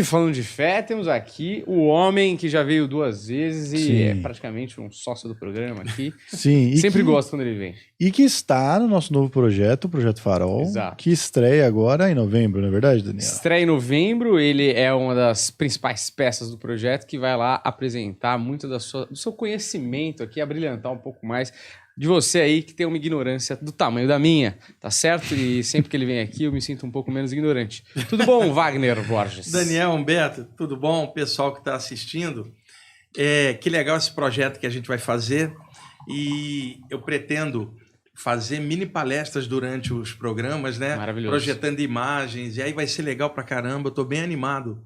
Falando de fé, temos aqui o homem que já veio 2 vezes e Sim. é praticamente um sócio do programa aqui. Sim. E Sempre que, gosto quando ele vem. E que está no nosso novo projeto, o Projeto Farol, Exato. que estreia agora em novembro, não é verdade, Daniel? Estreia em novembro, ele é uma das principais peças do projeto que vai lá apresentar muito do seu conhecimento aqui, abrilhantar um pouco mais de você aí que tem uma ignorância do tamanho da minha, tá certo? E sempre que ele vem aqui eu me sinto um pouco menos ignorante. Tudo bom, Wagner Borges? Daniel, Humberto, tudo bom? Pessoal que está assistindo. Que legal esse projeto que a gente vai fazer e eu pretendo fazer mini palestras durante os programas, né? Maravilhoso. Projetando imagens, e aí vai ser legal pra caramba. Eu tô bem animado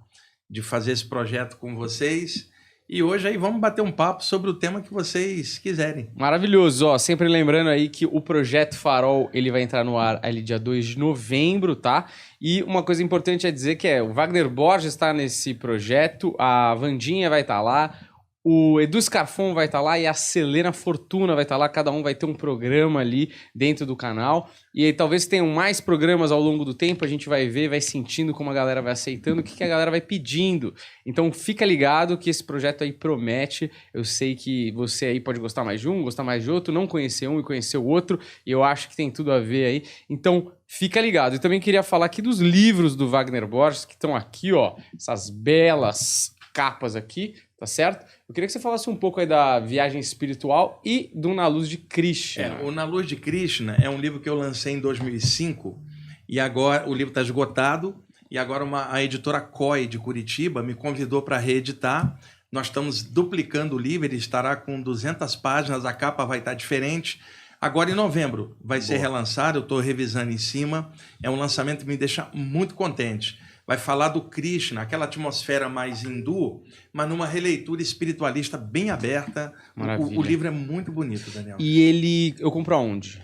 de fazer esse projeto com vocês. E hoje aí vamos bater um papo sobre o tema que vocês quiserem. Maravilhoso, ó, sempre lembrando aí que o Projeto Farol, ele vai entrar no ar ali dia 2 de novembro, tá? E uma coisa importante é dizer que o Wagner Borges está nesse projeto, a Vandinha vai estar lá, o Edu Scarfon vai estar lá e a Selena Fortuna vai estar lá, cada um vai ter um programa ali dentro do canal. E aí, talvez tenham mais programas ao longo do tempo, a gente vai ver, vai sentindo como a galera vai aceitando, o que a galera vai pedindo. Então fica ligado que esse projeto aí promete. Eu sei que você aí pode gostar mais de um, gostar mais de outro, não conhecer um e conhecer o outro, e eu acho que tem tudo a ver aí. Então fica ligado. Eu também queria falar aqui dos livros do Wagner Borges, que estão aqui, ó, essas belas capas aqui, tá certo? Eu queria que você falasse um pouco aí da Viagem Espiritual e do Na Luz de Krishna. O Na Luz de Krishna é um livro que eu lancei em 2005 e agora o livro está esgotado e agora a editora COI de Curitiba me convidou para reeditar. Nós estamos duplicando o livro, ele estará com 200 páginas, a capa vai estar diferente. Agora em novembro vai ser relançado, eu estou revisando em cima. É um lançamento que me deixa muito contente. Vai falar do Krishna, aquela atmosfera mais hindu, mas numa releitura espiritualista bem aberta. O livro é muito bonito, Daniel. E eu compro aonde?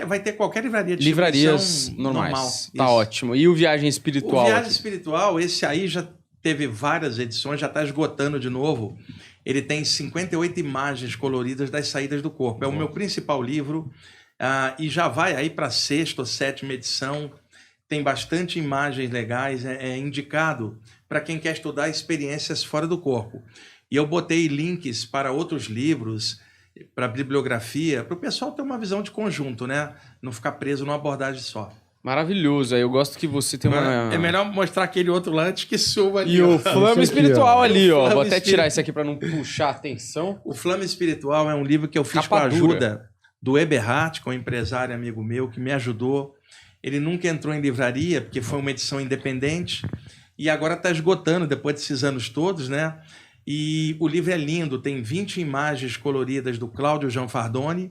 Vai ter qualquer livraria de livrarias normais. Normal. Tá Isso. ótimo. E o Viagem Espiritual? O Viagem aqui? Espiritual, esse aí já teve várias edições, já está esgotando de novo. Ele tem 58 imagens coloridas das saídas do corpo. É o meu principal livro e já vai aí para a 6ª ou 7ª edição. Tem bastante imagens legais, é indicado para quem quer estudar experiências fora do corpo. E eu botei links para outros livros, para bibliografia, para o pessoal ter uma visão de conjunto, né? Não ficar preso numa abordagem só. Maravilhoso. Eu gosto que você tem uma... É melhor mostrar aquele outro lá antes que suba ali. E o Flama Espiritual ali, ó. Vou até tirar isso Espiritual. aqui para não puxar a atenção. O Flama Espiritual é um livro que eu fiz Capa com a dura. ajuda do Eberhard, que é um empresário amigo meu, que me ajudou. Ele nunca entrou em livraria, porque foi uma edição independente, e agora está esgotando, depois desses anos todos, né? E o livro é lindo, tem 20 imagens coloridas do Cláudio Gianfardoni.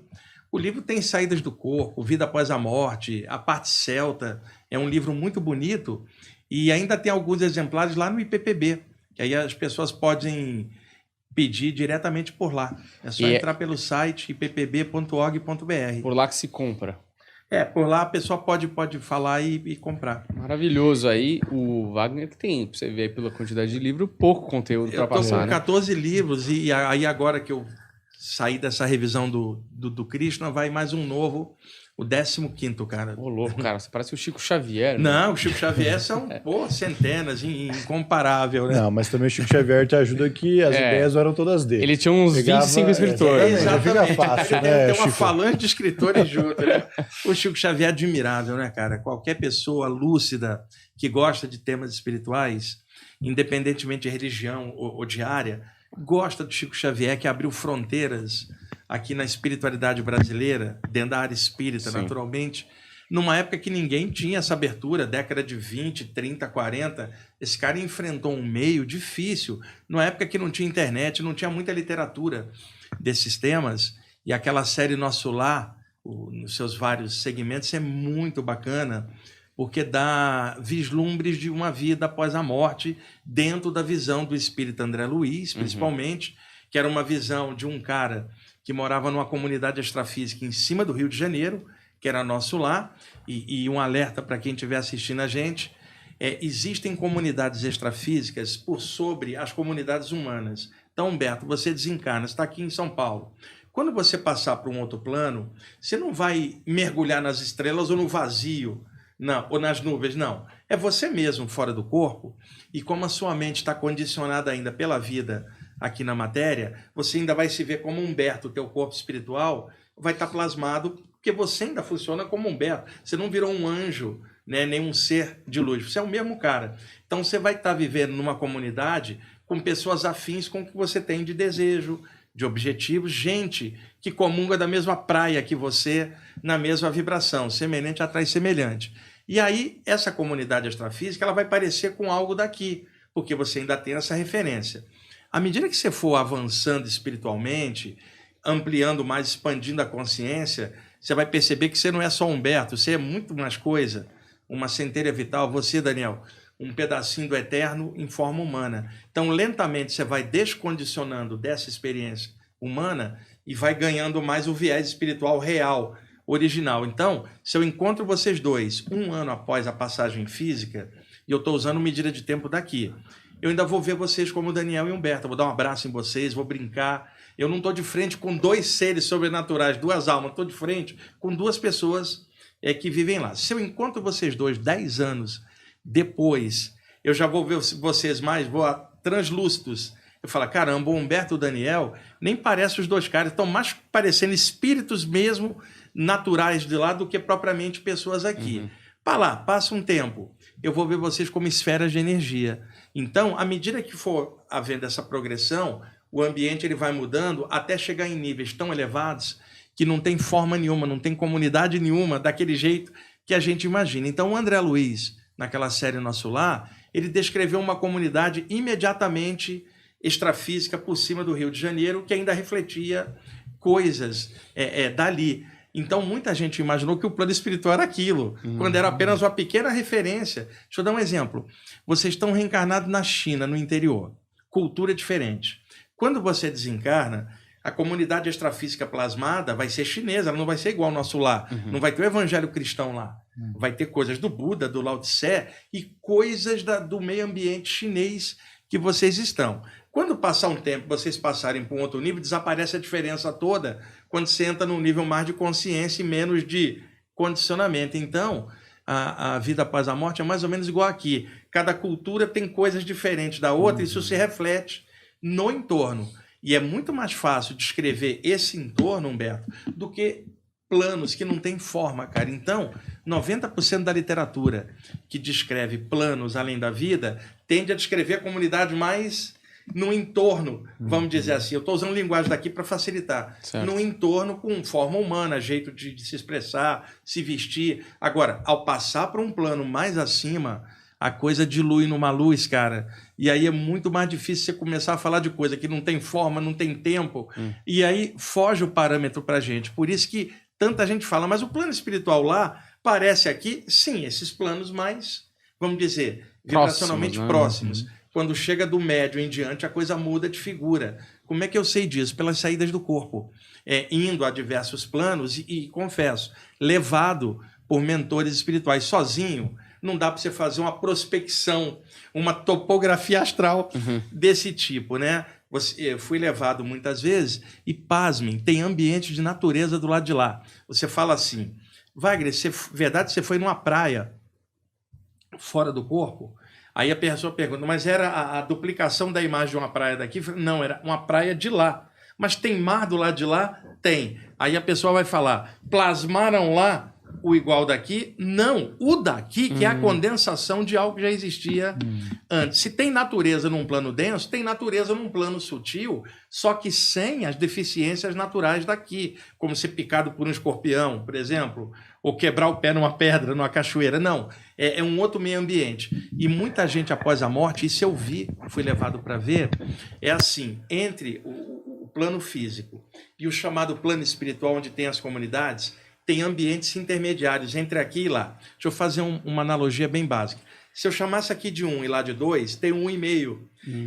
O livro tem saídas do corpo, vida após a morte, a parte celta. É um livro muito bonito, e ainda tem alguns exemplares lá no IPPB, que aí as pessoas podem pedir diretamente por lá. É só entrar pelo site ippb.org.br. Por lá que se compra. Por lá a pessoa pode falar e comprar. Maravilhoso. Aí o Wagner que tem, pra você ver aí pela quantidade de livro, pouco conteúdo para passar, Eu tô com né? 14 livros e aí agora que eu saí dessa revisão do Krishna, vai mais um novo, o 15º, cara. Ô, louco, cara, você parece o Chico Xavier. Não, o Chico Xavier são centenas, incomparável, né? Não, mas também o Chico Xavier te ajuda que as ideias não eram todas dele. Ele tinha uns 25 escritores. Exatamente. Já fica fácil, né, Tem uma Chico? falange de escritores junto, né? O Chico Xavier é admirável, né, cara? Qualquer pessoa lúcida que gosta de temas espirituais, independentemente de religião ou de área, gosta do Chico Xavier, que abriu fronteiras aqui na espiritualidade brasileira, dentro da área espírita, Sim. Naturalmente, numa época que ninguém tinha essa abertura, década de 20, 30, 40, esse cara enfrentou um meio difícil, numa época que não tinha internet, não tinha muita literatura desses temas, e aquela série Nosso Lar, nos seus vários segmentos, é muito bacana, porque dá vislumbres de uma vida após a morte, dentro da visão do espírito André Luiz, principalmente, que era uma visão de um cara que morava numa comunidade extrafísica em cima do Rio de Janeiro, que era Nosso Lar, e um alerta para quem estiver assistindo a gente, existem comunidades extrafísicas por sobre as comunidades humanas. Então, Humberto, você desencarna, está aqui em São Paulo. Quando você passar para um outro plano, você não vai mergulhar nas estrelas ou no vazio, não, ou nas nuvens, não. é você mesmo fora do corpo, e como a sua mente está condicionada ainda pela vida aqui na matéria, você ainda vai se ver como Humberto, o teu corpo espiritual vai estar plasmado, porque você ainda funciona como Humberto. Você não virou um anjo, né, nem um ser de luz, você é o mesmo cara. Então você vai estar vivendo numa comunidade com pessoas afins com o que você tem de desejo, de objetivos, gente que comunga da mesma praia que você, na mesma vibração, semelhante atrai semelhante. E aí, essa comunidade extrafísica, ela vai parecer com algo daqui, porque você ainda tem essa referência. À medida que você for avançando espiritualmente, ampliando mais, expandindo a consciência, você vai perceber que você não é só Humberto, você é muito mais coisa, uma centelha vital, você, Daniel, um pedacinho do eterno em forma humana. Então, lentamente, você vai descondicionando dessa experiência humana e vai ganhando mais o viés espiritual real, original. Então, se eu encontro vocês dois 1 ano após a passagem física, e eu estou usando medida de tempo daqui, eu ainda vou ver vocês como Daniel e Humberto, eu vou dar um abraço em vocês, vou brincar. Eu não estou de frente com 2 seres sobrenaturais, 2 almas, estou de frente com 2 pessoas que vivem lá. Se eu encontro vocês dois 10 anos depois, eu já vou ver vocês mais, vou a translúcidos. Eu falo, caramba, o Humberto e o Daniel nem parecem os 2 caras, estão mais parecendo espíritos mesmo naturais de lá do que propriamente pessoas aqui. Uhum. Para lá, passa um tempo, eu vou ver vocês como esferas de energia. Então, à medida que for havendo essa progressão, o ambiente ele vai mudando até chegar em níveis tão elevados que não tem forma nenhuma, não tem comunidade nenhuma daquele jeito que a gente imagina. Então, o André Luiz, naquela série Nosso Lar, ele descreveu uma comunidade imediatamente extrafísica por cima do Rio de Janeiro, que ainda refletia coisas dali. Então, muita gente imaginou que o plano espiritual era aquilo, quando era apenas uma pequena referência. Deixa eu dar um exemplo. Vocês estão reencarnados na China, no interior. Cultura diferente. Quando você desencarna, a comunidade extrafísica plasmada vai ser chinesa, ela não vai ser igual ao Nosso Lar. Não vai ter o evangelho cristão lá. Vai ter coisas do Buda, do Lao Tse e coisas do meio ambiente chinês que vocês estão. Quando passar um tempo, vocês passarem para um outro nível, desaparece a diferença toda quando você entra num nível mais de consciência e menos de condicionamento. Então, a vida após a morte é mais ou menos igual aqui. Cada cultura tem coisas diferentes da outra e isso se reflete no entorno. E é muito mais fácil descrever esse entorno, Humberto, do que planos que não têm forma, cara. Então, 90% da literatura que descreve planos além da vida tende a descrever a comunidade mais no entorno, vamos dizer assim. Eu estou usando linguagem daqui para facilitar. Certo. No entorno com forma humana, jeito de se expressar, se vestir. Agora, ao passar para um plano mais acima, a coisa dilui numa luz, cara. E aí é muito mais difícil você começar a falar de coisa que não tem forma, não tem tempo. E aí foge o parâmetro para a gente. Por isso que tanta gente fala, mas o plano espiritual lá parece aqui, sim, esses planos mais, vamos dizer, vibracionalmente próximos. Quando chega do médio em diante, a coisa muda de figura. Como é que eu sei disso? Pelas saídas do corpo. Indo a diversos planos e confesso, levado por mentores espirituais. Sozinho, não dá para você fazer uma prospecção, uma topografia astral desse tipo, né? Eu fui levado muitas vezes e, pasmem, tem ambiente de natureza do lado de lá. Você fala assim, Wagner, verdade você foi numa praia fora do corpo? Aí a pessoa pergunta, mas era a duplicação da imagem de uma praia daqui? Não, era uma praia de lá. Mas tem mar do lado de lá? Tem. Aí a pessoa vai falar, plasmaram lá o igual daqui? Não, o daqui que é a condensação de algo que já existia antes. Se tem natureza num plano denso, tem natureza num plano sutil, só que sem as deficiências naturais daqui, como ser picado por um escorpião, por exemplo, ou quebrar o pé numa pedra, numa cachoeira. Não, é um outro meio ambiente. E muita gente após a morte, isso eu vi, fui levado para ver, é assim, entre o plano físico e o chamado plano espiritual, onde tem as comunidades, tem ambientes intermediários entre aqui e lá. Deixa eu fazer uma analogia bem básica. Se eu chamasse aqui de 1 e lá de 2, tem 1,5.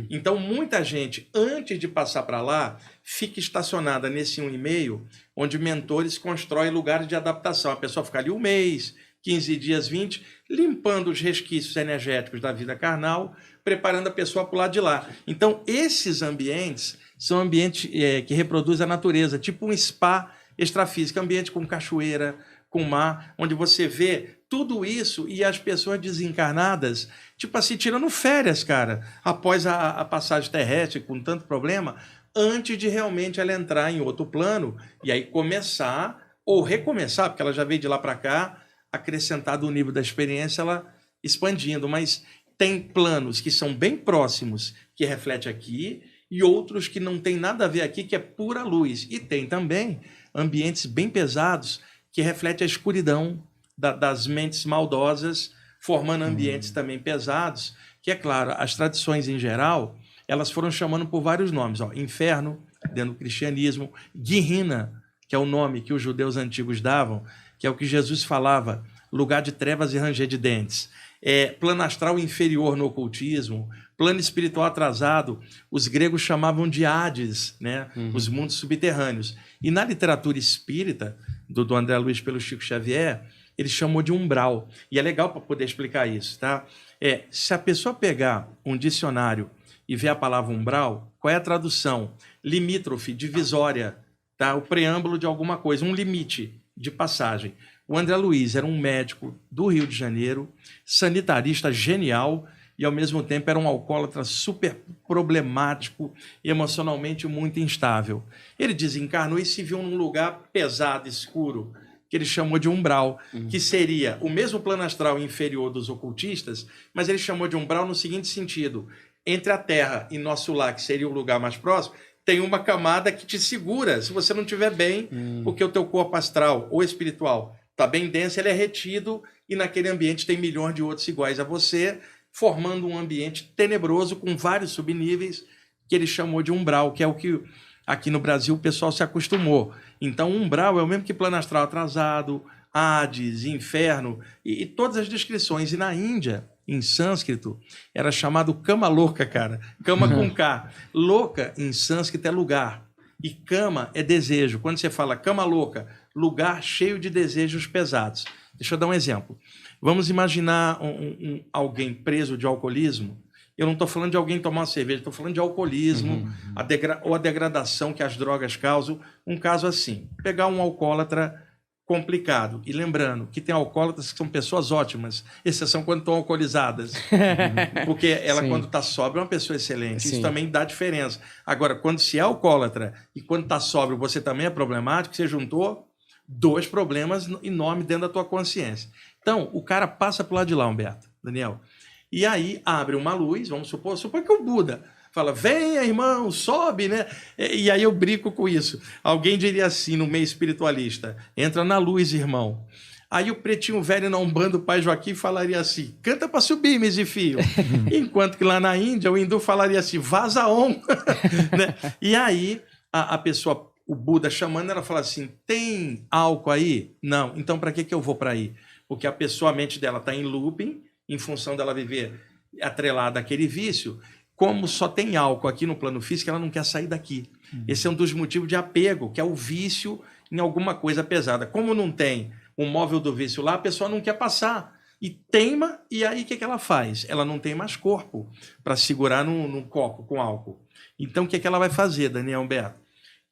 Então, muita gente, antes de passar para lá, fica estacionada nesse 1,5, onde mentores constroem lugares de adaptação. A pessoa fica ali 1 mês, 15 dias, 20, limpando os resquícios energéticos da vida carnal, preparando a pessoa para o lado de lá. Então, esses ambientes são ambientes que reproduzem a natureza, tipo um spa extrafísico, ambiente com cachoeira, com mar, onde você vê tudo isso e as pessoas desencarnadas, tipo assim, tirando férias, cara, após a passagem terrestre com tanto problema, antes de realmente ela entrar em outro plano e aí começar ou recomeçar, porque ela já veio de lá para cá, acrescentado o nível da experiência, ela expandindo, mas tem planos que são bem próximos, que reflete aqui, e outros que não tem nada a ver aqui, que é pura luz. E tem também ambientes bem pesados, que reflete a escuridão das mentes maldosas, formando ambientes também pesados, que é claro, as tradições em geral, elas foram chamando por vários nomes, ó, inferno, dentro do cristianismo, Guerrina, que é o nome que os judeus antigos davam, que é o que Jesus falava, lugar de trevas e ranger de dentes. Plano astral inferior no ocultismo, plano espiritual atrasado, os gregos chamavam de Hades, né? Os mundos subterrâneos. E na literatura espírita, do André Luiz pelo Chico Xavier, ele chamou de umbral. E é legal para poder explicar isso, tá? Se a pessoa pegar um dicionário e ver a palavra umbral, qual é a tradução? Limítrofe, divisória, tá? O preâmbulo de alguma coisa, um limite de passagem. O André Luiz era um médico do Rio de Janeiro, sanitarista genial e, ao mesmo tempo, era um alcoólatra super problemático e emocionalmente muito instável. Ele desencarnou e se viu num lugar pesado, escuro, que ele chamou de umbral, que seria o mesmo plano astral inferior dos ocultistas, mas ele chamou de umbral no seguinte sentido: entre a Terra e nosso lar, que seria o lugar mais próximo, tem uma camada que te segura se você não estiver bem, porque o teu corpo astral ou espiritual está bem denso, ele é retido e naquele ambiente tem milhões de outros iguais a você, formando um ambiente tenebroso com vários subníveis que ele chamou de umbral, que é o que aqui no Brasil o pessoal se acostumou. Então, umbral é o mesmo que plano astral atrasado, Hades, inferno e todas as descrições. E na Índia, em sânscrito, era chamado cama louca, cara. Cama com K. Louca, em sânscrito, é lugar. E cama é desejo. Quando você fala cama louca, lugar cheio de desejos pesados. Deixa eu dar um exemplo. Vamos imaginar alguém preso de alcoolismo. Eu não estou falando de alguém tomar uma cerveja, estou falando de alcoolismo, ou a degradação que as drogas causam. Um caso assim, pegar um alcoólatra complicado. E lembrando que tem alcoólatras que são pessoas ótimas, exceção quando estão alcoolizadas. Porque ela, quando está sóbria, é uma pessoa excelente. Isso também dá diferença. Agora, quando se é alcoólatra e quando está sóbrio você também é problemático, você juntou dois problemas enormes dentro da tua consciência. Então, o cara passa para o lado de lá, Humberto, Daniel, e aí abre uma luz, vamos supor que o Buda fala, venha, irmão, sobe, né? E aí eu brinco com isso. Alguém diria assim, no meio espiritualista, entra na luz, irmão. Aí o pretinho velho na Umbanda, o pai Joaquim, falaria assim, canta para subir, meu filho. Enquanto que lá na Índia, o hindu falaria assim, vaza on. Né? E aí a pessoa, o Buda chamando, ela fala assim, tem álcool aí? Não. Então para que eu vou para aí? Porque a pessoa, a mente dela está em looping, em função dela viver atrelada àquele vício. Como só tem álcool aqui no plano físico, ela não quer sair daqui. Esse é um dos motivos de apego, que é o vício em alguma coisa pesada. Como não tem um móvel do vício lá, a pessoa não quer passar. E teima, e aí o que ela faz? Ela não tem mais corpo para segurar num copo com álcool. Então o que ela vai fazer, Daniel Humberto?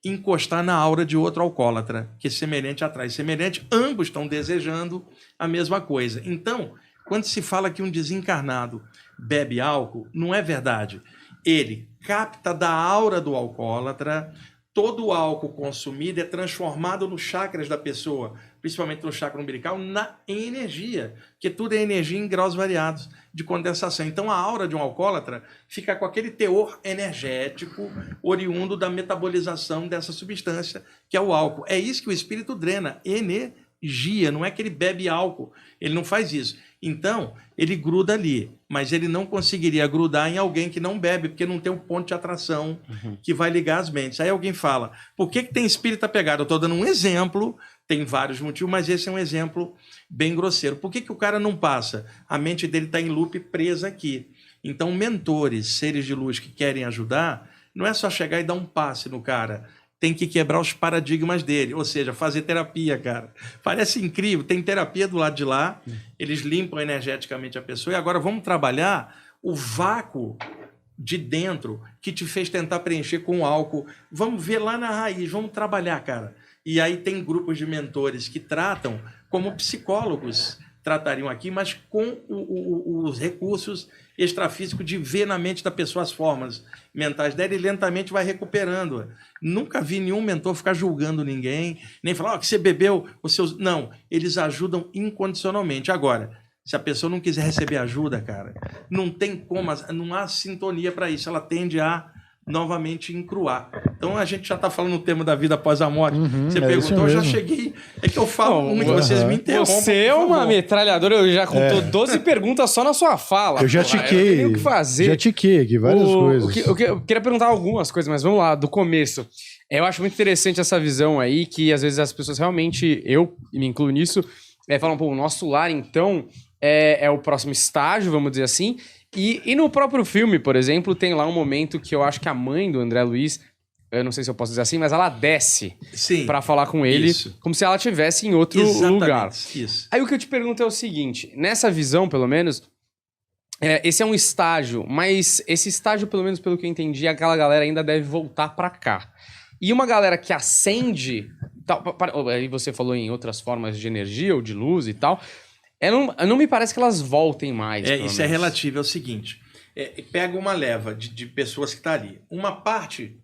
Encostar na aura de outro alcoólatra, que semelhante atrai semelhante, ambos estão desejando a mesma coisa. Então, quando se fala que um desencarnado bebe álcool, não é verdade. Ele capta da aura do alcoólatra, todo o álcool consumido é transformado nos chakras da pessoa, principalmente no chakra umbilical, em energia, porque tudo é energia em graus variados de condensação. Então a aura de um alcoólatra fica com aquele teor energético oriundo da metabolização dessa substância, que é o álcool. É isso que o espírito drena, energia, não é que ele bebe álcool, ele não faz isso. Então, ele gruda ali, mas ele não conseguiria grudar em alguém que não bebe, porque não tem um ponto de atração que vai ligar as mentes. Aí alguém fala, por que tem espírito apegado? Eu estou dando um exemplo, tem vários motivos, mas esse é um exemplo bem grosseiro. Por que o cara não passa? A mente dele está em loop presa aqui. Então, mentores, seres de luz que querem ajudar, não é só chegar e dar um passe no cara, tem que quebrar os paradigmas dele, ou seja, fazer terapia, cara. Parece incrível, tem terapia do lado de lá, eles limpam energeticamente a pessoa, e agora vamos trabalhar o vácuo de dentro que te fez tentar preencher com álcool. Vamos ver lá na raiz, vamos trabalhar, cara. E aí tem grupos de mentores que tratam como psicólogos tratariam aqui, mas com os recursos extrafísicos de ver na mente da pessoa as formas mentais dela e lentamente vai recuperando. Nunca vi nenhum mentor ficar julgando ninguém, nem falar que você bebeu os seus... Não, eles ajudam incondicionalmente. Agora, se a pessoa não quiser receber ajuda, cara, não tem como, não há sintonia para isso, ela tende a novamente encruar. Então a gente já está falando no tema da vida após a morte. Você perguntou, eu já cheguei. É que eu falo muito, vocês me interrompem. Você é uma metralhadora, eu já contou 12 perguntas só na sua fala. Eu já tiquei. Eu tenho o que fazer. Já tiquei aqui várias coisas. Eu queria perguntar algumas coisas, mas vamos lá, do começo. Eu acho muito interessante essa visão aí, que às vezes as pessoas realmente, eu me incluo nisso, falam, pô, o nosso lar, então, é o próximo estágio, vamos dizer assim. E no próprio filme, por exemplo, tem lá um momento que eu acho que a mãe do André Luiz, eu não sei se eu posso dizer assim, mas ela desce pra falar com ele, como se ela estivesse em outro lugar. Isso. Aí o que eu te pergunto é o seguinte, nessa visão, pelo menos, esse é um estágio, mas esse estágio, pelo menos pelo que eu entendi, aquela galera ainda deve voltar pra cá. E uma galera que acende, aí você falou em outras formas de energia ou de luz e tal... não me parece que elas voltem mais. Isso é relativo, é o seguinte. Pega uma leva de pessoas que está ali. Uma parte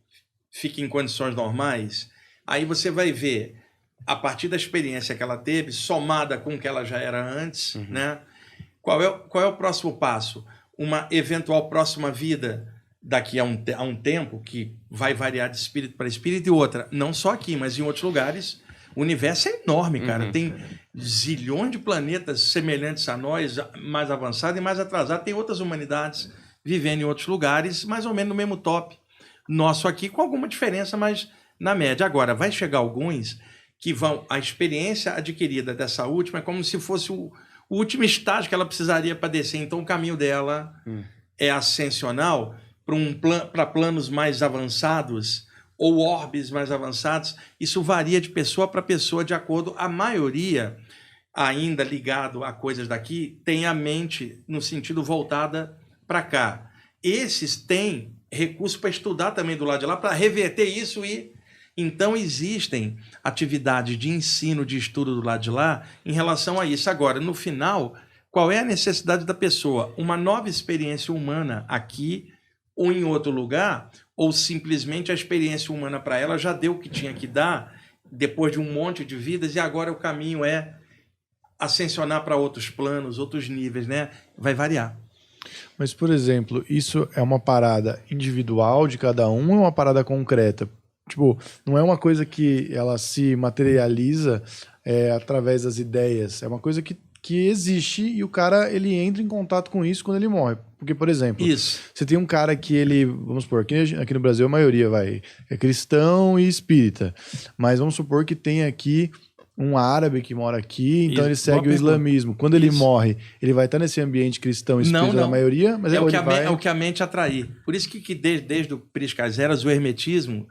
fica em condições normais, aí você vai ver, a partir da experiência que ela teve, somada com o que ela já era antes, né? Qual é o próximo passo? Uma eventual próxima vida daqui a um tempo, que vai variar de espírito para espírito, e outra, não só aqui, mas em outros lugares. O universo é enorme, cara. Tem zilhões de planetas semelhantes a nós, mais avançados e mais atrasados. Tem outras humanidades vivendo em outros lugares, mais ou menos no mesmo top nosso aqui, com alguma diferença, mas na média. Agora, vai chegar alguns que vão... A experiência adquirida dessa última é como se fosse o último estágio que ela precisaria para descer. Então, o caminho dela é ascensional para planos mais avançados, ou orbes mais avançados. Isso varia de pessoa para pessoa, de acordo. A maioria, ainda ligado a coisas daqui, tem a mente no sentido voltada para cá. Esses têm recurso para estudar também do lado de lá, para reverter isso e... Então, existem atividades de ensino, de estudo do lado de lá em relação a isso. Agora, no final, qual é a necessidade da pessoa? Uma nova experiência humana aqui ou em outro lugar, ou simplesmente a experiência humana para ela já deu o que tinha que dar depois de um monte de vidas e agora o caminho é ascensionar para outros planos, outros níveis, né? Vai variar. Mas, por exemplo, isso é uma parada individual de cada um ou é uma parada concreta? Tipo, não é uma coisa que ela se materializa através das ideias, é uma coisa que existe e o cara, ele entra em contato com isso quando ele morre. Porque, por exemplo, você tem um cara que ele, vamos supor, aqui no Brasil a maioria é cristão e espírita, mas vamos supor que tem aqui um árabe que mora aqui, então ele segue o islamismo. Quando ele morre, ele vai estar nesse ambiente cristão e espírita da maioria, mas é o que a mente atrair. Por isso que desde o Priscas Eras, o hermetismo,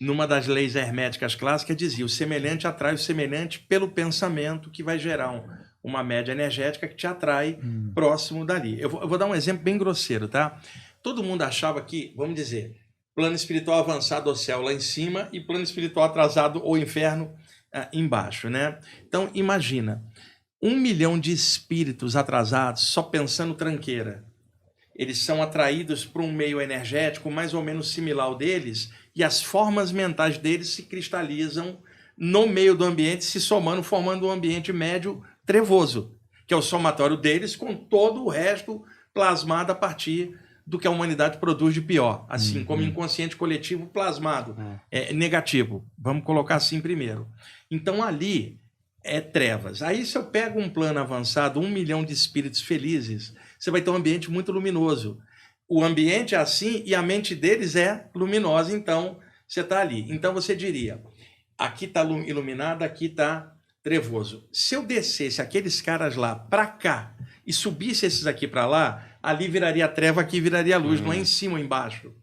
numa das leis herméticas clássicas, dizia: o semelhante atrai o semelhante pelo pensamento, que vai gerar uma média energética que te atrai próximo dali. Eu vou dar um exemplo bem grosseiro, tá? Todo mundo achava que, vamos dizer, plano espiritual avançado ao céu lá em cima e plano espiritual atrasado ou inferno embaixo, né? Então, imagina, 1 milhão de espíritos atrasados só pensando tranqueira. Eles são atraídos para um meio energético mais ou menos similar ao deles e as formas mentais deles se cristalizam no meio do ambiente, se somando, formando um ambiente médio trevoso, que é o somatório deles com todo o resto plasmado a partir do que a humanidade produz de pior, assim como inconsciente coletivo plasmado, negativo. Vamos colocar assim primeiro. Então ali é trevas. Aí se eu pego um plano avançado, 1 milhão de espíritos felizes, você vai ter um ambiente muito luminoso. O ambiente é assim e a mente deles é luminosa, então você está ali. Então você diria, aqui está iluminado, aqui está trevoso. Se eu descesse aqueles caras lá para cá e subisse esses aqui para lá, ali viraria treva, aqui viraria luz, não é em cima ou embaixo.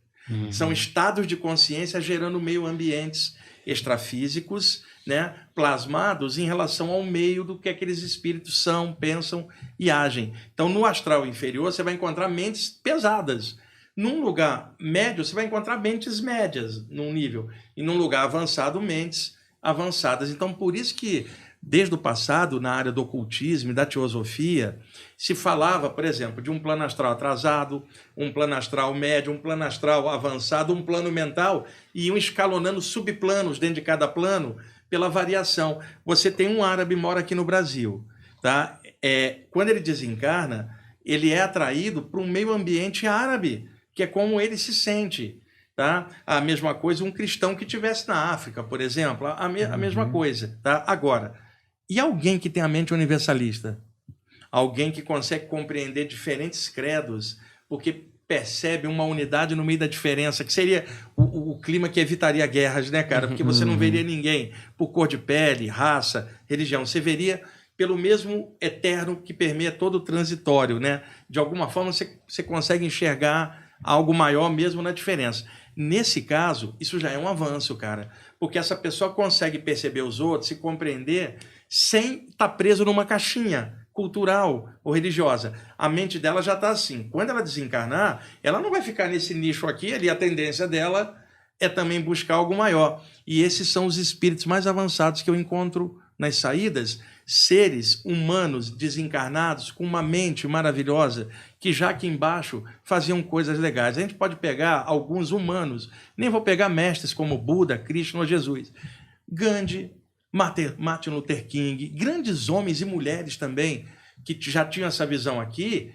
São estados de consciência gerando meio ambientes extrafísicos, né, plasmados em relação ao meio do que aqueles espíritos são, pensam e agem. Então, no astral inferior, você vai encontrar mentes pesadas. Num lugar médio, você vai encontrar mentes médias, num nível. E num lugar avançado, mentes avançadas. Então, por isso que Desde o passado, na área do ocultismo e da teosofia, se falava, por exemplo, de um plano astral atrasado, um plano astral médio, um plano astral avançado, um plano mental, e iam escalonando subplanos dentro de cada plano pela variação. Você tem um árabe que mora aqui no Brasil, tá? Quando ele desencarna, ele é atraído para um meio ambiente árabe, que é como ele se sente. Tá? A mesma coisa um cristão que estivesse na África, por exemplo, a mesma coisa. Tá? Agora, e alguém que tem a mente universalista? Alguém que consegue compreender diferentes credos, porque percebe uma unidade no meio da diferença, que seria o clima que evitaria guerras, né, cara? Porque você não veria ninguém por cor de pele, raça, religião. Você veria pelo mesmo eterno que permeia todo o transitório, né? De alguma forma você consegue enxergar algo maior mesmo na diferença. Nesse caso, isso já é um avanço, cara, porque essa pessoa consegue perceber os outros e compreender sem estar preso numa caixinha cultural ou religiosa. A mente dela já está assim. Quando ela desencarnar, ela não vai ficar nesse nicho aqui, ali a tendência dela é também buscar algo maior. E esses são os espíritos mais avançados que eu encontro nas saídas, seres humanos desencarnados com uma mente maravilhosa que já aqui embaixo faziam coisas legais. A gente pode pegar alguns humanos, nem vou pegar mestres como Buda, Krishna ou Jesus. Gandhi, Martin Luther King, grandes homens e mulheres também que já tinham essa visão aqui.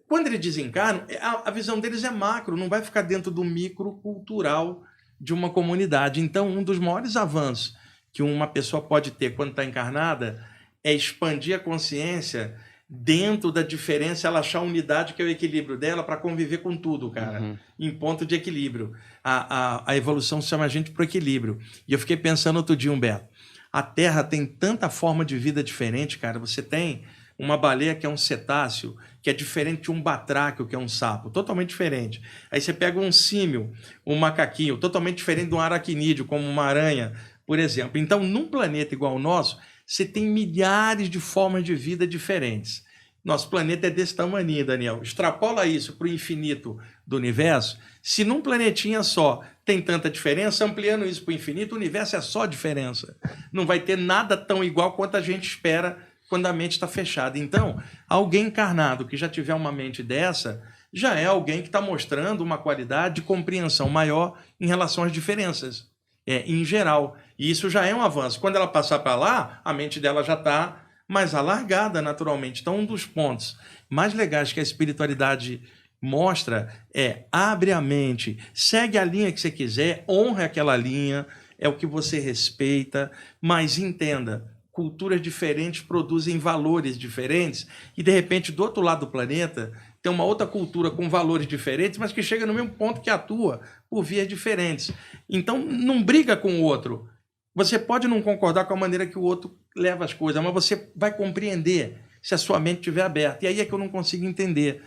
Quando eles desencarnam, a visão deles é macro, não vai ficar dentro do micro cultural de uma comunidade. Então, um dos maiores avanços que uma pessoa pode ter quando está encarnada é expandir a consciência dentro da diferença, ela achar a unidade que é o equilíbrio dela para conviver com tudo, cara, em ponto de equilíbrio. A evolução chama a gente para o equilíbrio. E eu fiquei pensando outro dia, Humberto, a Terra tem tanta forma de vida diferente, cara. Você tem uma baleia que é um cetáceo, que é diferente de um batráquio, que é um sapo, totalmente diferente. Aí você pega um símil, um macaquinho, totalmente diferente de um aracnídeo, como uma aranha, por exemplo. Então, num planeta igual ao nosso, você tem milhares de formas de vida diferentes. Nosso planeta é desse tamanho, Daniel. Extrapola isso para o infinito do universo. Se num planetinha só tem tanta diferença, ampliando isso para o infinito, o universo é só diferença. Não vai ter nada tão igual quanto a gente espera quando a mente está fechada. Então, alguém encarnado que já tiver uma mente dessa, já é alguém que está mostrando uma qualidade de compreensão maior em relação às diferenças, em geral. E isso já é um avanço. Quando ela passar para lá, a mente dela já está mais alargada, naturalmente. Então, um dos pontos mais legais que a espiritualidade mostra é: abre a mente, segue a linha que você quiser, honre aquela linha, é o que você respeita, mas entenda, culturas diferentes produzem valores diferentes e, de repente, do outro lado do planeta, tem uma outra cultura com valores diferentes, mas que chega no mesmo ponto que atua por vias diferentes. Então, não briga com o outro. Você pode não concordar com a maneira que o outro leva as coisas, mas você vai compreender se a sua mente estiver aberta. E aí é que eu não consigo entender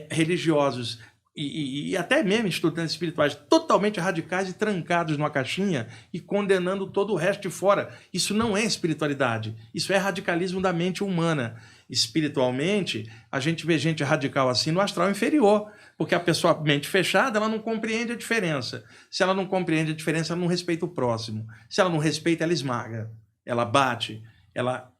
religiosos e até mesmo estudantes espirituais totalmente radicais e trancados numa caixinha e condenando todo o resto de fora. Isso não é espiritualidade, isso é radicalismo da mente humana. Espiritualmente, a gente vê gente radical assim no astral inferior, porque a pessoa, mente fechada, ela não compreende a diferença. Se ela não compreende a diferença, ela não respeita o próximo. Se ela não respeita, ela esmaga, ela bate, ela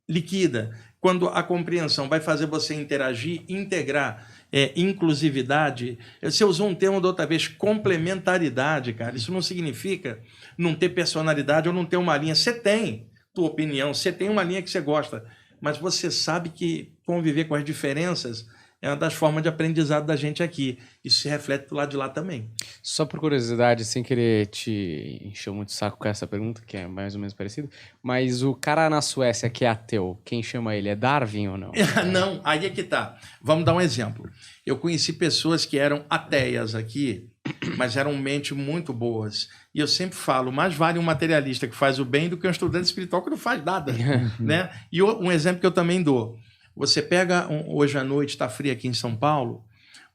liquida. Quando a compreensão vai fazer você interagir, integrar, inclusividade, você usou um termo da outra vez, complementaridade, cara. Isso não significa não ter personalidade ou não ter uma linha. Você tem tua opinião, você tem uma linha que você gosta, mas você sabe que conviver com as diferenças é uma das formas de aprendizado da gente aqui. Isso se reflete do lado de lá também. Só por curiosidade, sem querer te encher muito o saco com essa pergunta, que é mais ou menos parecido, mas o cara na Suécia que é ateu, quem chama ele? É Darwin ou não? Não, aí é que tá. Vamos dar um exemplo. Eu conheci pessoas que eram ateias aqui, mas eram mentes muito boas. E eu sempre falo, mais vale um materialista que faz o bem do que um estudante espiritual que não faz nada. Né? E um exemplo que eu também dou. Você pega, hoje à noite, está frio aqui em São Paulo,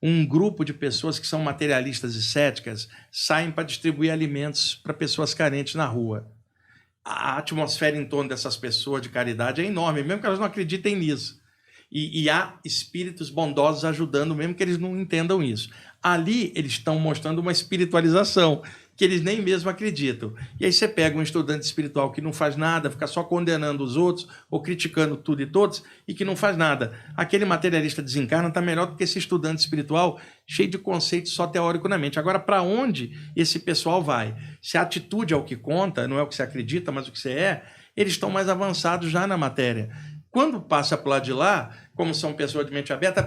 um grupo de pessoas que são materialistas e céticas saem para distribuir alimentos para pessoas carentes na rua. A atmosfera em torno dessas pessoas de caridade é enorme, mesmo que elas não acreditem nisso. E há espíritos bondosos ajudando, mesmo que eles não entendam isso. Ali eles estão mostrando uma espiritualização. que eles nem mesmo acreditam. E aí você pega um estudante espiritual que não faz nada, fica só condenando os outros ou criticando tudo e todos e que não faz nada. Aquele materialista desencarna está melhor do que esse estudante espiritual cheio de conceitos só teórico na mente. Agora, para onde esse pessoal vai? Se a atitude é o que conta, não é o que você acredita, mas o que você é, eles estão mais avançados já na matéria. Quando passa para o lado de lá, como são pessoas de mente aberta,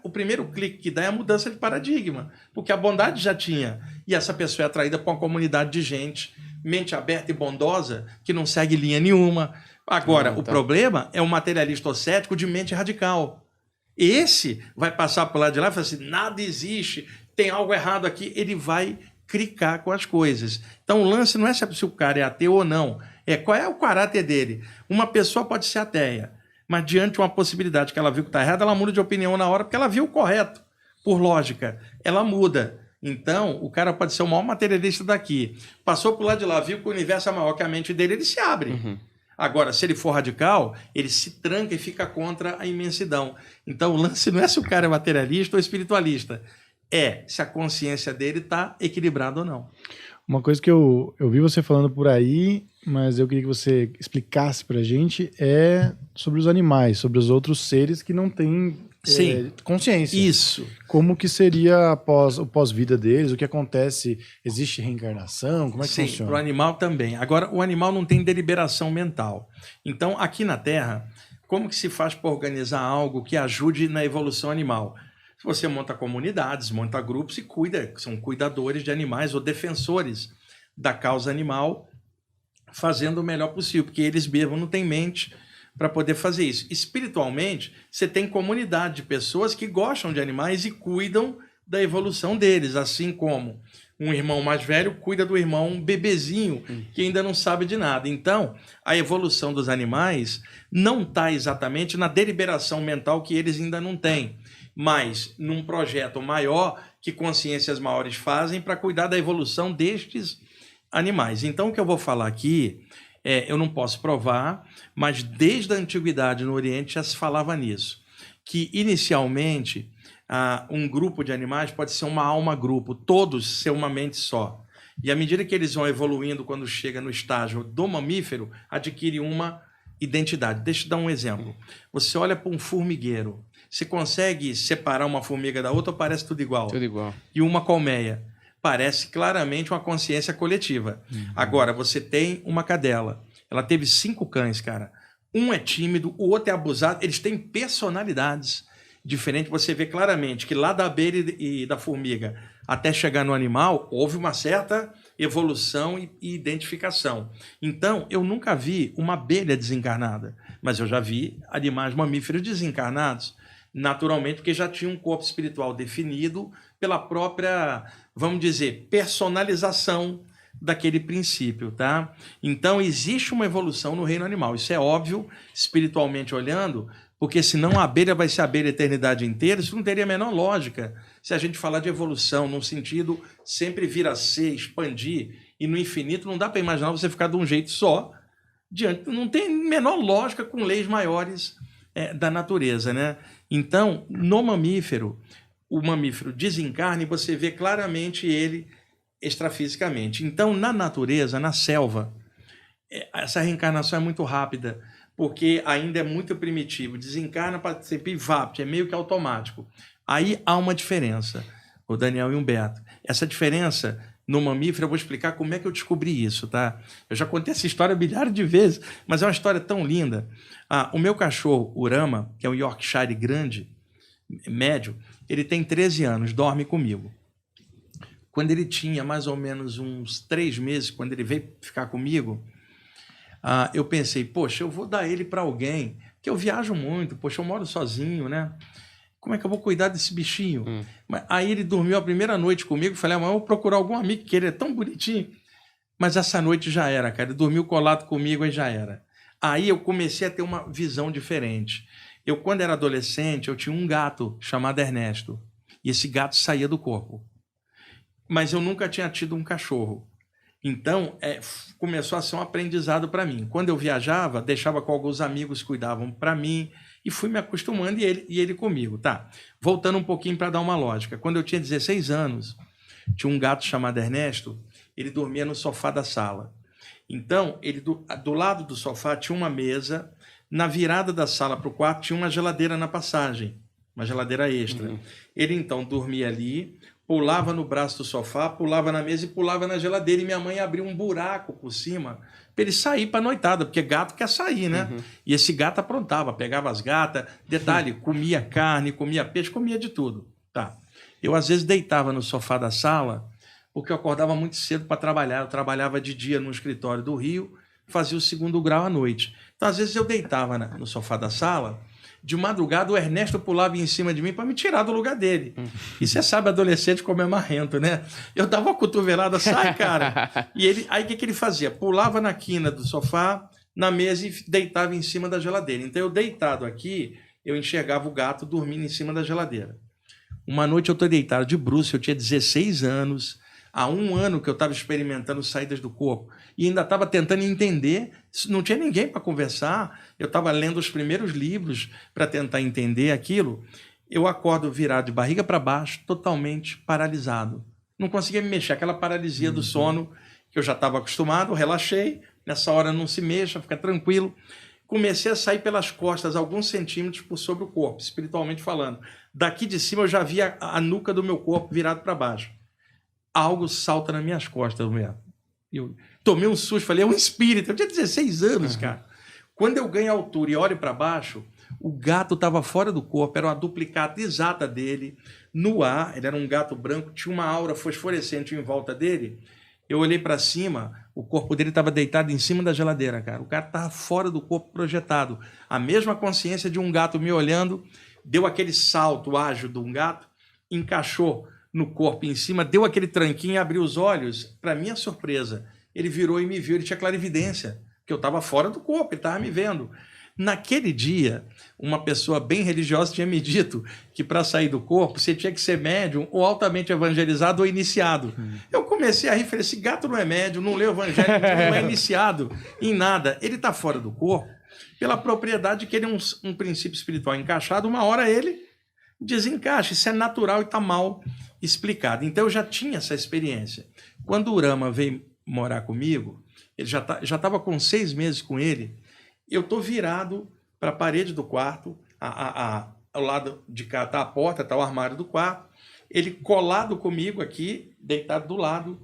o primeiro clique que dá é a mudança de paradigma, porque a bondade já tinha, e essa pessoa é atraída por uma comunidade de gente, mente aberta e bondosa, que não segue linha nenhuma. Agora, o problema é o materialista ou cético de mente radical. Esse vai passar para o lado de lá e falar assim, nada existe, tem algo errado aqui, ele vai clicar com as coisas. Então, o lance não é se o cara é ateu ou não, é qual é o caráter dele. Uma pessoa pode ser ateia, mas diante de uma possibilidade que ela viu que está errada, ela muda de opinião na hora, porque ela viu o correto, por lógica. Ela muda. Então, o cara pode ser o maior materialista daqui. Passou para o lado de lá, viu que o universo é maior que a mente dele, ele se abre. Agora, se ele for radical, ele se tranca e fica contra a imensidão. Então, o lance não é se o cara é materialista ou espiritualista. É se a consciência dele está equilibrada ou não. Uma coisa que eu vi você falando por aí, mas eu queria que você explicasse pra gente, é sobre os animais, sobre os outros seres que não têm consciência. Isso. Como que seria o pós-vida deles? O que acontece? Existe reencarnação? Como é que funciona? Sim, para o animal também. Agora, o animal não tem deliberação mental. Então, aqui na Terra, como que se faz para organizar algo que ajude na evolução animal? Você monta comunidades, monta grupos e cuida, são cuidadores de animais ou defensores da causa animal, fazendo o melhor possível, porque eles mesmos não têm mente para poder fazer isso. Espiritualmente, você tem comunidade de pessoas que gostam de animais e cuidam da evolução deles, assim como um irmão mais velho cuida do irmão bebezinho, que ainda não sabe de nada. Então, a evolução dos animais não está exatamente na deliberação mental que eles ainda não têm, mas num projeto maior que consciências maiores fazem para cuidar da evolução destes animais. Então, o que eu vou falar aqui, eu não posso provar, mas desde a antiguidade no Oriente já se falava nisso, que inicialmente um grupo de animais pode ser uma alma-grupo, todos ser uma mente só. E à medida que eles vão evoluindo, quando chega no estágio do mamífero, adquire uma identidade. Deixa eu dar um exemplo. Você olha para um formigueiro, você consegue separar uma formiga da outra ou parece tudo igual? Tudo igual. E uma colmeia? Parece claramente uma consciência coletiva. Agora, você tem uma cadela. Ela teve 5 cães, cara. Um é tímido, o outro é abusado. Eles têm personalidades diferentes. Você vê claramente que lá da abelha e da formiga até chegar no animal, houve uma certa evolução e identificação. Então, eu nunca vi uma abelha desencarnada, mas eu já vi animais mamíferos desencarnados, naturalmente, porque já tinha um corpo espiritual definido pela própria, vamos dizer, personalização daquele princípio, tá? Então, existe uma evolução no reino animal. Isso é óbvio, espiritualmente olhando, porque senão a abelha vai ser abelha a eternidade inteira, isso não teria a menor lógica. Se a gente falar de evolução, num sentido sempre vir a ser, expandir, e no infinito não dá para imaginar você ficar de um jeito só, diante, não tem menor lógica com leis maiores da natureza, né? Então, no mamífero, o mamífero desencarna e você vê claramente ele extrafisicamente. Então, na natureza, na selva, essa reencarnação é muito rápida, porque ainda é muito primitivo. Desencarna para ser pivapt, é meio que automático. Aí há uma diferença, o Daniel e o Humberto. Essa diferença no mamífero, eu vou explicar como é que eu descobri isso, tá? Eu já contei essa história milhares de vezes, mas é uma história tão linda. O meu cachorro, Urama, que é um Yorkshire grande, médio, ele tem 13 anos, dorme comigo. Quando ele tinha mais ou menos uns 3 meses, quando ele veio ficar comigo, eu pensei, poxa, eu vou dar ele para alguém, que eu viajo muito, poxa, eu moro sozinho, né? Como é que eu vou cuidar desse bichinho? Aí ele dormiu a primeira noite comigo, falei, amanhã eu vou procurar algum amigo, que ele é tão bonitinho. Mas essa noite já era, cara, ele dormiu colado comigo e já era. Aí eu comecei a ter uma visão diferente. Eu, quando era adolescente, eu tinha um gato chamado Ernesto, e esse gato saía do corpo. Mas eu nunca tinha tido um cachorro. Então, começou a ser um aprendizado para mim. Quando eu viajava, deixava com alguns amigos que cuidavam para mim, e fui me acostumando e ele comigo. Tá, voltando um pouquinho para dar uma lógica. Quando eu tinha 16 anos, tinha um gato chamado Ernesto, ele dormia no sofá da sala. Então, ele do lado do sofá tinha uma mesa, na virada da sala para o quarto tinha uma geladeira na passagem, uma geladeira extra. Ele então dormia ali, pulava no braço do sofá, pulava na mesa e pulava na geladeira, e minha mãe abriu um buraco por cima para ele sair para a noitada, porque gato quer sair, né? E esse gato aprontava, pegava as gatas, detalhe, comia carne, comia peixe, comia de tudo. Tá. Eu às vezes deitava no sofá da sala, porque eu acordava muito cedo para trabalhar. Eu trabalhava de dia no escritório do Rio, fazia o 2º grau à noite. Então, às vezes, eu deitava no sofá da sala, de madrugada o Ernesto pulava em cima de mim para me tirar do lugar dele. E você sabe, adolescente como é marrento, né? Eu dava uma cotovelada, sai, cara! E ele, aí o que ele fazia? Pulava na quina do sofá, na mesa e deitava em cima da geladeira. Então, eu deitado aqui, eu enxergava o gato dormindo em cima da geladeira. Uma noite eu estou deitado de bruços, eu tinha 16 anos, há 1 ano que eu estava experimentando saídas do corpo e ainda estava tentando entender, não tinha ninguém para conversar, eu estava lendo os primeiros livros para tentar entender aquilo. Eu acordo virado de barriga para baixo, totalmente paralisado. Não conseguia me mexer, aquela paralisia do sono que eu já estava acostumado, relaxei, nessa hora não se mexa, fica tranquilo. Comecei a sair pelas costas, alguns centímetros por sobre o corpo, espiritualmente falando. Daqui de cima eu já via a nuca do meu corpo virado para baixo. Algo salta nas minhas costas, mesmo. Eu tomei um susto, falei, é um espírito. Eu tinha 16 anos, cara. Quando eu ganho altura e olho para baixo, o gato estava fora do corpo, era uma duplicata exata dele, no ar. Ele era um gato branco, tinha uma aura fosforescente em volta dele. Eu olhei para cima, o corpo dele estava deitado em cima da geladeira, cara. O gato estava fora do corpo projetado. A mesma consciência de um gato me olhando, deu aquele salto ágil de um gato, encaixou no corpo em cima, deu aquele tranquinho e abriu os olhos. Para minha surpresa, ele virou e me viu, ele tinha clarividência, que eu estava fora do corpo, ele estava me vendo. Naquele dia, uma pessoa bem religiosa tinha me dito que para sair do corpo você tinha que ser médium ou altamente evangelizado ou iniciado. Eu comecei a rir, falei, esse gato não é médium, não lê o evangelho, não é iniciado em nada. Ele está fora do corpo pela propriedade que ele é um princípio espiritual encaixado, uma hora ele desencaixa, isso é natural e está mal explicado. Então eu já tinha essa experiência. Quando o Urama veio morar comigo, ele já estava com 6 meses com ele, eu estou virado para a parede do quarto, ao lado de cá está a porta, está o armário do quarto, ele colado comigo aqui, deitado do lado,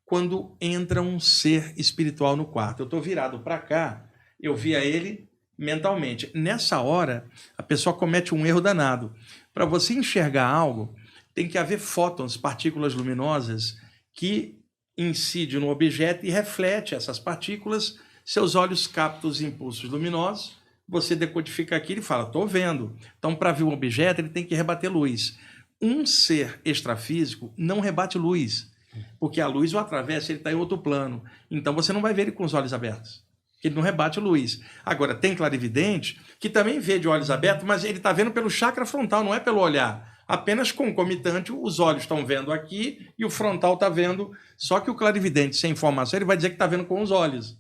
quando entra um ser espiritual no quarto. Eu estou virado para cá, eu via ele mentalmente. Nessa hora, a pessoa comete um erro danado. Para você enxergar algo, tem que haver fótons, partículas luminosas, que incidem no objeto e reflete essas partículas. Seus olhos captam os impulsos luminosos, você decodifica aquilo e fala, estou vendo. Então, para ver um objeto, ele tem que rebater luz. Um ser extrafísico não rebate luz, porque a luz o atravessa, ele está em outro plano. Então, você não vai ver ele com os olhos abertos, porque ele não rebate luz. Agora, tem clarividente que também vê de olhos abertos, mas ele está vendo pelo chakra frontal, não é pelo olhar. Apenas concomitante, os olhos estão vendo aqui e o frontal está vendo. Só que o clarividente, sem informação, ele vai dizer que está vendo com os olhos.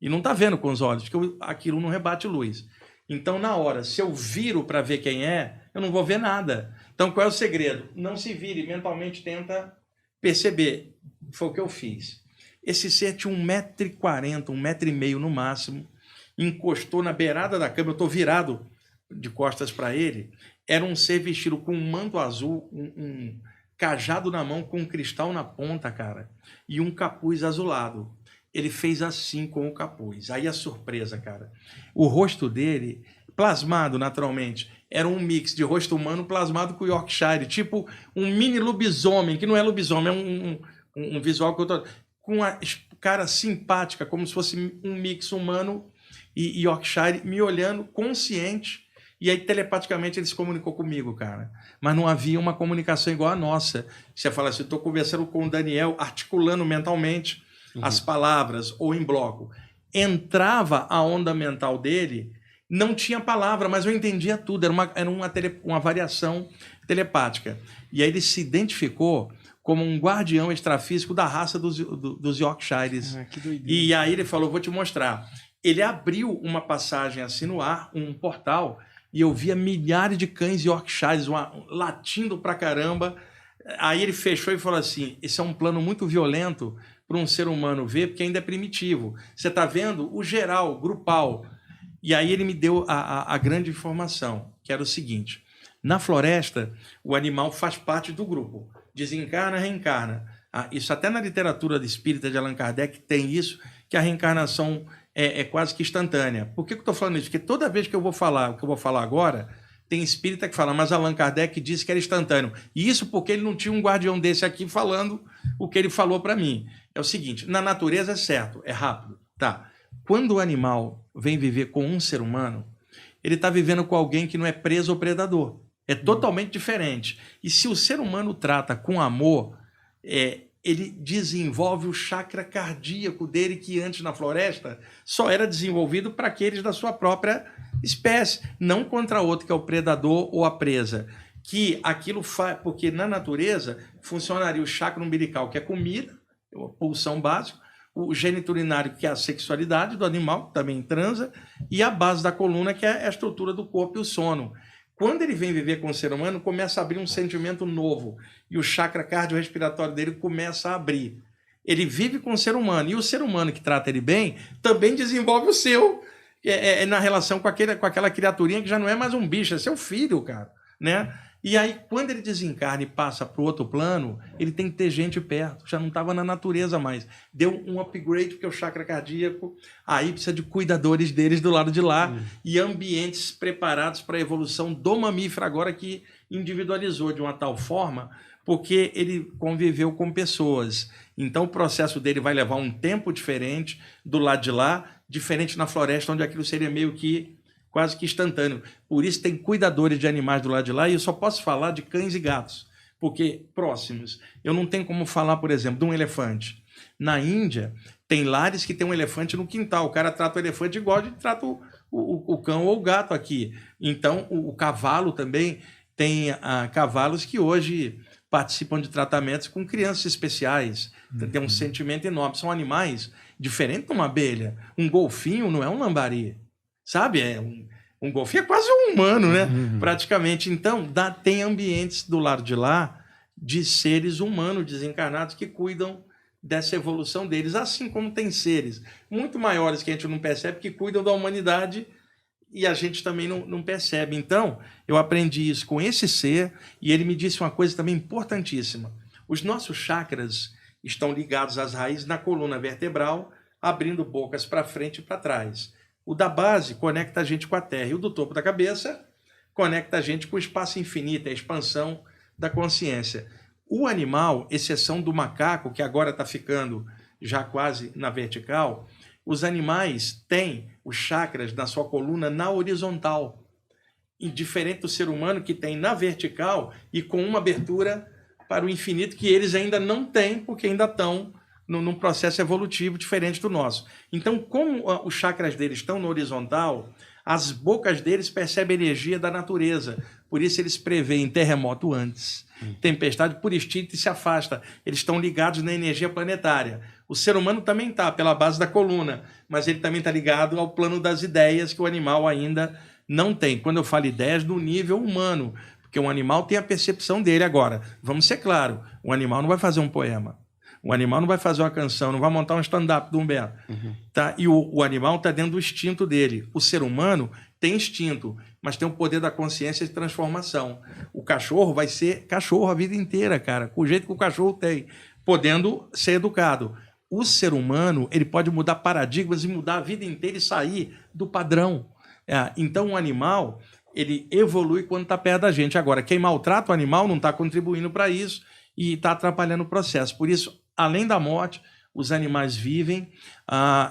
E não está vendo com os olhos, porque aquilo não rebate luz. Então, na hora, se eu viro para ver quem é, eu não vou ver nada. Então, qual é o segredo? Não se vire, mentalmente tenta perceber. Foi o que eu fiz. Esse ser tinha 1,40 m, 1,5 m no máximo, encostou na beirada da cama, eu estou virado de costas para ele. Era um ser vestido com um manto azul, um cajado na mão, com um cristal na ponta, cara, e um capuz azulado. Ele fez assim com o capuz. Aí a surpresa, cara. O rosto dele, plasmado naturalmente, era um mix de rosto humano plasmado com Yorkshire, tipo um mini lobisomem, que não é lobisomem, é um visual que eu tô... com a cara simpática, como se fosse um mix humano e Yorkshire, me olhando consciente. E aí, telepaticamente, ele se comunicou comigo, cara. Mas não havia uma comunicação igual a nossa. Você fala assim, eu estou conversando com o Daniel, articulando mentalmente as palavras, ou em bloco. Entrava a onda mental dele, não tinha palavra, mas eu entendia tudo. Era uma variação telepática. E aí ele se identificou como um guardião extrafísico da raça dos Yorkshires. Que doideira. E aí ele falou, vou te mostrar. Ele abriu uma passagem assim no ar, um portal, e eu via milhares de cães Yorkshires latindo pra caramba. Aí ele fechou e falou assim, esse é um plano muito violento, para um ser humano ver, porque ainda é primitivo. Você está vendo o geral, grupal. E aí ele me deu a grande informação, que era o seguinte: na floresta, o animal faz parte do grupo. Desencarna, reencarna. Isso até na literatura espírita de Allan Kardec tem isso, que a reencarnação é quase que instantânea. Por que eu estou falando isso? Porque toda vez que eu vou falar o que eu vou falar agora, tem espírita que fala, mas Allan Kardec disse que era instantâneo. E isso porque ele não tinha um guardião desse aqui falando o que ele falou para mim. É o seguinte, na natureza é certo, é rápido. Tá. Quando o animal vem viver com um ser humano, ele está vivendo com alguém que não é preso ou predador. É totalmente diferente. E se o ser humano trata com amor, ele desenvolve o chakra cardíaco dele, que antes na floresta só era desenvolvido para aqueles da sua própria espécie, não contra outro que é o predador ou a presa. Que aquilo faz, porque na natureza funcionaria o chakra umbilical, que é comida, a pulsão básica, o gênito urinário, que é a sexualidade do animal, que também transa, e a base da coluna, que é a estrutura do corpo e o sono. Quando ele vem viver com o ser humano, começa a abrir um sentimento novo. E o chakra cardiorrespiratório dele começa a abrir. Ele vive com o ser humano. E o ser humano que trata ele bem também desenvolve o seu na relação com aquela criaturinha que já não é mais um bicho, é seu filho, cara. Né? E aí, quando ele desencarna e passa para o outro plano, ele tem que ter gente perto. Já não estava na natureza mais. Deu um upgrade, porque o chakra cardíaco, aí precisa de cuidadores deles do lado de lá e ambientes preparados para a evolução do mamífero, agora que individualizou de uma tal forma, porque ele conviveu com pessoas. Então, o processo dele vai levar um tempo diferente do lado de lá, diferente na floresta, onde aquilo seria meio que quase que instantâneo. Por isso tem cuidadores de animais do lado de lá, e eu só posso falar de cães e gatos, porque próximos. Eu não tenho como falar, por exemplo, de um elefante. Na Índia, tem lares que tem um elefante no quintal. O cara trata o elefante igual de trata o cão ou o gato aqui. Então, o cavalo também tem cavalos que hoje participam de tratamentos com crianças especiais. Tem um sentimento enorme. São animais diferentes de uma abelha. Um golfinho não é um lambari. Sabe? Um golfinho é quase um humano, né? Praticamente. Então, tem ambientes do lado de lá de seres humanos desencarnados que cuidam dessa evolução deles, assim como tem seres muito maiores que a gente não percebe, que cuidam da humanidade e a gente também não percebe. Então, eu aprendi isso com esse ser, e ele me disse uma coisa também importantíssima. Os nossos chakras estão ligados às raízes na coluna vertebral, abrindo bocas para frente e para trás. O da base conecta a gente com a Terra, e o do topo da cabeça conecta a gente com o espaço infinito, a expansão da consciência. O animal, exceção do macaco, que agora está ficando já quase na vertical, os animais têm os chakras na sua coluna na horizontal, e diferente do ser humano, que tem na vertical e com uma abertura para o infinito, que eles ainda não têm, porque ainda estão num processo evolutivo diferente do nosso. Então, como os chakras deles estão no horizontal, as bocas deles percebem a energia da natureza. Por isso eles preveem terremoto antes, tempestade por instinto, e se afasta. Eles estão ligados na energia planetária. O ser humano também está, pela base da coluna, mas ele também está ligado ao plano das ideias, que o animal ainda não tem. Quando eu falo ideias, no nível humano, porque um animal tem a percepção dele. Agora, vamos ser claros, o animal não vai fazer um poema. O animal não vai fazer uma canção, não vai montar um stand-up do Humberto. Tá? E o animal está dentro do instinto dele. O ser humano tem instinto, mas tem o poder da consciência de transformação. O cachorro vai ser cachorro a vida inteira, cara, com o jeito que o cachorro tem, podendo ser educado. O ser humano, ele pode mudar paradigmas e mudar a vida inteira e sair do padrão. Então, o animal, ele evolui quando está perto da gente. Agora, quem maltrata o animal não está contribuindo para isso e está atrapalhando o processo. Por isso, além da morte, os animais vivem,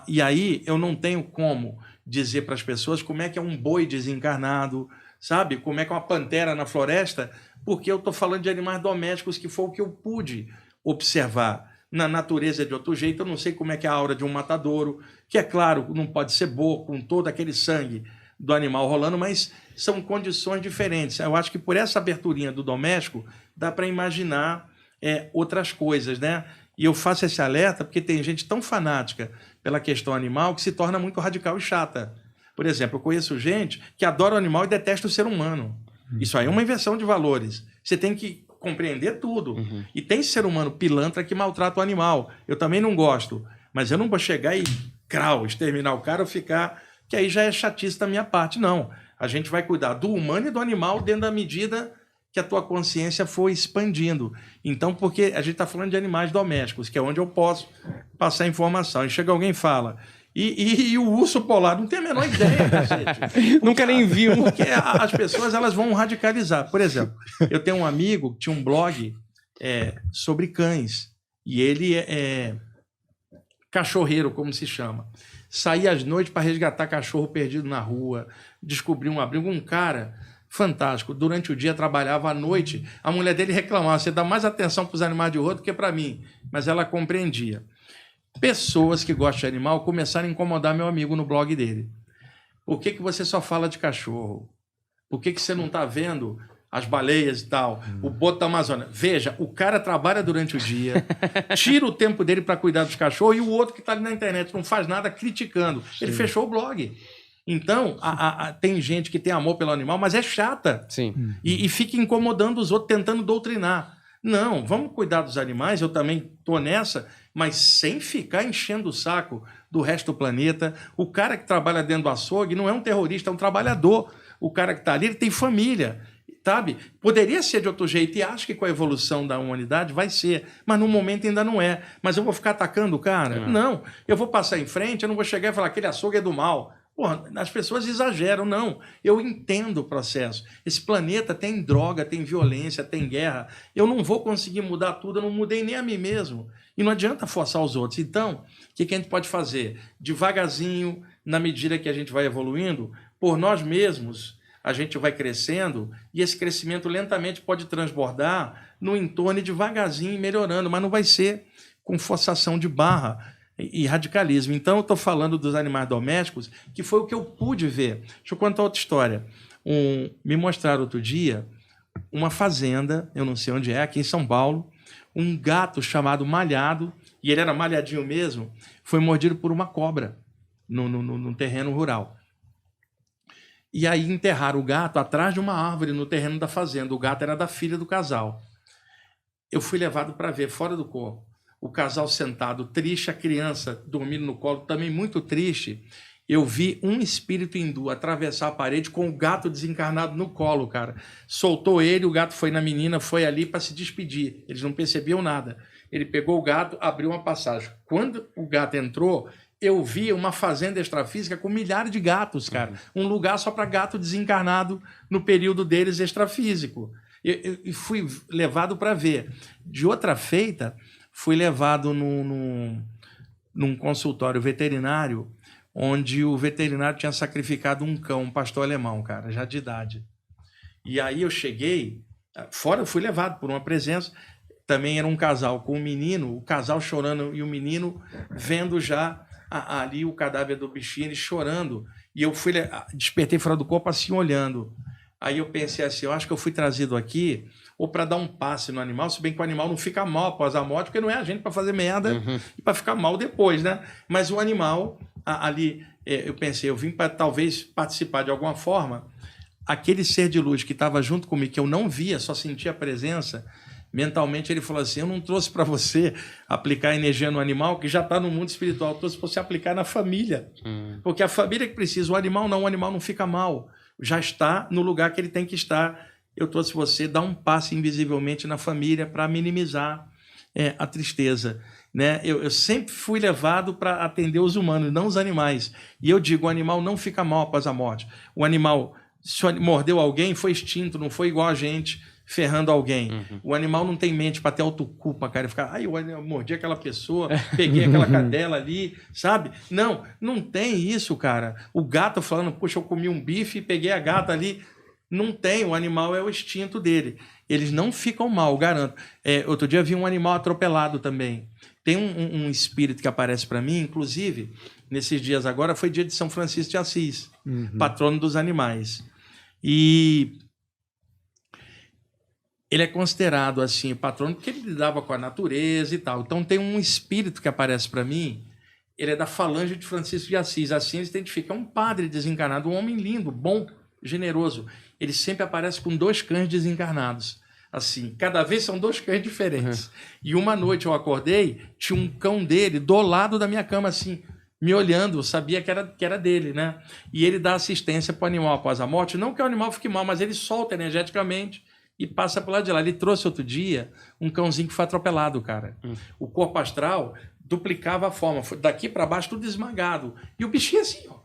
e aí eu não tenho como dizer para as pessoas como é que é um boi desencarnado, sabe? Como é que é uma pantera na floresta, porque eu estou falando de animais domésticos, que foi o que eu pude observar. Na natureza de outro jeito, eu não sei como é que é a aura de um matadouro, que é claro, não pode ser boa com todo aquele sangue do animal rolando, mas são condições diferentes. Eu acho que por essa aberturinha do doméstico, dá para imaginar outras coisas, né? E eu faço esse alerta porque tem gente tão fanática pela questão animal que se torna muito radical e chata. Por exemplo, eu conheço gente que adora o animal e detesta o ser humano. Isso aí é uma inversão de valores. Você tem que compreender tudo. E tem ser humano pilantra que maltrata o animal. Eu também não gosto. Mas eu não vou chegar e exterminar o cara ou ficar... Que aí já é chatice da minha parte. Não. A gente vai cuidar do humano e do animal dentro da medida que a tua consciência for expandindo. Então, porque a gente está falando de animais domésticos, que é onde eu posso passar informação. E chega alguém e fala... E o urso polar não tem a menor ideia, cacete. Nunca nem viu. Porque as pessoas elas vão radicalizar. Por exemplo, eu tenho um amigo que tinha um blog sobre cães. E ele é cachorreiro, como se chama. Saía às noites para resgatar cachorro perdido na rua, descobrir um abrigo. Um cara fantástico. Durante o dia trabalhava à noite. A mulher dele reclamava: você dá mais atenção para os animais de rua do que para mim. Mas ela compreendia. Pessoas que gostam de animal começaram a incomodar meu amigo no blog dele. Por que você só fala de cachorro? Por que você não está vendo as baleias e tal? O boto da Amazônia. Veja, o cara trabalha durante o dia, tira o tempo dele para cuidar dos cachorros, e o outro que está ali na internet não faz nada criticando. Ele fechou o blog. Então, tem gente que tem amor pelo animal, mas é chata. Sim. E fica incomodando os outros, tentando doutrinar. Não, vamos cuidar dos animais, eu também estou nessa, mas sem ficar enchendo o saco do resto do planeta. O cara que trabalha dentro do açougue não é um terrorista, é um trabalhador. O cara que está ali, ele tem família, sabe? Poderia ser de outro jeito, e acho que com a evolução da humanidade vai ser, mas no momento ainda não é. Mas eu vou ficar atacando o cara? Não. Eu vou passar em frente, eu não vou chegar e falar: aquele açougue é do mal. Porra, as pessoas exageram. Não, eu entendo o processo. Esse planeta tem droga, tem violência, tem guerra. Eu não vou conseguir mudar tudo, eu não mudei nem a mim mesmo. E não adianta forçar os outros. Então, o que a gente pode fazer? Devagarzinho, na medida que a gente vai evoluindo, por nós mesmos, a gente vai crescendo, e esse crescimento lentamente pode transbordar no entorno e devagarzinho melhorando, mas não vai ser com forçação de barra e radicalismo. Então, eu estou falando dos animais domésticos, que foi o que eu pude ver. Deixa eu contar outra história. Me mostraram outro dia uma fazenda, eu não sei onde é, aqui em São Paulo, um gato chamado Malhado, e ele era malhadinho mesmo, foi mordido por uma cobra no terreno rural. E aí enterraram o gato atrás de uma árvore no terreno da fazenda. O gato era da filha do casal. Eu fui levado para ver, fora do corpo. O casal sentado, triste, a criança dormindo no colo, também muito triste. Eu vi um espírito hindu atravessar a parede com o gato desencarnado no colo, cara. Soltou ele, o gato foi na menina, foi ali para se despedir. Eles não percebiam nada. Ele pegou o gato, abriu uma passagem. Quando o gato entrou, eu vi uma fazenda extrafísica com milhares de gatos, cara. Um lugar só para gato desencarnado no período deles extrafísico. Eu fui levado para ver. De outra feita, fui levado num consultório veterinário, onde o veterinário tinha sacrificado um cão, um pastor alemão, cara, já de idade. E aí eu cheguei, fora eu fui levado por uma presença, também era um casal com um menino, o casal chorando e o menino vendo já ali o cadáver do bichinho, ele chorando. E eu despertei fora do corpo assim, olhando. Aí eu pensei assim, eu acho que eu fui trazido aqui ou para dar um passe no animal, se bem que o animal não fica mal após a morte, porque não é a gente para fazer merda e para ficar mal depois, né? Mas o animal, ali, eu pensei, eu vim para talvez participar de alguma forma. Aquele ser de luz que estava junto comigo, que eu não via, só sentia a presença, mentalmente ele falou assim: eu não trouxe para você aplicar energia no animal, que já está no mundo espiritual, eu trouxe para você aplicar na família. Porque a família que precisa, o animal não fica mal. Já está no lugar que ele tem que estar. Eu trouxe você dar um passe invisivelmente na família para minimizar a tristeza. Né? Eu sempre fui levado para atender os humanos, não os animais. E eu digo, o animal não fica mal após a morte. O animal, se mordeu alguém, foi extinto, não foi igual a gente ferrando alguém. O animal não tem mente para ter autoculpa, cara, e ficar, eu mordi aquela pessoa, peguei aquela cadela ali, sabe? Não tem isso, cara. O gato falando, poxa, eu comi um bife e peguei a gata ali. Não tem, o animal é o instinto dele. Eles não ficam mal, garanto. Outro dia vi um animal atropelado também. Tem um espírito que aparece para mim, inclusive, nesses dias agora, foi dia de São Francisco de Assis, patrono dos animais. E ele é considerado assim patrono porque ele lidava com a natureza e tal. Então tem um espírito que aparece para mim, ele é da falange de Francisco de Assis. Assim ele se identifica, é um padre desencarnado, um homem lindo, bom, generoso. Ele sempre aparece com 2 cães desencarnados. assim, cada vez são 2 cães diferentes. E uma noite eu acordei, tinha um cão dele do lado da minha cama, assim, me olhando, eu sabia que era dele, né? E ele dá assistência para o animal após a morte, não que o animal fique mal, mas ele solta energeticamente e passa para lado de lá. Ele trouxe outro dia um cãozinho que foi atropelado, cara. O corpo astral duplicava a forma, foi daqui para baixo tudo esmagado. E o bichinho assim, ó.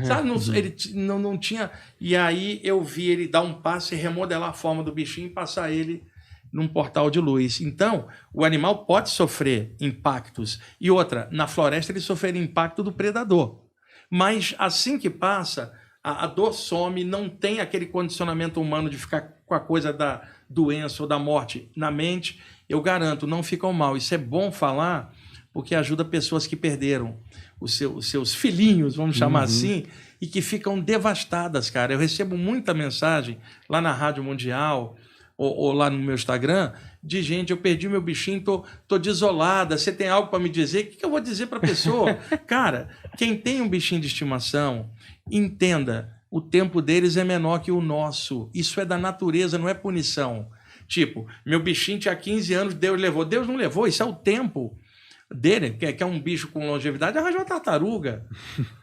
Sabe? Ele não tinha... E aí eu vi ele dar um passo e remodelar a forma do bichinho e passar ele num portal de luz. Então, o animal pode sofrer impactos. E outra, na floresta ele sofreria impacto do predador. Mas assim que passa, a dor some, não tem aquele condicionamento humano de ficar com a coisa da doença ou da morte na mente. Eu garanto, não ficam mal. Isso é bom falar, porque ajuda pessoas que perderam os seus filhinhos, vamos chamar assim, e que ficam devastadas, cara. Eu recebo muita mensagem lá na Rádio Mundial ou lá no meu Instagram de gente, eu perdi meu bichinho, tô desolada, você tem algo para me dizer? O que eu vou dizer para a pessoa? Cara, quem tem um bichinho de estimação, entenda, o tempo deles é menor que o nosso. Isso é da natureza, não é punição. Tipo, meu bichinho tinha 15 anos, Deus levou. Deus não levou, isso é o tempo dele, que é um bicho com longevidade, arranja uma tartaruga,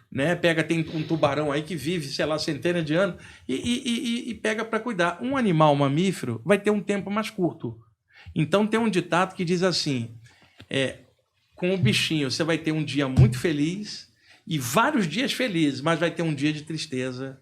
né? Tem um tubarão aí que vive, sei lá, centenas de anos e pega para cuidar. Um animal mamífero vai ter um tempo mais curto. Então tem um ditado que diz assim, com o bichinho você vai ter um dia muito feliz e vários dias felizes, mas vai ter um dia de tristeza,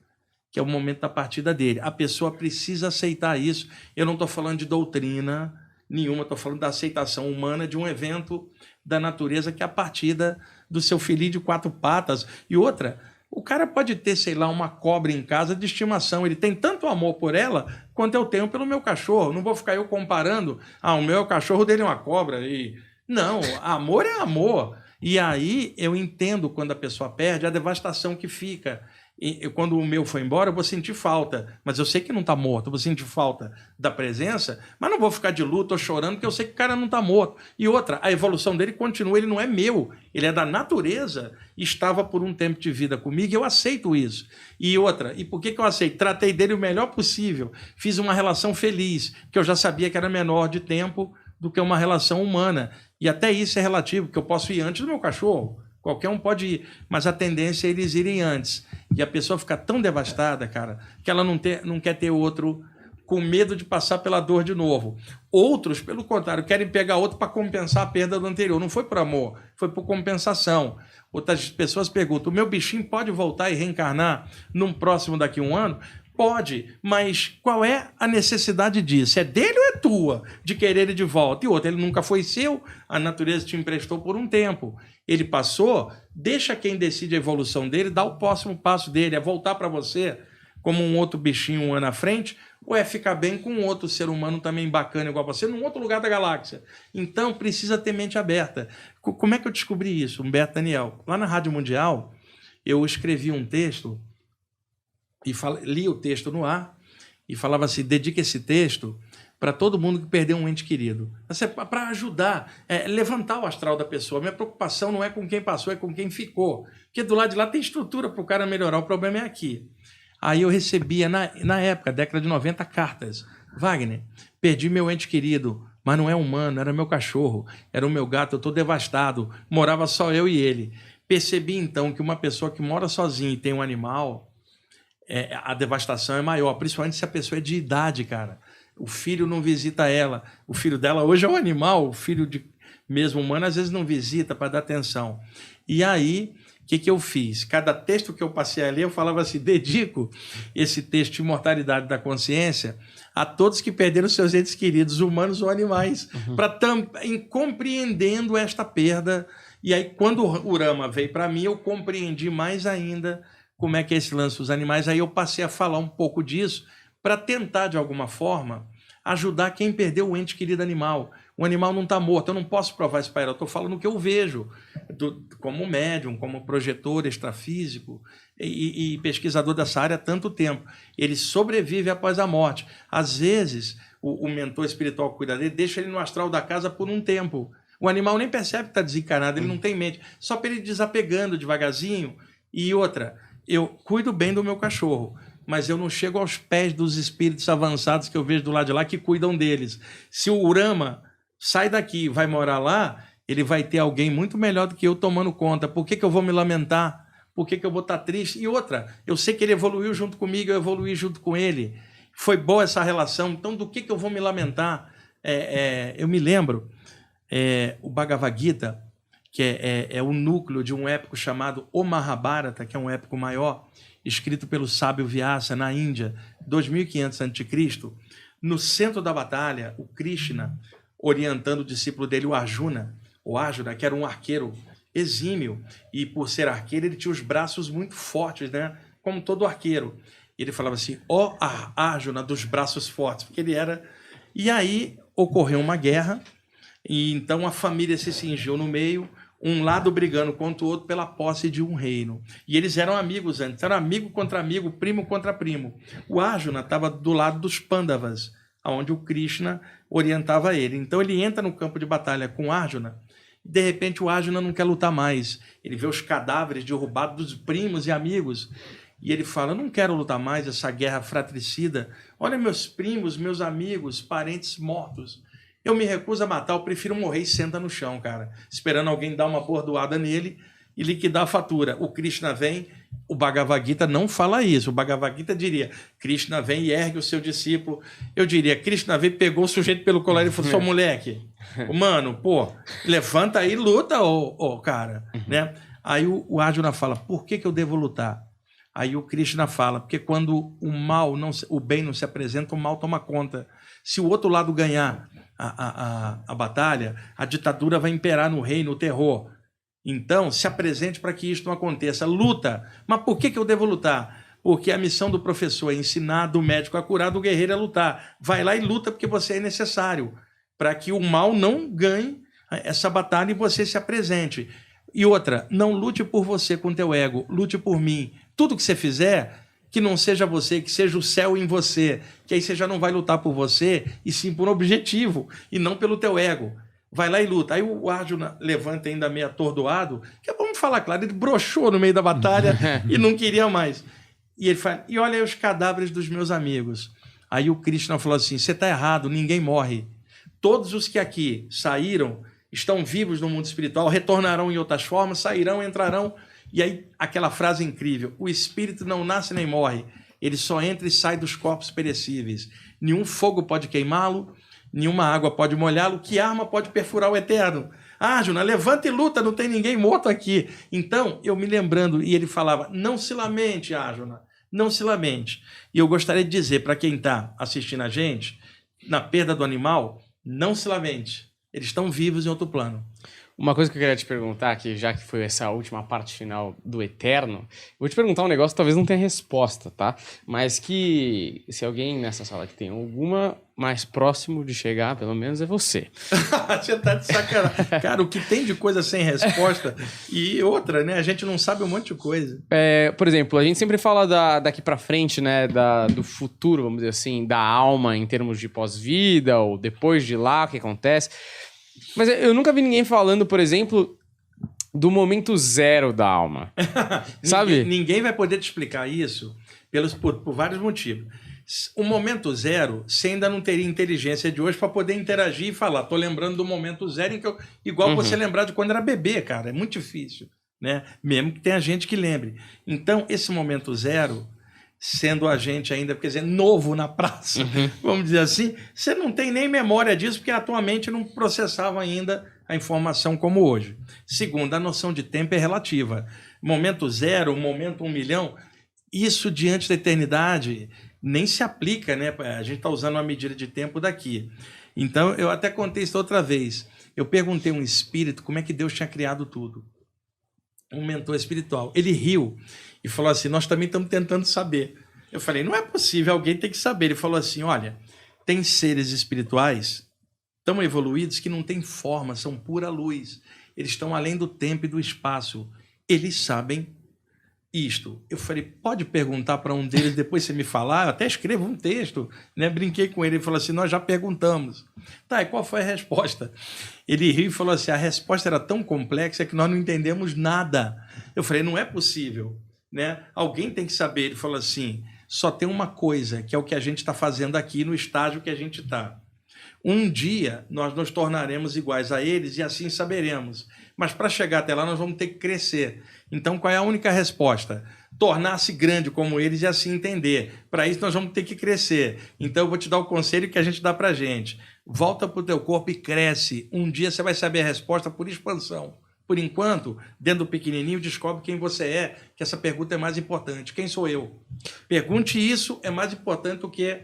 que é o momento da partida dele. A pessoa precisa aceitar isso. Eu não estou falando de doutrina nenhuma, estou falando da aceitação humana de um evento da natureza, que é a partida do seu filhinho de 4 patas. E outra, o cara pode ter, sei lá, uma cobra em casa de estimação. Ele tem tanto amor por ela quanto eu tenho pelo meu cachorro. Não vou ficar eu comparando, o meu cachorro dele é uma cobra. Não, amor é amor. E aí eu entendo quando a pessoa perde a devastação que fica. Quando o meu foi embora, eu vou sentir falta. Mas eu sei que não está morto, eu vou sentir falta da presença, mas não vou ficar de luto ou chorando, porque eu sei que o cara não está morto. E outra, a evolução dele continua, ele não é meu, ele é da natureza, estava por um tempo de vida comigo e eu aceito isso. E outra, e por que eu aceito? Tratei dele o melhor possível, fiz uma relação feliz, que eu já sabia que era menor de tempo do que uma relação humana. E até isso é relativo, porque eu posso ir antes do meu cachorro. Qualquer um pode ir, mas a tendência é eles irem antes. E a pessoa fica tão devastada, cara, que ela não quer ter outro com medo de passar pela dor de novo. Outros, pelo contrário, querem pegar outro para compensar a perda do anterior. Não foi por amor, foi por compensação. Outras pessoas perguntam, o meu bichinho pode voltar e reencarnar num próximo daqui a um ano? Pode, mas qual é a necessidade disso? É dele ou é tua de querer ele de volta? E outra, ele nunca foi seu, a natureza te emprestou por um tempo. Ele passou, deixa quem decide a evolução dele, dá o próximo passo dele, é voltar para você como um outro bichinho um ano à frente, ou é ficar bem com um outro ser humano também bacana igual você, num outro lugar da galáxia. Então, precisa ter mente aberta. Como é que eu descobri isso, Humberto Daniel? Lá na Rádio Mundial, eu escrevi um texto, e li o texto no ar, e falava assim, dedica esse texto para todo mundo que perdeu um ente querido. Para ajudar, levantar o astral da pessoa. Minha preocupação não é com quem passou, é com quem ficou. Porque do lado de lá tem estrutura para o cara melhorar, o problema é aqui. Aí eu recebia, na época, década de 90, cartas. Wagner, perdi meu ente querido, mas não é humano, era meu cachorro, era o meu gato, eu estou devastado, morava só eu e ele. Percebi, então, que uma pessoa que mora sozinha e tem um animal, a devastação é maior, principalmente se a pessoa é de idade, cara. O filho não visita ela. O filho dela hoje é um animal, o filho mesmo humano às vezes não visita para dar atenção. E aí, o que eu fiz? Cada texto que eu passei a ler, eu falava assim, dedico esse texto de imortalidade da consciência a todos que perderam seus entes queridos, humanos ou animais, para compreendendo esta perda. E aí, quando o Urama veio para mim, eu compreendi mais ainda como é que é esse lance dos animais. Aí eu passei a falar um pouco disso, para tentar, de alguma forma, ajudar quem perdeu o ente querido animal. O animal não está morto, eu não posso provar isso para ela, eu estou falando o que eu vejo, como médium, como projetor extrafísico e pesquisador dessa área há tanto tempo. Ele sobrevive após a morte. Às vezes, o mentor espiritual que cuida dele deixa ele no astral da casa por um tempo. O animal nem percebe que está desencarnado, ele não tem mente. Só para ele desapegando devagarzinho. E outra, eu cuido bem do meu cachorro. mas eu não chego aos pés dos espíritos avançados que eu vejo do lado de lá que cuidam deles. Se o Urama sai daqui e vai morar lá, ele vai ter alguém muito melhor do que eu tomando conta. Por que eu vou me lamentar? Por que eu vou estar triste? E outra, eu sei que ele evoluiu junto comigo, eu evoluí junto com ele. Foi boa essa relação, então do que eu vou me lamentar? Eu me lembro, o Bhagavad Gita, que é o núcleo de um épico chamado O Mahabharata, que é um épico maior, escrito pelo sábio Vyasa na Índia, 2500 a.C., no centro da batalha, o Krishna, orientando o discípulo dele, o Arjuna, que era um arqueiro exímio, e por ser arqueiro ele tinha os braços muito fortes, né? Como todo arqueiro. Ele falava assim, Arjuna dos braços fortes, porque ele era... E aí ocorreu uma guerra, e então a família se cingiu no meio, um lado brigando contra o outro pela posse de um reino. E eles eram amigos antes, eram amigo contra amigo, primo contra primo. O Arjuna estava do lado dos Pandavas, onde o Krishna orientava ele. Então ele entra no campo de batalha com o Arjuna, e de repente o Arjuna não quer lutar mais. Ele vê os cadáveres derrubados dos primos e amigos, e ele fala, eu não quero lutar mais essa guerra fratricida. Olha meus primos, meus amigos, parentes mortos. Eu me recuso a matar, eu prefiro morrer e senta no chão, cara, esperando alguém dar uma bordoada nele e liquidar a fatura. O Krishna vem, o Bhagavad Gita não fala isso. O Bhagavad Gita diria, Krishna vem e ergue o seu discípulo. Eu diria, Krishna vem, pegou o sujeito pelo colar e falou, só moleque, mano, pô, levanta aí e luta, cara. Né? Aí o Arjuna fala, por que eu devo lutar? Aí o Krishna fala, porque quando o bem não se apresenta, o mal toma conta. Se o outro lado ganhar a batalha, a ditadura vai imperar no reino, o terror. Então, se apresente para que isso não aconteça. Luta. Mas por que eu devo lutar? Porque a missão do professor é ensinar, do médico a curar, do guerreiro a lutar. Vai lá e luta porque você é necessário, para que o mal não ganhe essa batalha e você se apresente. E outra, não lute por você com teu ego, lute por mim. Tudo que você fizer, que não seja você, que seja o céu em você, que aí você já não vai lutar por você, e sim por um objetivo, e não pelo teu ego. Vai lá e luta. Aí o Arjuna levanta ainda meio atordoado, que vamos falar claro, ele broxou no meio da batalha e não queria mais. E ele fala, e olha aí os cadáveres dos meus amigos. Aí o Krishna falou assim, você está errado, ninguém morre. Todos os que aqui saíram, estão vivos no mundo espiritual, retornarão em outras formas, sairão, entrarão. E aí aquela frase incrível, o espírito não nasce nem morre, ele só entra e sai dos corpos perecíveis. Nenhum fogo pode queimá-lo, nenhuma água pode molhá-lo, que arma pode perfurar o eterno? Arjuna, levanta e luta, não tem ninguém morto aqui. Então, eu me lembrando, e ele falava, não se lamente, Arjuna, não se lamente. E eu gostaria de dizer para quem está assistindo a gente, na perda do animal, não se lamente. Eles estão vivos em outro plano. Uma coisa que eu queria te perguntar, que já que foi essa última parte final do Eterno, eu vou te perguntar um negócio que talvez não tenha resposta, tá? Mas que, se alguém nessa sala que tem alguma mais próximo de chegar, pelo menos é você. Você tá de sacanagem. Cara, o que tem de coisa sem resposta e outra, né? A gente não sabe um monte de coisa. Por exemplo, a gente sempre fala daqui pra frente, né? Do futuro, vamos dizer assim, da alma em termos de pós-vida ou depois de lá, o que acontece. Mas eu nunca vi ninguém falando, por exemplo, do momento zero da alma. Sabe? Ninguém vai poder te explicar isso por vários motivos. O momento zero, você ainda não teria inteligência de hoje para poder interagir e falar. Tô lembrando do momento zero, igual você lembrar de quando era bebê, cara. É muito difícil, né? Mesmo que tenha gente que lembre. Então, esse momento zero, sendo a gente ainda, quer dizer, novo na praça, vamos dizer assim, você não tem nem memória disso, porque a tua mente não processava ainda a informação como hoje. Segundo, a noção de tempo é relativa. Momento zero, momento 1 milhão, isso diante da eternidade nem se aplica, né? A gente está usando uma medida de tempo daqui. Então, eu até contei isso outra vez. Eu perguntei a um espírito como é que Deus tinha criado tudo. Um mentor espiritual. Ele riu e falou assim, nós também estamos tentando saber. Eu falei, não é possível, alguém tem que saber. Ele falou assim, olha, tem seres espirituais tão evoluídos que não têm forma, são pura luz. Eles estão além do tempo e do espaço. Eles sabem isto. Eu falei, pode perguntar para um deles, depois você me falar, eu até escrevo um texto, né? Brinquei com ele, ele falou assim, nós já perguntamos. Tá, e qual foi a resposta? Ele riu e falou assim, a resposta era tão complexa que nós não entendemos nada. Eu falei, não é possível, né? Alguém tem que saber. Ele falou assim, só tem uma coisa, que é o que a gente está fazendo aqui no estágio que a gente está. Um dia nós nos tornaremos iguais a eles e assim saberemos. Mas para chegar até lá nós vamos ter que crescer. Então qual é a única resposta? Tornar-se grande como eles e assim entender. Para isso nós vamos ter que crescer. Então eu vou te dar o conselho que a gente dá para a gente. Volta para o teu corpo e cresce. Um dia você vai saber a resposta por expansão. Por enquanto, dentro do pequenininho, descobre quem você é, que essa pergunta é mais importante. Quem sou eu? Pergunte isso, é mais importante do que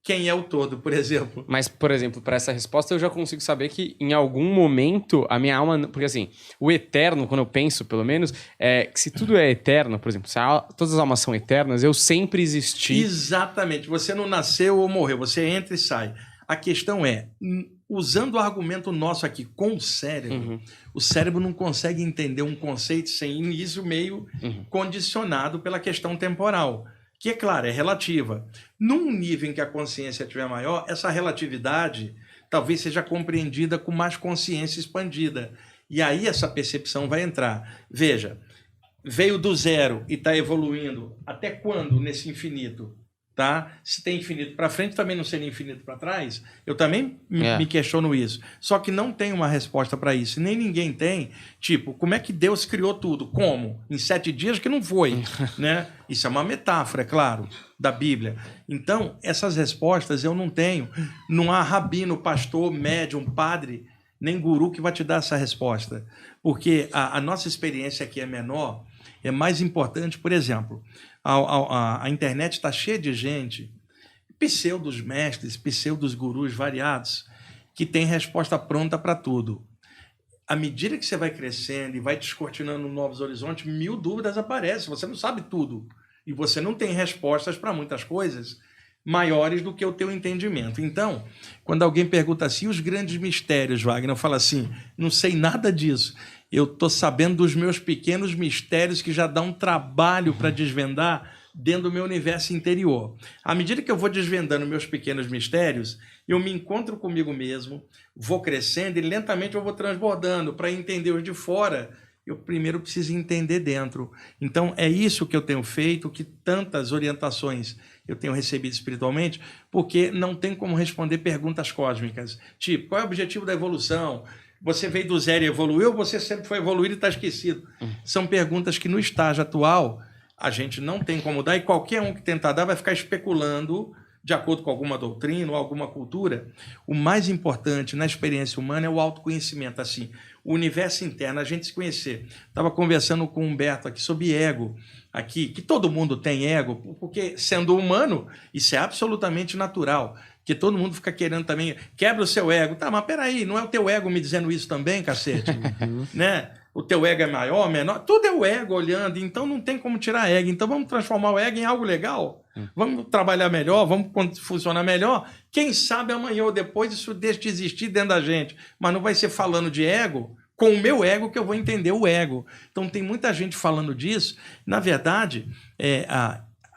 quem é o todo, por exemplo. Mas, por exemplo, para essa resposta eu já consigo saber que em algum momento a minha alma... Porque assim, o eterno, quando eu penso, pelo menos, é que se tudo é eterno, por exemplo, se todas as almas são eternas, eu sempre existi. Exatamente. Você não nasceu ou morreu, você entra e sai. A questão é, usando o argumento nosso aqui com o cérebro, o cérebro não consegue entender um conceito sem início, meio condicionado pela questão temporal, que, é claro, é relativa. Num nível em que a consciência estiver maior, essa relatividade talvez seja compreendida com mais consciência expandida. E aí essa percepção vai entrar. Veja, veio do zero e está evoluindo. Até quando nesse infinito? Tá? Se tem infinito para frente, também não seria infinito para trás? Eu também me questiono isso. Só que não tem uma resposta para isso. Nem ninguém tem. Tipo, como é que Deus criou tudo? Como? Em 7 dias que não foi. Né? Isso é uma metáfora, é claro, da Bíblia. Então, essas respostas eu não tenho. Não há rabino, pastor, médium, padre, nem guru que vai te dar essa resposta. Porque a nossa experiência aqui é menor. É mais importante, por exemplo... A internet está cheia de gente, pseudos mestres, pseudos gurus variados, que tem resposta pronta para tudo. À medida que você vai crescendo e vai descortinando novos horizontes, 1000 dúvidas aparecem. Você não sabe tudo. E você não tem respostas para muitas coisas maiores do que o teu entendimento. Então, quando alguém pergunta assim, os grandes mistérios, Wagner, eu falo assim, não sei nada disso. Eu estou sabendo dos meus pequenos mistérios que já dá um trabalho para desvendar dentro do meu universo interior. À medida que eu vou desvendando meus pequenos mistérios, eu me encontro comigo mesmo, vou crescendo e lentamente eu vou transbordando. Para entender os de fora, eu primeiro preciso entender dentro. Então, é isso que eu tenho feito, que tantas orientações eu tenho recebido espiritualmente, porque não tem como responder perguntas cósmicas. Tipo, qual é o objetivo da evolução? Você veio do zero e evoluiu, ou você sempre foi evoluído e está esquecido? São perguntas que no estágio atual a gente não tem como dar, e qualquer um que tentar dar vai ficar especulando de acordo com alguma doutrina ou alguma cultura. O mais importante na experiência humana é o autoconhecimento, assim, o universo interno, a gente se conhecer. Estava conversando com o Humberto aqui sobre ego, aqui, que todo mundo tem ego, porque sendo humano, isso é absolutamente natural. Que todo mundo fica querendo também, quebra o seu ego. Tá, mas peraí, não é o teu ego me dizendo isso também, cacete? Né? O teu ego é maior, menor? Tudo é o ego olhando, então não tem como tirar ego. Então vamos transformar o ego em algo legal. Vamos trabalhar melhor, vamos funcionar melhor. Quem sabe amanhã ou depois isso deixa de existir dentro da gente. Mas não vai ser falando de ego com o meu ego que eu vou entender o ego. Então tem muita gente falando disso. Na verdade,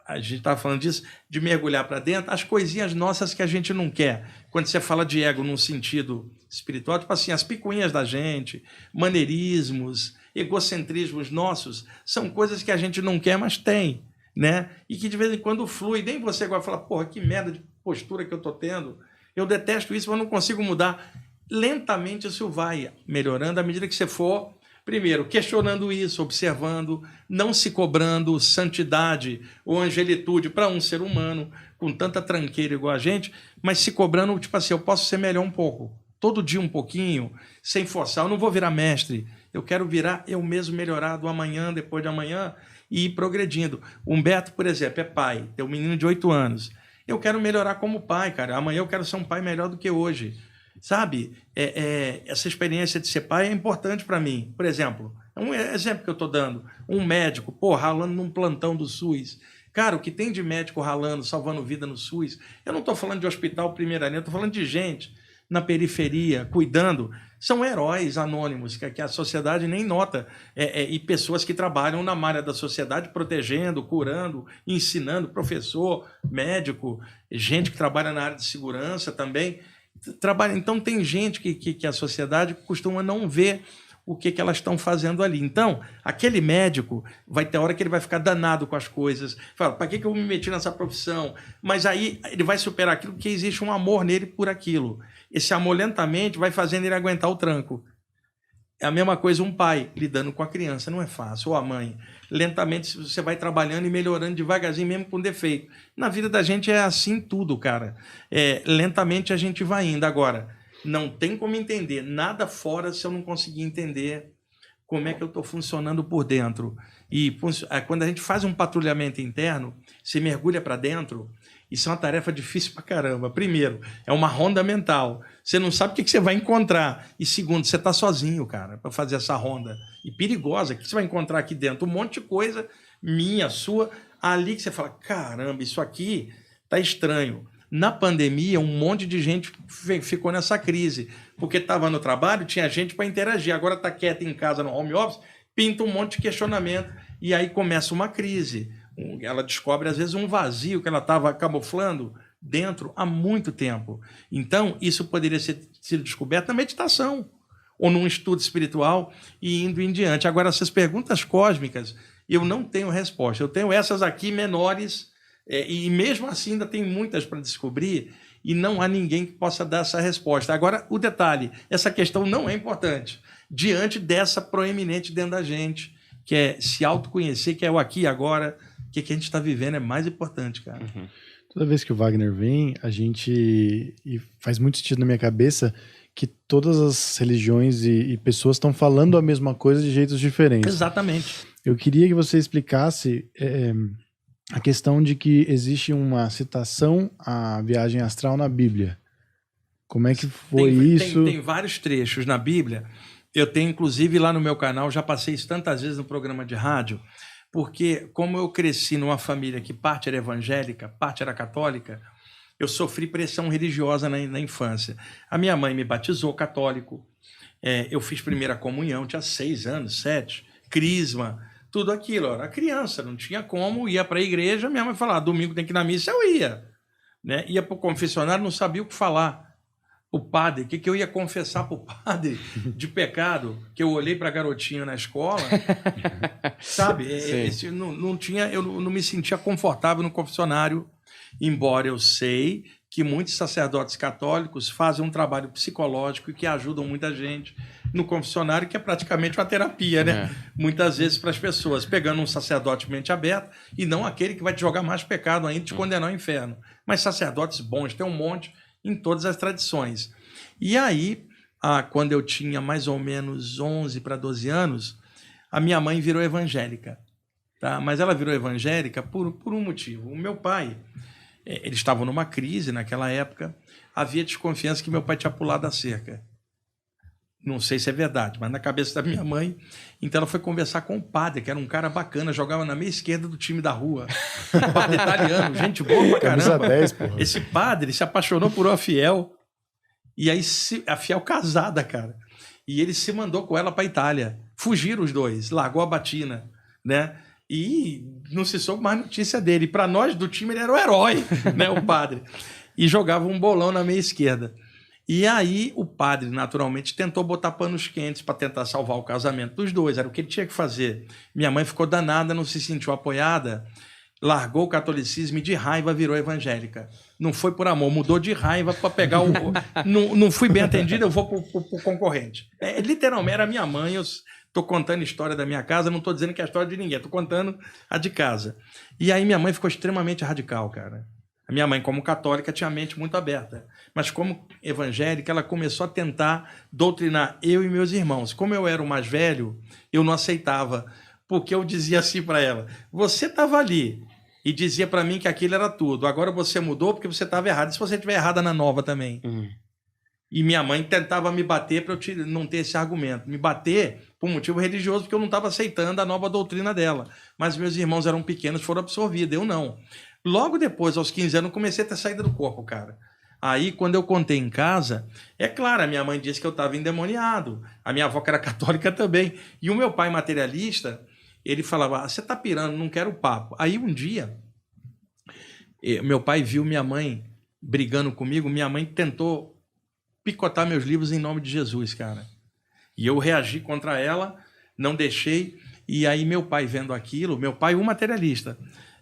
a gente estava falando disso, de mergulhar para dentro, as coisinhas nossas que a gente não quer. Quando você fala de ego num sentido espiritual, tipo assim, as picuinhas da gente, maneirismos, egocentrismos nossos, são coisas que a gente não quer, mas tem, né? E que de vez em quando flui. Nem você vai falar, porra, que merda de postura que eu estou tendo. Eu detesto isso, mas não consigo mudar. Lentamente isso vai melhorando à medida que você for... Primeiro, questionando isso, observando, não se cobrando santidade ou angelitude para um ser humano com tanta tranqueira igual a gente, mas se cobrando, tipo assim, eu posso ser melhor um pouco, todo dia um pouquinho, sem forçar. Eu não vou virar mestre, eu quero virar eu mesmo melhorado amanhã, depois de amanhã, e ir progredindo. O Humberto, por exemplo, é pai, tem um menino de 8 anos. Eu quero melhorar como pai, cara. Amanhã eu quero ser um pai melhor do que hoje. Sabe, essa experiência de ser pai é importante para mim. Por exemplo, é um exemplo que eu estou dando. Um médico, ralando num plantão do SUS. Cara, o que tem de médico ralando, salvando vida no SUS, eu não estou falando de hospital primeira linha, eu estou falando de gente na periferia, cuidando. São heróis anônimos, que a sociedade nem nota. E pessoas que trabalham na malha da sociedade, protegendo, curando, ensinando, professor, médico, gente que trabalha na área de segurança também. Então tem gente que a sociedade costuma não ver o que elas estão fazendo ali. Então, aquele médico vai ter hora que ele vai ficar danado com as coisas. Fala, para que eu me meti nessa profissão? Mas aí ele vai superar aquilo porque existe um amor nele por aquilo. Esse amor lentamente vai fazendo ele aguentar o tranco. É a mesma coisa um pai lidando com a criança, não é fácil. Ou a mãe. Lentamente você vai trabalhando e melhorando devagarzinho, mesmo com defeito. Na vida da gente é assim tudo, cara. Lentamente a gente vai indo. Agora, não tem como entender nada fora se eu não conseguir entender como é que eu estou funcionando por dentro. E quando a gente faz um patrulhamento interno, você mergulha para dentro, isso é uma tarefa difícil pra caramba. Primeiro, é uma ronda mental. Você não sabe o que você vai encontrar. E segundo, você está sozinho, cara, para fazer essa ronda. E perigosa. O que você vai encontrar aqui dentro? Um monte de coisa minha, sua, ali que você fala, caramba, isso aqui tá estranho. Na pandemia, um monte de gente ficou nessa crise. Porque estava no trabalho, tinha gente para interagir. Agora está quieto em casa, no home office, pinta um monte de questionamento. E aí começa uma crise. Ela descobre, às vezes, um vazio que ela estava camuflando dentro há muito tempo. Então, isso poderia ser sido descoberto na meditação ou num estudo espiritual e indo em diante. Agora, essas perguntas cósmicas, eu não tenho resposta. Eu tenho essas aqui menores e mesmo assim ainda tem muitas para descobrir e não há ninguém que possa dar essa resposta. Agora, o detalhe, essa questão não é importante diante dessa proeminente dentro da gente, que é se autoconhecer, que é o aqui e agora. O que a gente está vivendo é mais importante, cara. Uhum. Toda vez que o Wagner vem, e faz muito sentido na minha cabeça que todas as religiões e pessoas estão falando a mesma coisa de jeitos diferentes. Exatamente. Eu queria que você explicasse a questão de que existe uma citação à viagem astral na Bíblia. Como é que foi isso? Tem vários trechos na Bíblia. Eu tenho, inclusive, lá no meu canal, já passei isso tantas vezes no programa de rádio, porque como eu cresci numa família que parte era evangélica, parte era católica, eu sofri pressão religiosa na infância. A minha mãe me batizou católico, eu fiz primeira comunhão, tinha 6 anos, 7, crisma, tudo aquilo. Eu era criança, não tinha como, ia para a igreja, minha mãe falava, domingo tem que ir na missa, eu ia. Né? Ia para o confessionário, não sabia o que falar. O padre, o que eu ia confessar para o padre de pecado, que eu olhei para a garotinha na escola, sabe? Eu não me sentia confortável no confessionário, embora eu sei que muitos sacerdotes católicos fazem um trabalho psicológico e que ajudam muita gente no confessionário, que é praticamente uma terapia, né? Muitas vezes para as pessoas, pegando um sacerdote mente aberta e não aquele que vai te jogar mais pecado ainda e te condenar ao inferno. Mas sacerdotes bons, tem um monte em todas as tradições. E aí, quando eu tinha mais ou menos 11 para 12 anos, a minha mãe virou evangélica. Tá? Mas ela virou evangélica por um motivo. O meu pai, eles estavam numa crise naquela época, havia desconfiança que meu pai tinha pulado a cerca. Não sei se é verdade, mas na cabeça da minha mãe. Então ela foi conversar com o padre, que era um cara bacana, jogava na meia esquerda do time da rua. Um padre italiano, gente boa pra caramba. 10, porra. Esse padre se apaixonou por uma fiel. E aí a fiel casada, cara. E ele se mandou com ela pra Itália. Fugiram os dois, largou a batina, né? E não se soube mais notícia dele. Para nós do time ele era o herói, né? O padre. E jogava um bolão na meia esquerda. E aí o padre, naturalmente, tentou botar panos quentes para tentar salvar o casamento dos dois. Era o que ele tinha que fazer. Minha mãe ficou danada, não se sentiu apoiada, largou o catolicismo e de raiva virou evangélica. Não foi por amor, mudou de raiva para pegar o... não fui bem atendido, eu vou para o concorrente. Literalmente, era minha mãe, eu estou contando a história da minha casa, não estou dizendo que é a história de ninguém, estou contando a de casa. E aí minha mãe ficou extremamente radical, cara. A minha mãe, como católica, tinha a mente muito aberta. Mas como evangélica, ela começou a tentar doutrinar eu e meus irmãos. Como eu era o mais velho, eu não aceitava. Porque eu dizia assim para ela, você estava ali e dizia para mim que aquilo era tudo. Agora você mudou porque você estava errado. E se você estiver errada na nova também? E minha mãe tentava me bater para eu não ter esse argumento. Me bater por um motivo religioso, porque eu não estava aceitando a nova doutrina dela. Mas meus irmãos eram pequenos, foram absorvidos. Eu não. Logo depois, aos 15 anos, comecei a ter saída do corpo, cara. Aí, quando eu contei em casa, é claro, a minha mãe disse que eu estava endemoniado. A minha avó, que era católica, também. E o meu pai, materialista, ele falava, você tá pirando, não quero papo. Aí, um dia, meu pai viu minha mãe brigando comigo. Minha mãe tentou picotar meus livros em nome de Jesus, cara. E eu reagi contra ela, não deixei. E aí meu pai, vendo aquilo, meu pai, um materialista,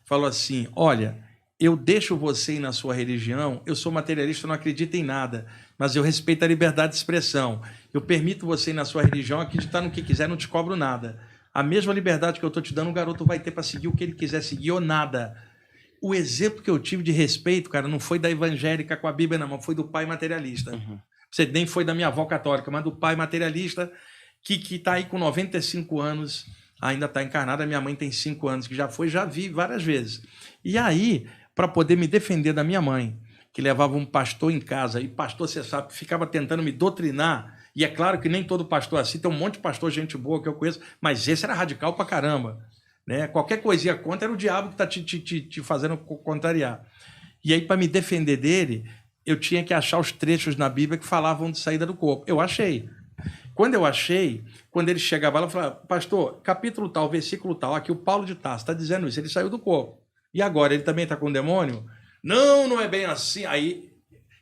falou assim, olha, eu deixo você ir na sua religião, eu sou materialista, não acredito em nada, mas eu respeito a liberdade de expressão. Eu permito você ir na sua religião, acreditar no que quiser, não te cobro nada. A mesma liberdade que eu estou te dando, o garoto vai ter para seguir o que ele quiser seguir ou nada. O exemplo que eu tive de respeito, cara, não foi da evangélica com a Bíblia na mão, foi do pai materialista. Uhum. Você nem foi da minha avó católica, mas do pai materialista que está aí com 95 anos, ainda está encarnado. A minha mãe tem 5 anos, que já foi, já vi várias vezes. E aí, para poder me defender da minha mãe, que levava um pastor em casa, e pastor, você sabe, ficava tentando me doutrinar, e é claro que nem todo pastor é assim, tem um monte de pastor, gente boa que eu conheço, mas esse era radical pra caramba. Né? Qualquer coisinha contra era o diabo que está te fazendo contrariar. E aí, para me defender dele, eu tinha que achar os trechos na Bíblia que falavam de saída do corpo. Eu achei. Quando eu achei, quando ele chegava lá, eu falava, pastor, capítulo tal, versículo tal, aqui o Paulo de Tarso está dizendo isso, ele saiu do corpo. E agora, ele também está com o demônio? Não, não é bem assim. Aí,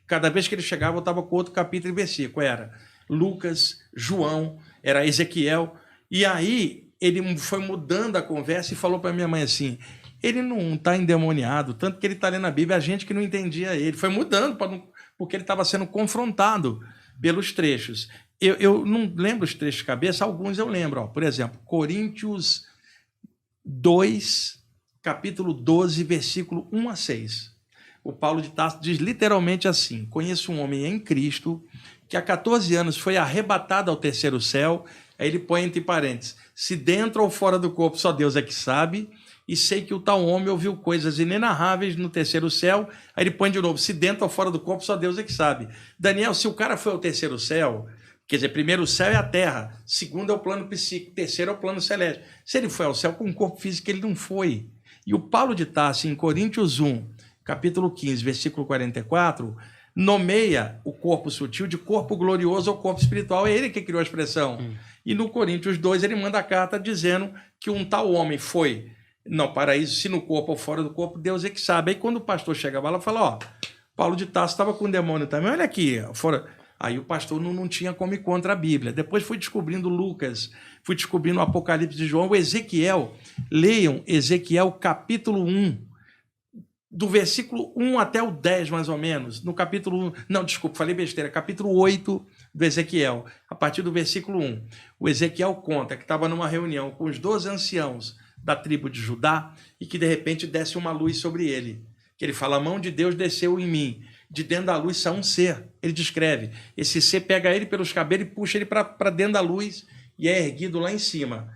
cada vez que ele chegava, eu estava com outro capítulo e versículo. Era Lucas, João, era Ezequiel. E aí, ele foi mudando a conversa e falou para minha mãe assim, ele não está endemoniado, tanto que ele está lendo a Bíblia, a gente que não entendia ele. Foi mudando, porque ele estava sendo confrontado pelos trechos. Eu não lembro os trechos de cabeça, alguns eu lembro. Ó. Por exemplo, Coríntios 2, capítulo 12, versículo 1 a 6. O Paulo de Tarso diz literalmente assim, conheço um homem em Cristo que há 14 anos foi arrebatado ao terceiro céu. Aí ele põe entre parênteses, se dentro ou fora do corpo só Deus é que sabe, e sei que o tal homem ouviu coisas inenarráveis no terceiro céu. Aí ele põe de novo, se dentro ou fora do corpo só Deus é que sabe. Daniel, se o cara foi ao terceiro céu, quer dizer, primeiro o céu é a terra, segundo é o plano psíquico, terceiro é o plano celeste. Se ele foi ao céu com um corpo físico, ele não foi. E o Paulo de Tarso, em Coríntios 1, capítulo 15, versículo 44, nomeia o corpo sutil de corpo glorioso ou corpo espiritual. É ele que criou a expressão. E no Coríntios 2, ele manda a carta dizendo que um tal homem foi no paraíso, se no corpo ou fora do corpo, Deus é que sabe. Aí quando o pastor chegava lá, falou, ó, Paulo de Tarso estava com o demônio também, olha aqui, fora... Aí o pastor não tinha como ir contra a Bíblia. Depois fui descobrindo Lucas, fui descobrindo o Apocalipse de João, o Ezequiel. Leiam Ezequiel capítulo 1, do versículo 1 até o 10, mais ou menos. No capítulo 1, não, desculpa, falei besteira, capítulo 8 do Ezequiel, a partir do versículo 1. O Ezequiel conta que estava numa reunião com os 12 anciãos da tribo de Judá e que de repente desce uma luz sobre ele. Que ele fala, a mão de Deus desceu em mim. De dentro da luz sai um ser. Ele descreve. Esse ser pega ele pelos cabelos e puxa ele para dentro da luz e é erguido lá em cima.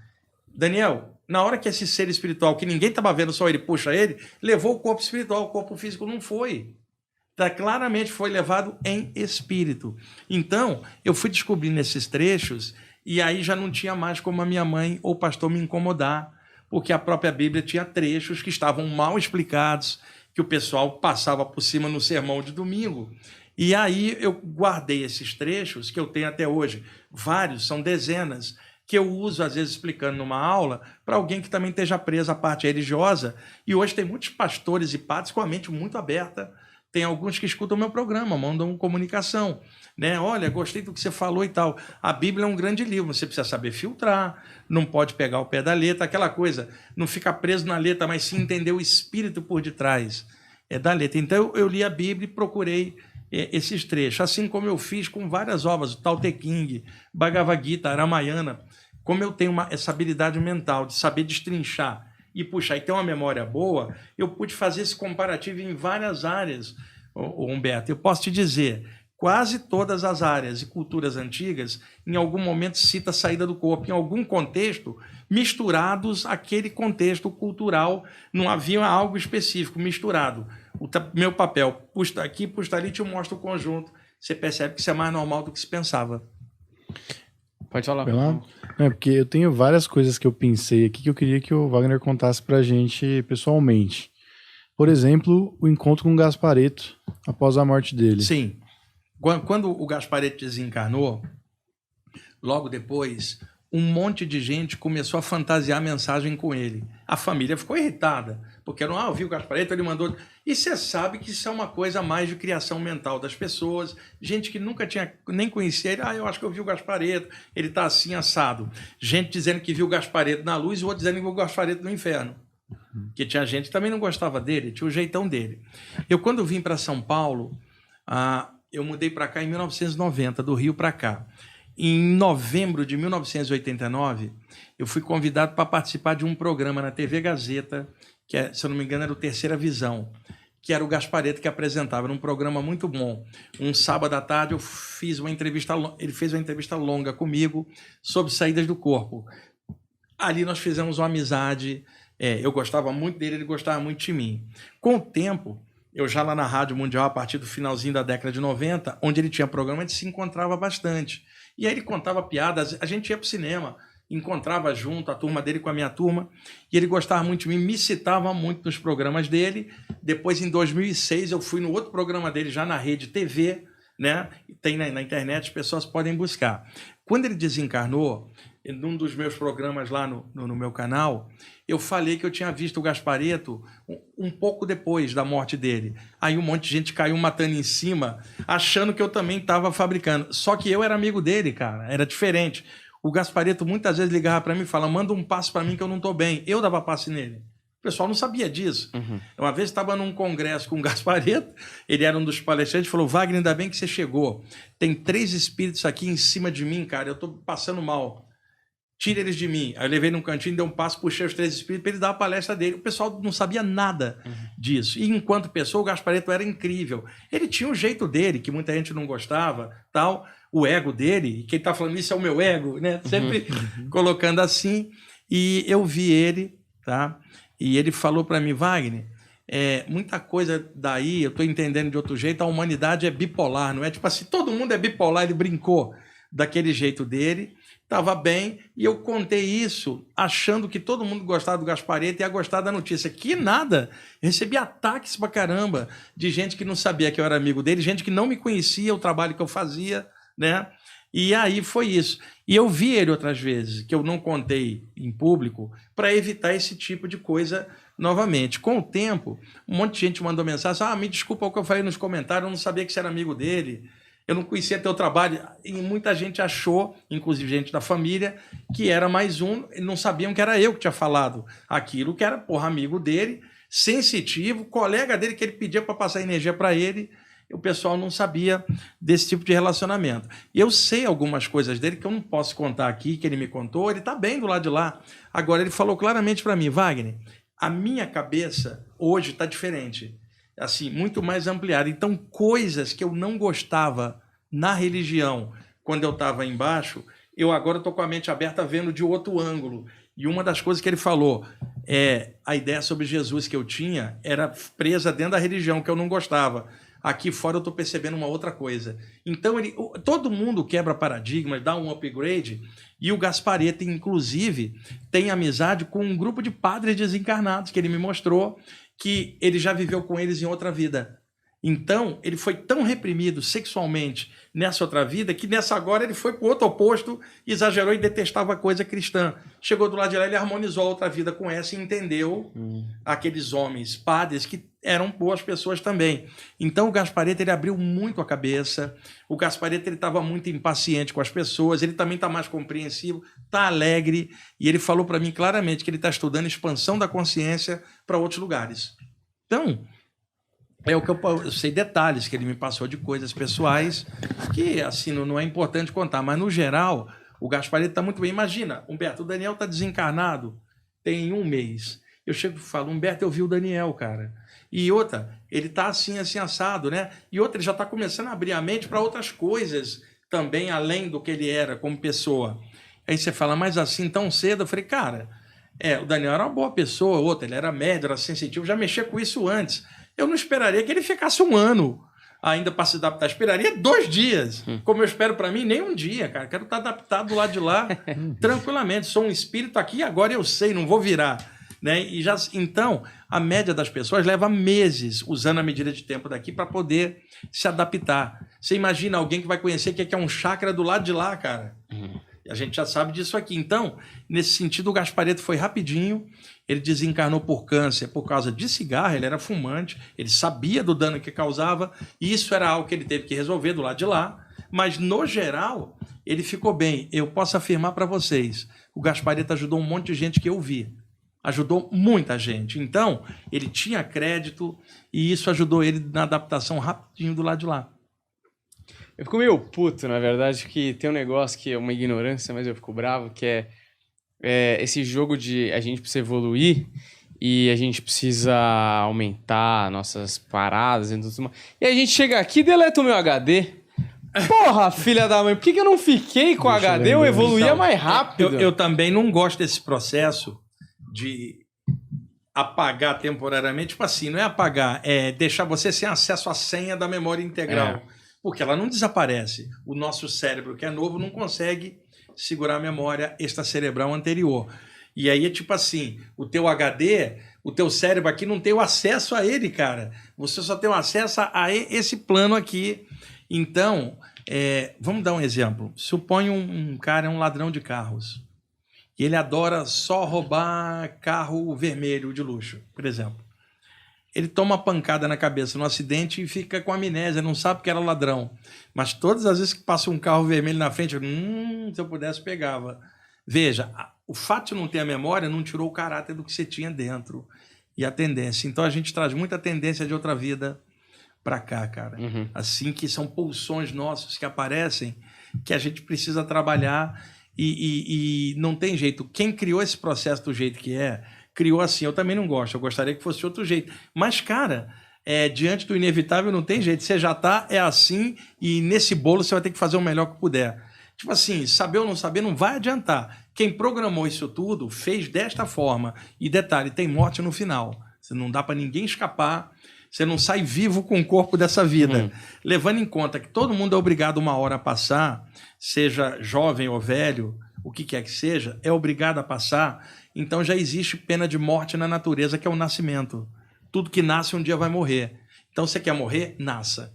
Daniel, na hora que esse ser espiritual, que ninguém estava vendo, só ele puxa ele, levou o corpo espiritual, o corpo físico não foi. Claramente foi levado em espírito. Então, eu fui descobrindo esses trechos e aí já não tinha mais como a minha mãe ou o pastor me incomodar, porque a própria Bíblia tinha trechos que estavam mal explicados, que o pessoal passava por cima no sermão de domingo. E aí eu guardei esses trechos, que eu tenho até hoje, vários, são dezenas, que eu uso, às vezes, explicando numa aula, para alguém que também esteja preso à parte religiosa. E hoje tem muitos pastores e padres com a mente muito aberta. Tem alguns que escutam o meu programa, mandam comunicação. Né? Olha, gostei do que você falou e tal. A Bíblia é um grande livro, você precisa saber filtrar, não pode pegar o pé da letra, aquela coisa, não ficar preso na letra, mas sim entender o espírito por detrás da letra. Então, eu li a Bíblia e procurei esses trechos, assim como eu fiz com várias obras, o Tao Te Ching, Bhagavad Gita, Ramayana, como eu tenho essa habilidade mental de saber destrinchar e puxar e ter uma memória boa, eu pude fazer esse comparativo em várias áreas, Humberto. Eu posso te dizer, quase todas as áreas e culturas antigas, em algum momento cita a saída do corpo, em algum contexto, misturados àquele contexto cultural, não havia algo específico, misturado. O meu papel, puxa aqui, puxa ali, te mostra o conjunto, você percebe que isso é mais normal do que se pensava. Pode falar. É, porque eu tenho várias coisas que eu pensei aqui que eu queria que o Wagner contasse pra gente pessoalmente. Por exemplo, o encontro com o Gasparetto após a morte dele. Sim. Quando o Gasparetto desencarnou, logo depois, um monte de gente começou a fantasiar a mensagem com ele. A família ficou irritada, porque não, eu vi o Gasparetto, ele mandou... E você sabe que isso é uma coisa mais de criação mental das pessoas, gente que nunca tinha, nem conhecia ele, eu acho que eu vi o Gasparetto, ele tá assim, assado. Gente dizendo que viu o Gasparetto na luz e outro dizendo que viu o Gasparetto no inferno. Que tinha gente que também não gostava dele, tinha o jeitão dele. Eu, quando vim para São Paulo, eu mudei para cá em 1990, do Rio para cá. Em novembro de 1989, eu fui convidado para participar de um programa na TV Gazeta, que, se eu não me engano, era o Terceira Visão, que era o Gasparetto que apresentava. Era um programa muito bom. Um sábado à tarde, eu fiz uma entrevista, ele fez uma entrevista longa comigo sobre saídas do corpo. Ali nós fizemos uma amizade, eu gostava muito dele, ele gostava muito de mim. Com o tempo, eu já lá na Rádio Mundial, a partir do finalzinho da década de 90, onde ele tinha programa, a gente se encontrava bastante. E aí ele contava piadas, a gente ia para o cinema, encontrava junto a turma dele com a minha turma, e ele gostava muito de mim, me citava muito nos programas dele. Depois, em 2006, eu fui no outro programa dele, já na Rede TV, né? Tem na internet, as pessoas podem buscar. Quando ele desencarnou, num dos meus programas lá no meu canal, eu falei que eu tinha visto o Gasparetto um pouco depois da morte dele. Aí um monte de gente caiu matando em cima, achando que eu também estava fabricando. Só que eu era amigo dele, cara, era diferente. O Gasparetto muitas vezes ligava para mim e falava, manda um passe para mim que eu não estou bem. Eu dava passe nele. O pessoal não sabia disso. Uma vez estava num congresso com o Gasparetto, ele era um dos palestrantes, falou, Wagner, ainda bem que você chegou. Tem 3 espíritos aqui em cima de mim, cara, eu estou passando mal. Tira eles de mim. Aí eu levei num cantinho, dei um passo, puxei os 3 espíritos para ele dar a palestra dele. O pessoal não sabia nada disso. E enquanto pessoa, o Gasparetto era incrível. Ele tinha um jeito dele, que muita gente não gostava, tal, o ego dele, e quem está falando isso é o meu ego, né? Sempre colocando assim. E eu vi ele, tá? E ele falou para mim, Wagner, muita coisa daí, eu estou entendendo de outro jeito, a humanidade é bipolar, não é? Tipo assim, todo mundo é bipolar, ele brincou daquele jeito dele, estava bem, e eu contei isso achando que todo mundo gostava do Gasparetto e ia gostar da notícia. Que nada! Eu recebi ataques pra caramba de gente que não sabia que eu era amigo dele, gente que não me conhecia, o trabalho que eu fazia, né? E aí foi isso. E eu vi ele outras vezes, que eu não contei em público, para evitar esse tipo de coisa novamente. Com o tempo, um monte de gente mandou mensagem, me desculpa o que eu falei nos comentários, eu não sabia que você era amigo dele, eu não conhecia teu trabalho. E muita gente achou, inclusive gente da família, que era mais um, não sabiam que era eu que tinha falado aquilo, que era, amigo dele, sensitivo, colega dele, que ele pedia para passar energia para ele. O pessoal não sabia desse tipo de relacionamento. E eu sei algumas coisas dele que eu não posso contar aqui, que ele me contou, ele está bem do lado de lá. Agora, ele falou claramente para mim, Wagner, a minha cabeça hoje está diferente, assim, muito mais ampliada. Então, coisas que eu não gostava na religião, quando eu estava embaixo, eu agora estou com a mente aberta vendo de outro ângulo. E uma das coisas que ele falou, a ideia sobre Jesus que eu tinha era presa dentro da religião, que eu não gostava. Aqui fora eu estou percebendo uma outra coisa. Então, todo mundo quebra paradigmas, dá um upgrade, e o Gasparetto, inclusive, tem amizade com um grupo de padres desencarnados, que ele me mostrou, que ele já viveu com eles em outra vida. Então, ele foi tão reprimido sexualmente nessa outra vida, que nessa agora ele foi para o outro oposto, exagerou e detestava a coisa cristã. Chegou do lado de lá, ele harmonizou a outra vida com essa e entendeu aqueles homens padres que eram boas pessoas também. Então, o Gasparetto, ele abriu muito a cabeça. O Gasparetto, ele estava muito impaciente com as pessoas, ele também está mais compreensivo, está alegre, e ele falou para mim claramente que ele está estudando expansão da consciência para outros lugares. Então, é o que eu sei detalhes que ele me passou de coisas pessoais que, assim, não é importante contar. Mas, no geral, o Gasparetto está muito bem. Imagina, Humberto, o Daniel está desencarnado tem 1 mês. Eu chego e falo, Humberto, eu vi o Daniel, cara. E outra, ele está assim, assado, né? E outra, ele já está começando a abrir a mente para outras coisas também, além do que ele era como pessoa. Aí você fala, mas assim, tão cedo? Eu falei, cara, o Daniel era uma boa pessoa. Outra, ele era médio, era sensitivo, já mexia com isso antes. Eu não esperaria que ele ficasse 1 ano ainda para se adaptar. Esperaria 2 dias. Como eu espero para mim, nem 1 dia, cara. Quero estar adaptado do lado de lá tranquilamente. Sou um espírito aqui, agora eu sei, não vou virar. Né? Então, a média das pessoas leva meses usando a medida de tempo daqui para poder se adaptar. Você imagina alguém que vai conhecer o que é um chakra do lado de lá, cara. E a gente já sabe disso aqui. Então, nesse sentido, o Gasparetto foi rapidinho, ele desencarnou por câncer por causa de cigarro, ele era fumante, ele sabia do dano que causava, e isso era algo que ele teve que resolver do lado de lá, mas, no geral, ele ficou bem. Eu posso afirmar para vocês, o Gasparetto ajudou um monte de gente que eu vi. Ajudou muita gente. Então, ele tinha crédito e isso ajudou ele na adaptação rapidinho do lado de lá. Eu fico meio puto, na verdade, que tem um negócio que é uma ignorância, mas eu fico bravo, que é esse jogo de a gente precisa evoluir e a gente precisa aumentar nossas paradas e tudo mais. E a gente chega aqui e deleta o meu HD. Porra, filha da mãe, por que eu não fiquei com o HD? Eu evoluía Então, mais rápido. Eu também não gosto desse processo de apagar temporariamente. Tipo assim, não é apagar, é deixar você sem acesso à senha da memória integral. Porque ela não desaparece. O nosso cérebro, que é novo, não consegue segurar a memória extracerebral anterior. E aí é tipo assim, o teu HD, o teu cérebro aqui não tem o acesso a ele, cara. Você só tem o acesso a esse plano aqui. Então, vamos dar um exemplo. Suponha um cara é um ladrão de carros. E ele adora só roubar carro vermelho de luxo, por exemplo. Ele toma uma pancada na cabeça no acidente e fica com amnésia, não sabe que era ladrão. Mas todas as vezes que passa um carro vermelho na frente, se eu pudesse, pegava. Veja, o fato de não ter a memória não tirou o caráter do que você tinha dentro e a tendência. Então a gente traz muita tendência de outra vida para cá, cara. Uhum. Assim, que são pulsões nossos que aparecem, que a gente precisa trabalhar e não tem jeito. Quem criou esse processo do jeito que criou assim. Eu também não gosto, eu gostaria que fosse outro jeito. Mas, cara, diante do inevitável não tem jeito. Você já tá, assim, e nesse bolo você vai ter que fazer o melhor que puder. Tipo assim, saber ou não saber não vai adiantar. Quem programou isso tudo fez desta forma. E detalhe, tem morte no final. Você não dá para ninguém escapar. Você não sai vivo com o corpo dessa vida. Levando em conta que todo mundo é obrigado uma hora a passar, seja jovem ou velho, o que quer que seja, é obrigado a passar. Então já existe pena de morte na natureza, que é o nascimento. Tudo que nasce um dia vai morrer. Então você quer morrer? Nasça.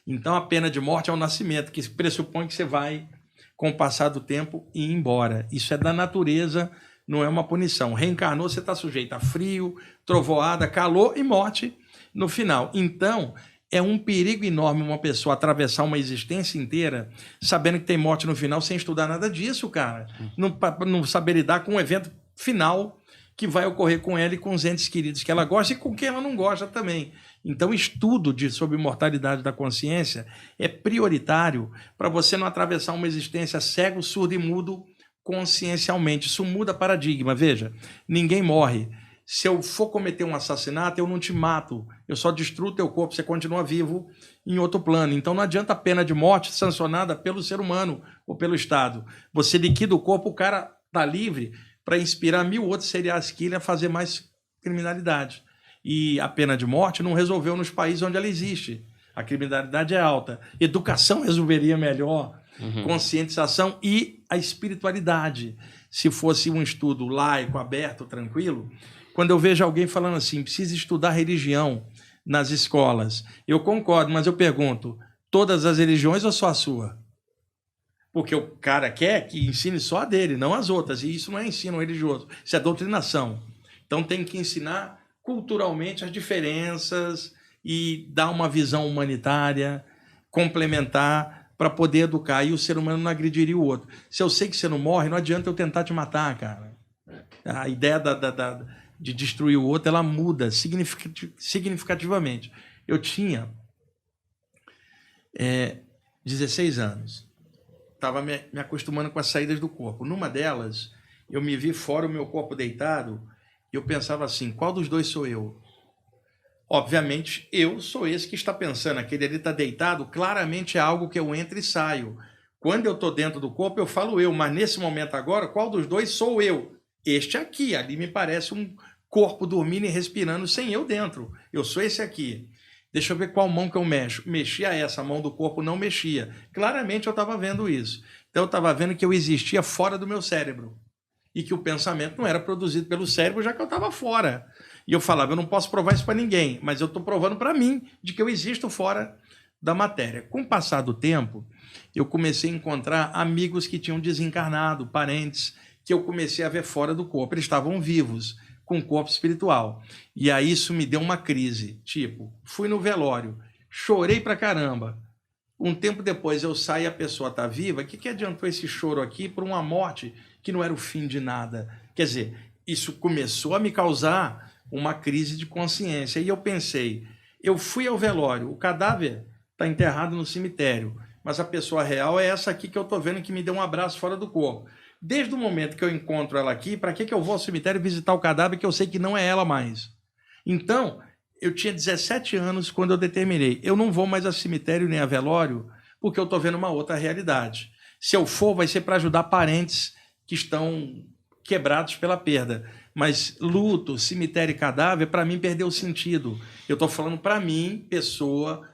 Então a pena de morte é o nascimento, que pressupõe que você vai, com o passar do tempo, ir embora. Isso é da natureza, não é uma punição. Reencarnou, você está sujeito a frio, trovoada, calor e morte no final. Então, é um perigo enorme uma pessoa atravessar uma existência inteira sabendo que tem morte no final sem estudar nada disso, cara. Não saber lidar com um evento final que vai ocorrer com ela e com os entes queridos que ela gosta e com quem ela não gosta também. Então, estudo sobre mortalidade da consciência é prioritário para você não atravessar uma existência cego, surdo e mudo consciencialmente. Isso muda paradigma. Veja, ninguém morre. Se eu for cometer um assassinato, eu não te mato. Eu só destruo teu corpo, você continua vivo em outro plano. Então não adianta a pena de morte sancionada pelo ser humano ou pelo Estado. Você liquida o corpo, o cara está livre para inspirar 1000 outros serial killers a fazer mais criminalidade. E a pena de morte não resolveu nos países onde ela existe. A criminalidade é alta. Educação resolveria melhor, conscientização e a espiritualidade. Se fosse um estudo laico, aberto, tranquilo... Quando eu vejo alguém falando assim, precisa estudar religião nas escolas, eu concordo, mas eu pergunto, todas as religiões ou só a sua? Porque o cara quer que ensine só a dele, não as outras, e isso não é ensino religioso, isso é doutrinação. Então tem que ensinar culturalmente as diferenças e dar uma visão humanitária, complementar, para poder educar, e o ser humano não agrediria o outro. Se eu sei que você não morre, não adianta eu tentar te matar, cara. A ideia de destruir o outro, ela muda significativamente. Eu tinha 16 anos. Estava me acostumando com as saídas do corpo. Numa delas, eu me vi fora o meu corpo deitado e eu pensava assim, qual dos dois sou eu? Obviamente, eu sou esse que está pensando. Aquele ali está deitado, claramente é algo que eu entro e saio. Quando eu estou dentro do corpo, eu falo eu, mas nesse momento agora, qual dos dois sou eu? Este aqui, ali me parece um corpo dormindo e respirando sem eu dentro. Eu sou esse aqui. Deixa eu ver qual mão que eu mexo. Mexia essa, a mão do corpo não mexia. Claramente eu estava vendo isso. Então eu estava vendo que eu existia fora do meu cérebro. E que o pensamento não era produzido pelo cérebro, já que eu estava fora. E eu falava, eu não posso provar isso para ninguém, mas eu estou provando para mim de que eu existo fora da matéria. Com o passar do tempo, eu comecei a encontrar amigos que tinham desencarnado, parentes, que eu comecei a ver fora do corpo. Eles estavam vivos, com o corpo espiritual. E aí isso me deu uma crise. Tipo, fui no velório, chorei pra caramba. Um tempo depois eu saio e a pessoa está viva. O que adiantou esse choro aqui por uma morte que não era o fim de nada? Quer dizer, isso começou a me causar uma crise de consciência. E eu pensei, eu fui ao velório, o cadáver está enterrado no cemitério, mas a pessoa real é essa aqui que eu estou vendo que me deu um abraço fora do corpo. Desde o momento que eu encontro ela aqui, para que eu vou ao cemitério visitar o cadáver que eu sei que não é ela mais? Então, eu tinha 17 anos quando eu determinei, eu não vou mais a cemitério nem a velório, porque eu estou vendo uma outra realidade. Se eu for, vai ser para ajudar parentes que estão quebrados pela perda. Mas luto, cemitério e cadáver, para mim, perdeu o sentido. Eu estou falando para mim, pessoa,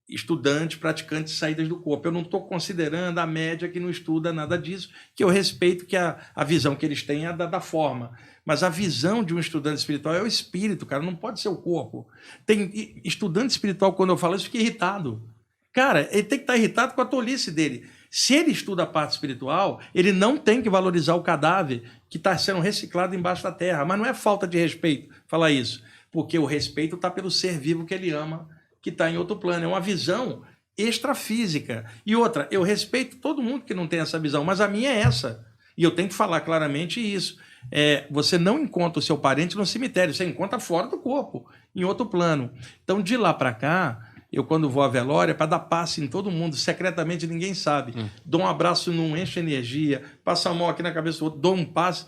estudante, praticante de saídas do corpo. Eu não estou considerando a média que não estuda nada disso, que eu respeito que a visão que eles têm é da forma. Mas a visão de um estudante espiritual é o espírito, cara, não pode ser o corpo. Tem estudante espiritual, quando eu falo isso, fica irritado. Cara, ele tem que estar irritado com a tolice dele. Se ele estuda a parte espiritual, ele não tem que valorizar o cadáver que está sendo reciclado embaixo da terra. Mas não é falta de respeito falar isso, porque o respeito está pelo ser vivo que ele ama, que está em outro plano. É uma visão extrafísica. E outra, eu respeito todo mundo que não tem essa visão, mas a minha é essa. E eu tenho que falar claramente isso. Você não encontra o seu parente no cemitério, você encontra fora do corpo, em outro plano. Então, de lá para cá, eu quando vou à velória, para dar passe em todo mundo, secretamente ninguém sabe. Dou um abraço num, enche energia, passo a mão aqui na cabeça do outro, dou um passe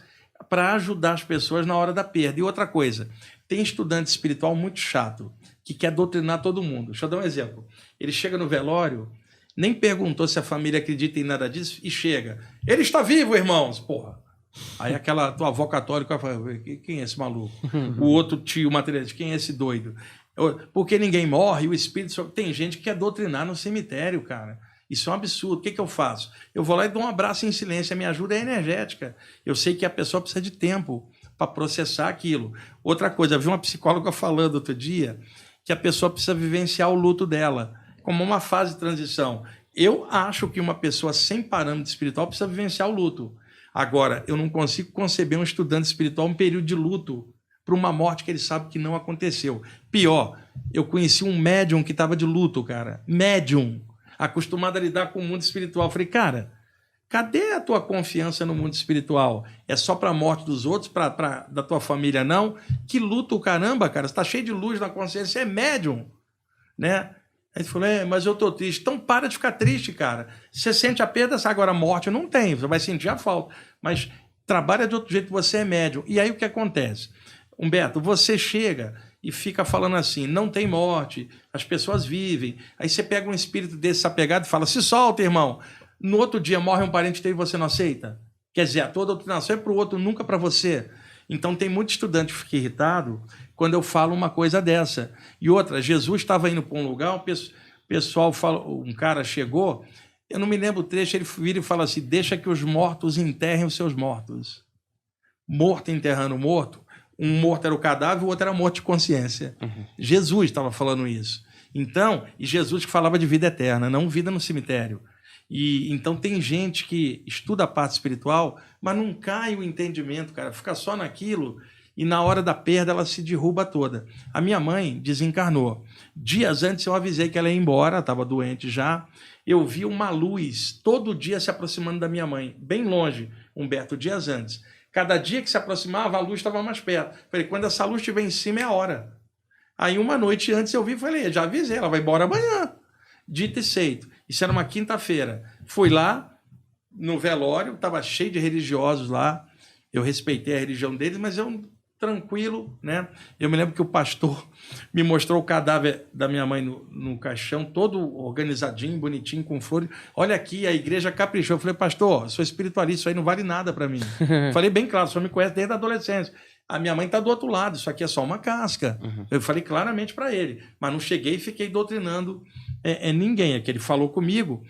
para ajudar as pessoas na hora da perda. E outra coisa, tem estudante espiritual muito chato, que quer doutrinar todo mundo. Deixa eu dar um exemplo. Ele chega no velório, nem perguntou se a família acredita em nada disso, e chega. Ele está vivo, irmãos! Porra! Aí aquela tua avó católica fala, quem é esse maluco? O outro tio materialista, quem é esse doido? Porque ninguém morre, o espírito... Tem gente que quer doutrinar no cemitério, cara. Isso é um absurdo. O que eu faço? Eu vou lá e dou um abraço em silêncio. A minha ajuda é energética. Eu sei que a pessoa precisa de tempo para processar aquilo. Outra coisa, eu vi uma psicóloga falando outro dia que a pessoa precisa vivenciar o luto dela, como uma fase de transição. Eu acho que uma pessoa sem parâmetro espiritual precisa vivenciar o luto. Agora, eu não consigo conceber um estudante espiritual um período de luto para uma morte que ele sabe que não aconteceu. Pior, eu conheci um médium que estava de luto, cara. Médium, acostumado a lidar com o mundo espiritual. Eu falei, cara, cadê a tua confiança no mundo espiritual? É só para a morte dos outros, da tua família não? Que luto, caramba, cara. Você está cheio de luz na consciência, você é médium, né? Aí ele falou, mas eu tô triste. Então para de ficar triste, cara. Você sente a perda, agora a morte não tem, você vai sentir a falta. Mas trabalha de outro jeito, você é médium. E aí o que acontece? Humberto, você chega e fica falando assim, não tem morte, as pessoas vivem. Aí você pega um espírito desse apegado e fala, se solta, irmão. No outro dia morre um parente teu e você não aceita? Quer dizer, a tua doutrinação é para o outro, nunca para você. Então tem muito estudante que fica irritado quando eu falo uma coisa dessa. E outra, Jesus estava indo para um lugar, o pessoal fala, um cara chegou, eu não me lembro o trecho, ele vira e fala assim, deixa que os mortos enterrem os seus mortos. Morto enterrando morto, um morto era o cadáver, o outro era morto de consciência. Jesus estava falando isso. Então, e Jesus que falava de vida eterna, não vida no cemitério. E então tem gente que estuda a parte espiritual, mas não cai o entendimento, cara, fica só naquilo e na hora da perda ela se derruba toda. A minha mãe desencarnou. Dias antes eu avisei que ela ia embora, estava doente já. Eu vi uma luz todo dia se aproximando da minha mãe, bem longe, Humberto, dias antes. Cada dia que se aproximava, a luz estava mais perto. Falei, quando essa luz estiver em cima é a hora. Aí uma noite antes eu vi e falei, já avisei, ela vai embora amanhã. Dito e feito. Isso era uma quinta-feira. Fui lá no velório, estava cheio de religiosos lá. Eu respeitei a religião deles, mas eu tranquilo, né? Eu me lembro que o pastor me mostrou o cadáver da minha mãe no caixão, todo organizadinho, bonitinho, com flores. Olha aqui, a igreja caprichou. Eu falei, pastor, sou espiritualista, isso aí não vale nada para mim. Falei bem claro, o senhor me conhece desde a adolescência. A minha mãe está do outro lado, isso aqui é só uma casca. Eu falei claramente para ele, mas não cheguei e fiquei doutrinando ninguém. É que ele falou comigo.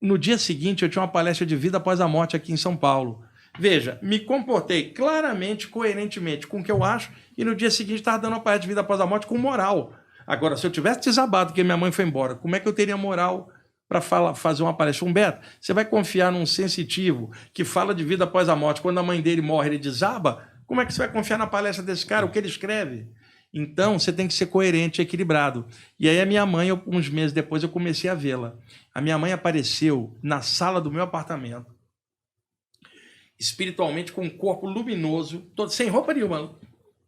No dia seguinte, eu tinha uma palestra de vida após a morte aqui em São Paulo. Veja, me comportei claramente, coerentemente com o que eu acho, e no dia seguinte estava dando uma palestra de vida após a morte com moral. Agora, se eu tivesse desabado porque minha mãe foi embora, como é que eu teria moral para fazer uma palestra? Humberto, você vai confiar num sensitivo que fala de vida após a morte, quando a mãe dele morre, ele desaba? Como é que você vai confiar na palestra desse cara, o que ele escreve? Então, você tem que ser coerente e equilibrado. E aí a minha mãe, uns meses depois, eu comecei a vê-la. A minha mãe apareceu na sala do meu apartamento, espiritualmente, com um corpo luminoso, todo, sem roupa nenhuma,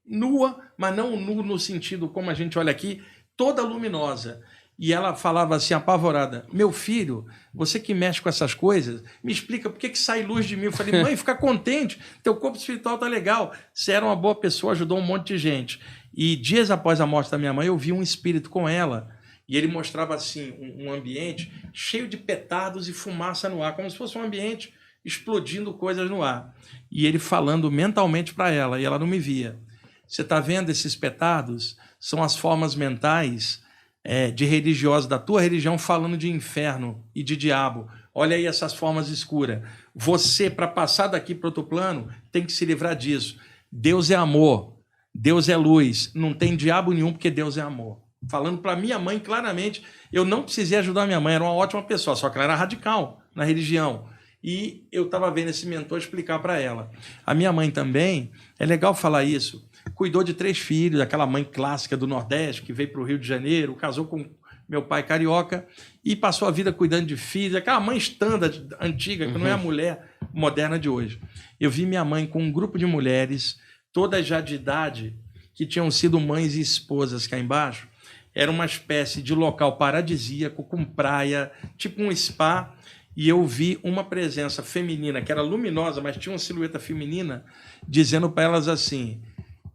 nua, mas não nu no sentido como a gente olha aqui, toda luminosa. E ela falava assim, apavorada, meu filho, você que mexe com essas coisas, me explica por que sai luz de mim. Eu falei, mãe, fica contente, teu corpo espiritual tá legal, você era uma boa pessoa, ajudou um monte de gente. E dias após a morte da minha mãe, eu vi um espírito com ela, e ele mostrava assim um ambiente cheio de petardos e fumaça no ar, como se fosse um ambiente explodindo coisas no ar. E ele falando mentalmente para ela, e ela não me via. Você está vendo esses petardos? São as formas mentais de religiosos da tua religião falando de inferno e de diabo. Olha aí essas formas escuras. Você, para passar daqui para outro plano, tem que se livrar disso. Deus é amor, Deus é luz, não tem diabo nenhum porque Deus é amor. Falando para minha mãe claramente, eu não precisei ajudar minha mãe, era uma ótima pessoa, só que ela era radical na religião. E eu estava vendo esse mentor explicar para ela. A minha mãe também, é legal falar isso, cuidou de 3 filhos, aquela mãe clássica do Nordeste, que veio para o Rio de Janeiro, casou com meu pai carioca e passou a vida cuidando de filhos, aquela mãe standard antiga, que não é a mulher moderna de hoje. Eu vi minha mãe com um grupo de mulheres, todas já de idade, que tinham sido mães e esposas cá embaixo. Era uma espécie de local paradisíaco, com praia, tipo um spa, e eu vi uma presença feminina, que era luminosa, mas tinha uma silhueta feminina, dizendo para elas assim,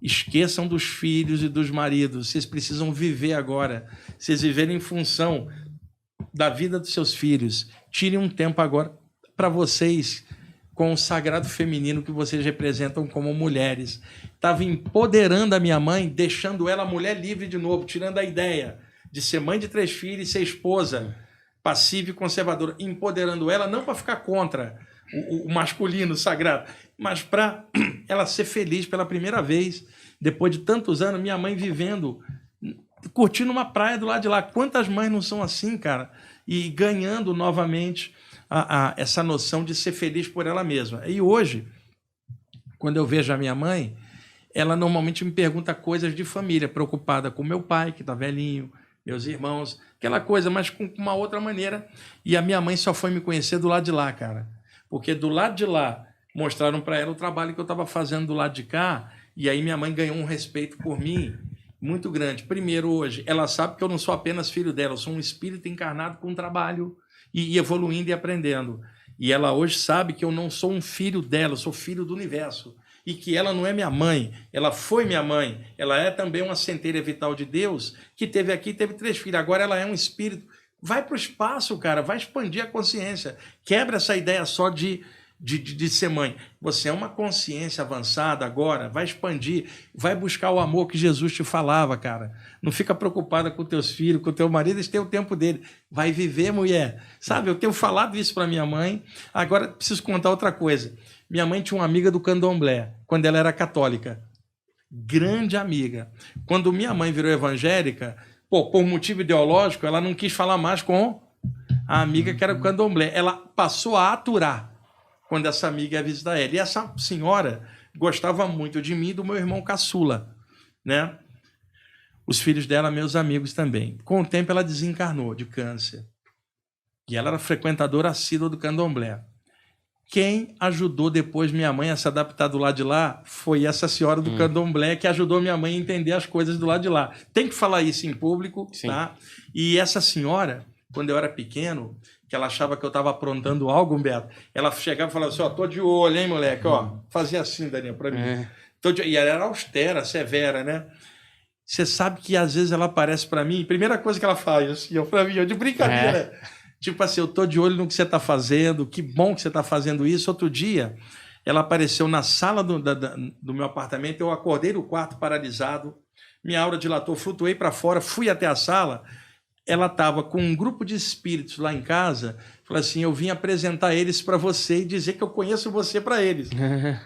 esqueçam dos filhos e dos maridos, vocês precisam viver agora, vocês viverem em função da vida dos seus filhos, tirem um tempo agora para vocês, com o sagrado feminino que vocês representam como mulheres. Estava empoderando a minha mãe, deixando ela mulher livre de novo, tirando a ideia de ser mãe de 3 filhos e ser esposa, passiva e conservadora, empoderando ela não para ficar contra o masculino sagrado, mas para ela ser feliz pela primeira vez, depois de tantos anos, minha mãe vivendo, curtindo uma praia do lado de lá. Quantas mães não são assim, cara? E ganhando novamente essa noção de ser feliz por ela mesma. E hoje, quando eu vejo a minha mãe, ela normalmente me pergunta coisas de família, preocupada com meu pai, que está velhinho, meus irmãos, aquela coisa, mas com uma outra maneira. E a minha mãe só foi me conhecer do lado de lá, cara. Porque do lado de lá, mostraram para ela o trabalho que eu estava fazendo do lado de cá, e aí minha mãe ganhou um respeito por mim muito grande. Primeiro, hoje, ela sabe que eu não sou apenas filho dela, eu sou um espírito encarnado com trabalho e evoluindo e aprendendo. E ela hoje sabe que eu não sou um filho dela, eu sou filho do universo. E que ela não é minha mãe, ela foi minha mãe. Ela é também uma centelha vital de Deus, que teve aqui, teve 3 filhos. Agora ela é um espírito. Vai para o espaço, cara, vai expandir a consciência. Quebra essa ideia só de ser mãe. Você é uma consciência avançada agora, vai expandir, vai buscar o amor que Jesus te falava, cara. Não fica preocupada com teus filhos, com teu marido, eles têm o tempo dele. Vai viver, mulher. Sabe, eu tenho falado isso para minha mãe. Agora, preciso contar outra coisa. Minha mãe tinha uma amiga do candomblé, quando ela era católica. Grande amiga. Quando minha mãe virou evangélica, por motivo ideológico, ela não quis falar mais com a amiga que era do candomblé. Ela passou a aturar quando essa amiga ia visitar ela. E essa senhora gostava muito de mim e do meu irmão caçula, né? Os filhos dela, meus amigos também. Com o tempo, ela desencarnou de câncer. E ela era frequentadora assídua do candomblé. Quem ajudou depois minha mãe a se adaptar do lado de lá foi essa senhora do candomblé, que ajudou minha mãe a entender as coisas do lado de lá. Tem que falar isso em público, sim, tá? E essa senhora, quando eu era pequeno, que ela achava que eu estava aprontando algo, Humberto, ela chegava e falava assim, ó, tô de olho, hein, moleque, ó. Fazia assim, Daniel, para mim. E ela era austera, severa, né? Você sabe que às vezes ela aparece para mim, primeira coisa que ela faz, assim, ó, para mim, ó, de brincadeira. Tipo assim, eu tô de olho no que você está fazendo, que bom que você está fazendo isso. Outro dia, ela apareceu na sala do meu apartamento, eu acordei no quarto paralisado, minha aura dilatou, flutuei para fora, fui até a sala, ela estava com um grupo de espíritos lá em casa, falou assim, eu vim apresentar eles para você e dizer que eu conheço você para eles.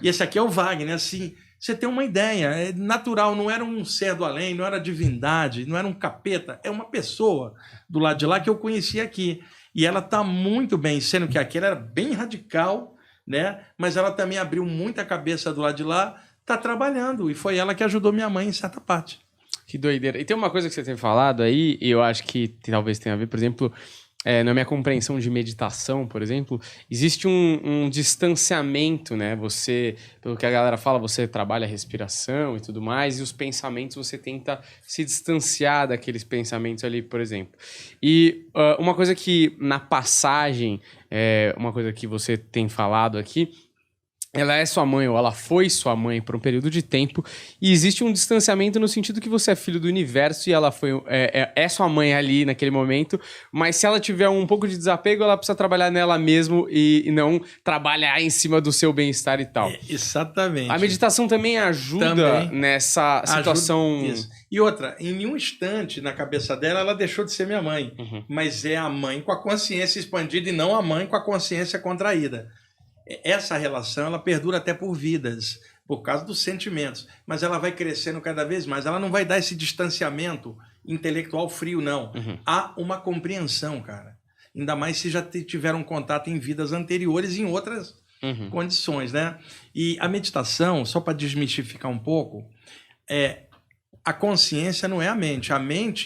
E esse aqui é o Wagner, assim, Você tem uma ideia, é natural, não era um ser do além, não era divindade, não era um capeta, é uma pessoa do lado de lá que eu conheci aqui. E ela está muito bem, sendo que aquele era bem radical, né? Mas ela também abriu muita cabeça do lado de lá, está trabalhando, e foi ela que ajudou minha mãe em certa parte. Que doideira. E tem uma coisa que você tem falado aí, e eu acho que talvez tenha a ver, por exemplo, na minha compreensão de meditação, por exemplo, existe um distanciamento, né? Você, pelo que a galera fala, você trabalha a respiração e tudo mais, e os pensamentos você tenta se distanciar daqueles pensamentos ali, por exemplo. E uma coisa que na passagem, uma coisa que você tem falado aqui, ela é sua mãe ou ela foi sua mãe por um período de tempo e existe um distanciamento no sentido que você é filho do universo e ela foi sua mãe ali naquele momento, mas se ela tiver um pouco de desapego, ela precisa trabalhar nela mesmo e não trabalhar em cima do seu bem-estar e tal. Exatamente. A meditação também ajuda nessa situação... Isso. E outra, em nenhum instante na cabeça dela, ela deixou de ser minha mãe, mas é a mãe com a consciência expandida e não a mãe com a consciência contraída. Essa relação, ela perdura até por vidas, por causa dos sentimentos, mas ela vai crescendo cada vez mais. Ela não vai dar esse distanciamento intelectual frio, não. Há uma compreensão, cara. Ainda mais se já tiveram contato em vidas anteriores, em outras condições, né? E a meditação, só para desmistificar um pouco, a consciência não é a mente.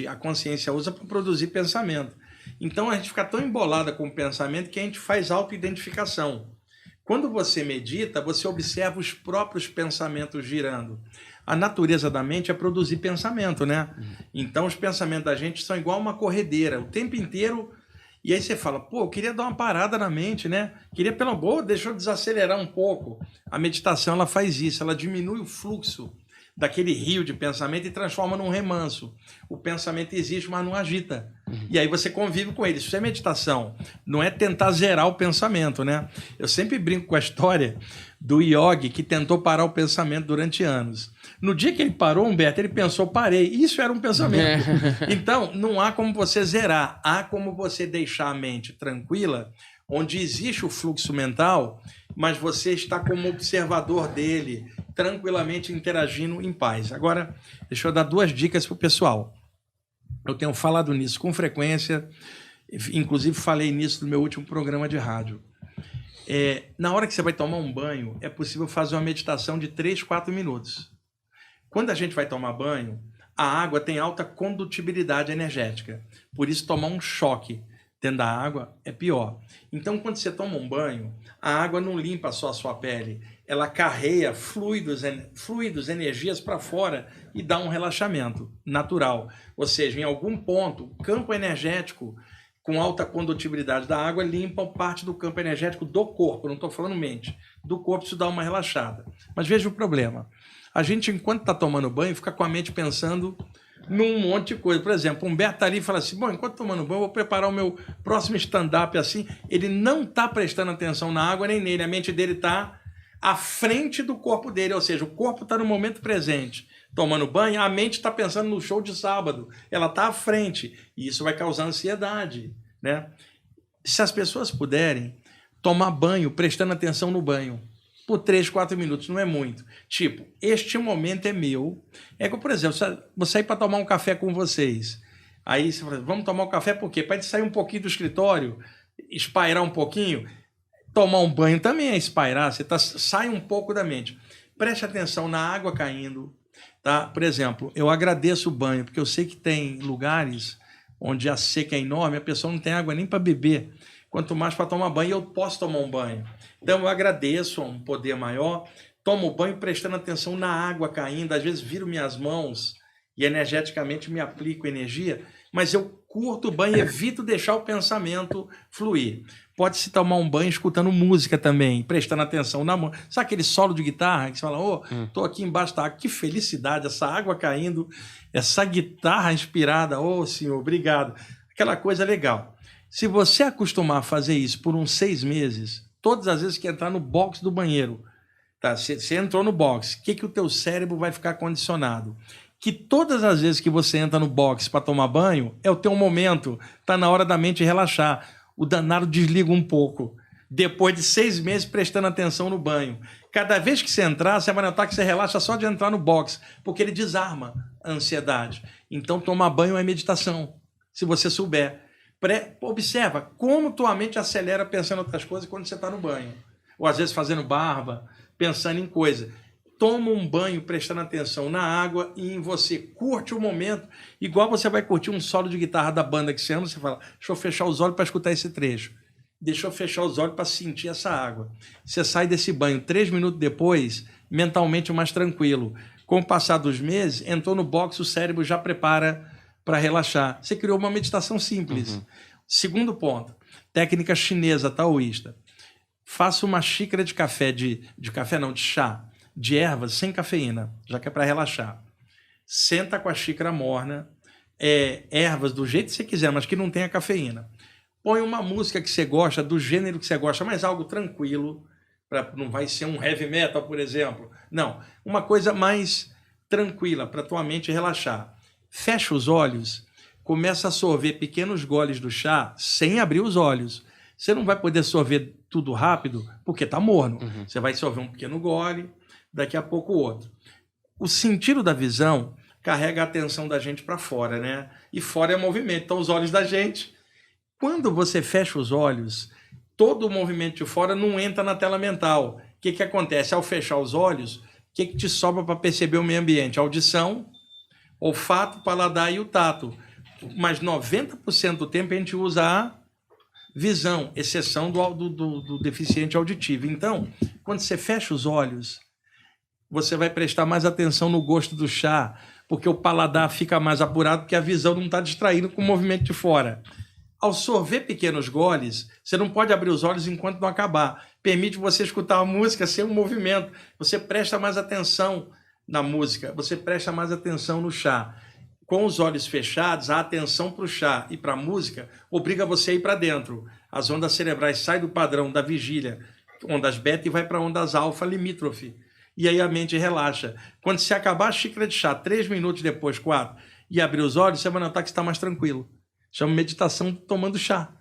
A consciência usa para produzir pensamento. Então a gente fica tão embolada com o pensamento que a gente faz autoidentificação. Quando você medita, você observa os próprios pensamentos girando. A natureza da mente é produzir pensamento, né? Então, os pensamentos da gente são igual uma corredeira, o tempo inteiro. E aí você fala, pô, eu queria dar uma parada na mente, né? Queria, pelo amor, deixa eu desacelerar um pouco. A meditação, ela faz isso, ela diminui o fluxo daquele rio de pensamento e transforma num remanso. O pensamento existe, mas não agita. E aí você convive com ele. Isso é meditação. Não é tentar zerar o pensamento, né? Eu sempre brinco com a história do yogi que tentou parar o pensamento durante anos. No dia que ele parou, Humberto, ele pensou, parei. Isso era um pensamento. Então, não há como você zerar. Há como você deixar a mente tranquila, onde existe o fluxo mental, mas você está como observador dele, tranquilamente interagindo em paz. Agora, deixa eu dar 2 dicas para o pessoal. Eu tenho falado nisso com frequência, inclusive falei nisso no meu último programa de rádio. Na hora que você vai tomar um banho, é possível fazer uma meditação de 3, 4 minutos. Quando a gente vai tomar banho, a água tem alta condutibilidade energética. Por isso, tomar um choque dentro da água é pior. Então, quando você toma um banho, a água não limpa só a sua pele, ela carreia fluidos, energias para fora e dá um relaxamento natural. Ou seja, em algum ponto, o campo energético com alta condutibilidade da água limpa parte do campo energético do corpo, não estou falando mente, do corpo, isso dá uma relaxada. Mas veja o problema. A gente, enquanto está tomando banho, fica com a mente pensando num monte de coisa. Por exemplo, o Humberto ali fala assim, bom, enquanto tomando banho, eu vou preparar o meu próximo stand-up assim. Ele não está prestando atenção na água nem nele. A mente dele está à frente do corpo dele, ou seja, o corpo está no momento presente. Tomando banho, a mente está pensando no show de sábado. Ela está à frente. E isso vai causar ansiedade, né? Se as pessoas puderem tomar banho, prestando atenção no banho, por 3, 4 minutos, não é muito. Tipo, este momento é meu. É que, por exemplo, vou sair para tomar um café com vocês. Aí você fala, vamos tomar um café por quê? Para gente sair um pouquinho do escritório, espairar um pouquinho. Tomar um banho também é espairar, você sai um pouco da mente. Preste atenção na água caindo. Tá? Por exemplo, eu agradeço o banho, porque eu sei que tem lugares onde a seca é enorme, a pessoa não tem água nem para beber. Quanto mais para tomar banho, eu posso tomar um banho. Então eu agradeço a um poder maior, tomo banho prestando atenção na água caindo, às vezes viro minhas mãos e energeticamente me aplico energia, mas eu curto o banho e evito deixar o pensamento fluir. Pode-se tomar um banho escutando música também, prestando atenção na mão. Sabe aquele solo de guitarra que você fala, tô aqui embaixo da água, que felicidade, essa água caindo, essa guitarra inspirada, Senhor, obrigado. Aquela coisa legal. Se você acostumar a fazer isso por uns 6 meses, todas as vezes que entrar no box do banheiro, tá? Você entrou no box, o que o teu cérebro vai ficar condicionado? Que todas as vezes que você entra no box para tomar banho, é o teu momento, tá na hora da mente relaxar. O danado desliga um pouco. Depois de 6 meses prestando atenção no banho. Cada vez que você entrar, você vai notar que você relaxa só de entrar no box, porque ele desarma a ansiedade. Então, tomar banho é meditação, se você souber. Observa como tua mente acelera pensando em outras coisas quando você está no banho. Ou às vezes fazendo barba, pensando em coisa. Toma um banho prestando atenção na água e em você. Curte o momento, igual você vai curtir um solo de guitarra da banda que você ama, você fala, deixa eu fechar os olhos para escutar esse trecho. Deixa eu fechar os olhos para sentir essa água. Você sai desse banho 3 minutos depois, mentalmente mais tranquilo. Com o passar dos meses, entrou no box, o cérebro já prepara para relaxar. Você criou uma meditação simples. Segundo ponto, técnica chinesa taoísta. Faça uma xícara de café, de chá, de ervas sem cafeína, já que é para relaxar. Senta com a xícara morna, ervas do jeito que você quiser, mas que não tenha cafeína. Põe uma música que você gosta, do gênero que você gosta, mas algo tranquilo, não vai ser um heavy metal, por exemplo. Não, uma coisa mais tranquila, para tua mente relaxar. Fecha os olhos, começa a sorver pequenos goles do chá sem abrir os olhos. Você não vai poder sorver tudo rápido, porque está morno. Você vai sorver um pequeno gole, daqui a pouco outro. O sentido da visão carrega a atenção da gente para fora, né? E fora é movimento, então os olhos da gente. Quando você fecha os olhos, todo o movimento de fora não entra na tela mental. O que acontece? Ao fechar os olhos, o que te sobra para perceber o meio ambiente? A audição, olfato, paladar e o tato. Mas 90% do tempo a gente usa a visão, exceção do deficiente auditivo. Então, quando você fecha os olhos, você vai prestar mais atenção no gosto do chá, porque o paladar fica mais apurado, porque a visão não está distraindo com o movimento de fora. Ao sorver pequenos goles, você não pode abrir os olhos enquanto não acabar. Permite você escutar a música sem um movimento. Você presta mais atenção na música, você presta mais atenção no chá. Com os olhos fechados, a atenção para o chá e para a música obriga você a ir para dentro. As ondas cerebrais saem do padrão da vigília, ondas beta, e vai para ondas alfa limítrofe. E aí a mente relaxa. Quando você acabar a xícara de chá, 3 minutos depois, 4, e abrir os olhos, você vai notar que está mais tranquilo. Chama meditação tomando chá.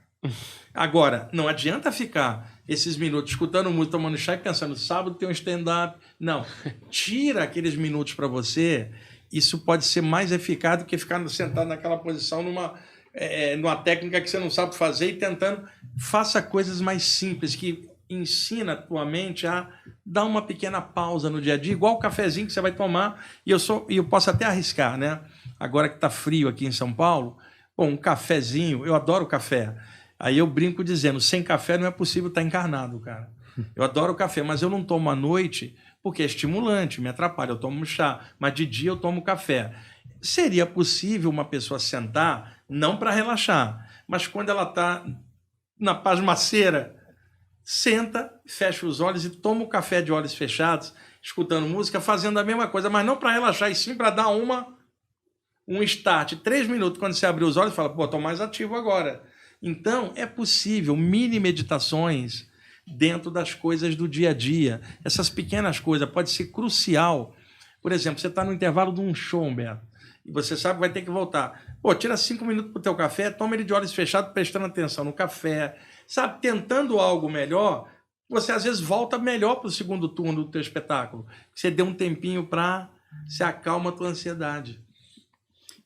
Agora, não adianta ficar esses minutos escutando música, tomando chá e pensando, sábado tem um stand-up. Não. Tira aqueles minutos para você. Isso pode ser mais eficaz do que ficar sentado naquela posição numa técnica que você não sabe fazer e tentando. Faça coisas mais simples que ensina a tua mente a dar uma pequena pausa no dia a dia, igual o cafezinho que você vai tomar. E eu posso até arriscar, né? Agora que está frio aqui em São Paulo, bom, um cafezinho, eu adoro café. Aí eu brinco dizendo, sem café não é possível estar encarnado, cara. Eu adoro café, mas eu não tomo à noite porque é estimulante, me atrapalha. Eu tomo chá, mas de dia eu tomo café. Seria possível uma pessoa sentar, não para relaxar, mas quando ela está na pasmaceira, senta, fecha os olhos e toma o café de olhos fechados, escutando música, fazendo a mesma coisa, mas não para relaxar, e sim para dar um start. 3 minutos, quando você abrir os olhos, fala, pô, estou mais ativo agora. Então, é possível mini meditações dentro das coisas do dia a dia. Essas pequenas coisas podem ser crucial. Por exemplo, você está no intervalo de um show, Humberto, e você sabe que vai ter que voltar. Pô, tira 5 minutos para o teu café, toma ele de olhos fechados, prestando atenção no café. Sabe, tentando algo melhor, você às vezes volta melhor para o segundo turno do teu espetáculo. Você deu um tempinho para se acalma a tua ansiedade.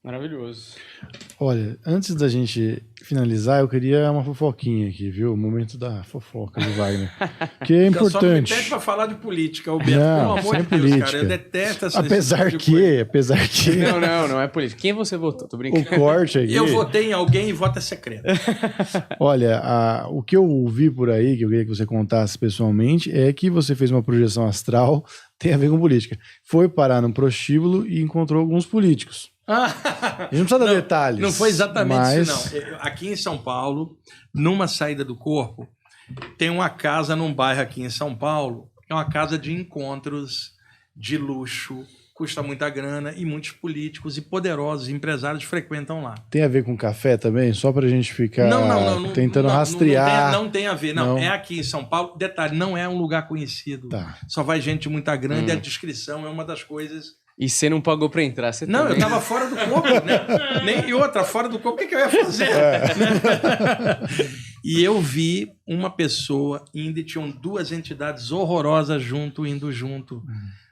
Maravilhoso. Olha, antes da gente finalizar, eu queria uma fofoquinha aqui, viu? O momento da fofoca do Wagner. Que é importante. Só me pede pra falar de política, Alberto. Não, pelo amor de Deus, política. cara. Eu detesto essa apesar que... Não é política. Quem você votou? Tô brincando. O corte aqui... Eu votei em alguém e voto é secreto. Olha, o que eu ouvi por aí, que eu queria que você contasse pessoalmente, é que você fez uma projeção astral, tem a ver com política. Foi parar num prostíbulo e encontrou alguns políticos. A gente não precisa dar detalhes. Não foi exatamente isso, não. Aqui em São Paulo, numa saída do corpo, tem uma casa num bairro aqui em São Paulo, é uma casa de encontros de luxo, custa muita grana e muitos políticos e poderosos empresários frequentam lá. Tem a ver com café também? Só pra gente ficar tentando rastrear. Não tem a ver, não. É aqui em São Paulo. Detalhe, não é um lugar conhecido. Tá. Só vai gente de muita grana e a descrição é uma das coisas E você não pagou pra entrar, você Não, também. eu tava fora do corpo, né? Nem e outra, fora do corpo, o que eu ia fazer? E eu vi uma pessoa indo e tinham duas entidades horrorosas indo junto,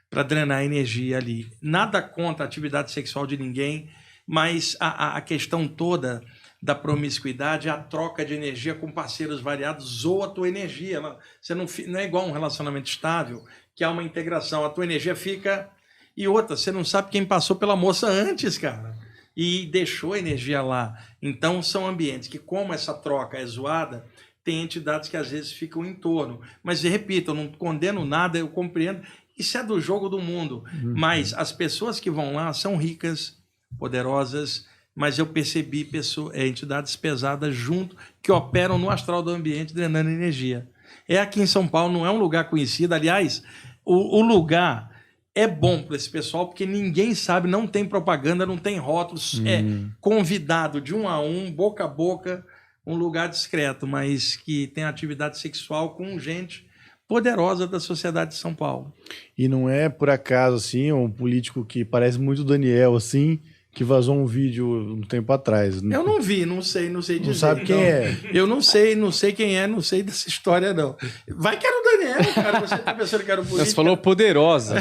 para drenar a energia ali. Nada contra a atividade sexual de ninguém, mas a questão toda da promiscuidade é a troca de energia com parceiros variados zoa a tua energia. Você não é igual a um relacionamento estável, que há uma integração. A tua energia fica... E outra, você não sabe quem passou pela moça antes, cara, e deixou a energia lá. Então, são ambientes que, como essa troca é zoada, tem entidades que às vezes ficam em torno. Mas, repito, eu não condeno nada, eu compreendo. Isso é do jogo do mundo. Mas as pessoas que vão lá são ricas, poderosas, mas eu percebi entidades pesadas junto, que operam no astral do ambiente, drenando energia. É aqui em São Paulo, não é um lugar conhecido. Aliás, o lugar... é bom para esse pessoal, porque ninguém sabe, não tem propaganda, não tem rótulos, é convidado de um a um, boca a boca, um lugar discreto, mas que tem atividade sexual com gente poderosa da sociedade de São Paulo. E não é por acaso, assim, um político que parece muito Daniel, assim, que vazou um vídeo um tempo atrás. Eu não vi, não sei dizer. Não sabe quem é. Eu não sei quem é, não sei dessa história, não. Vai que era o Daniel, cara. Você tá pensando que era o político. Você falou poderosa.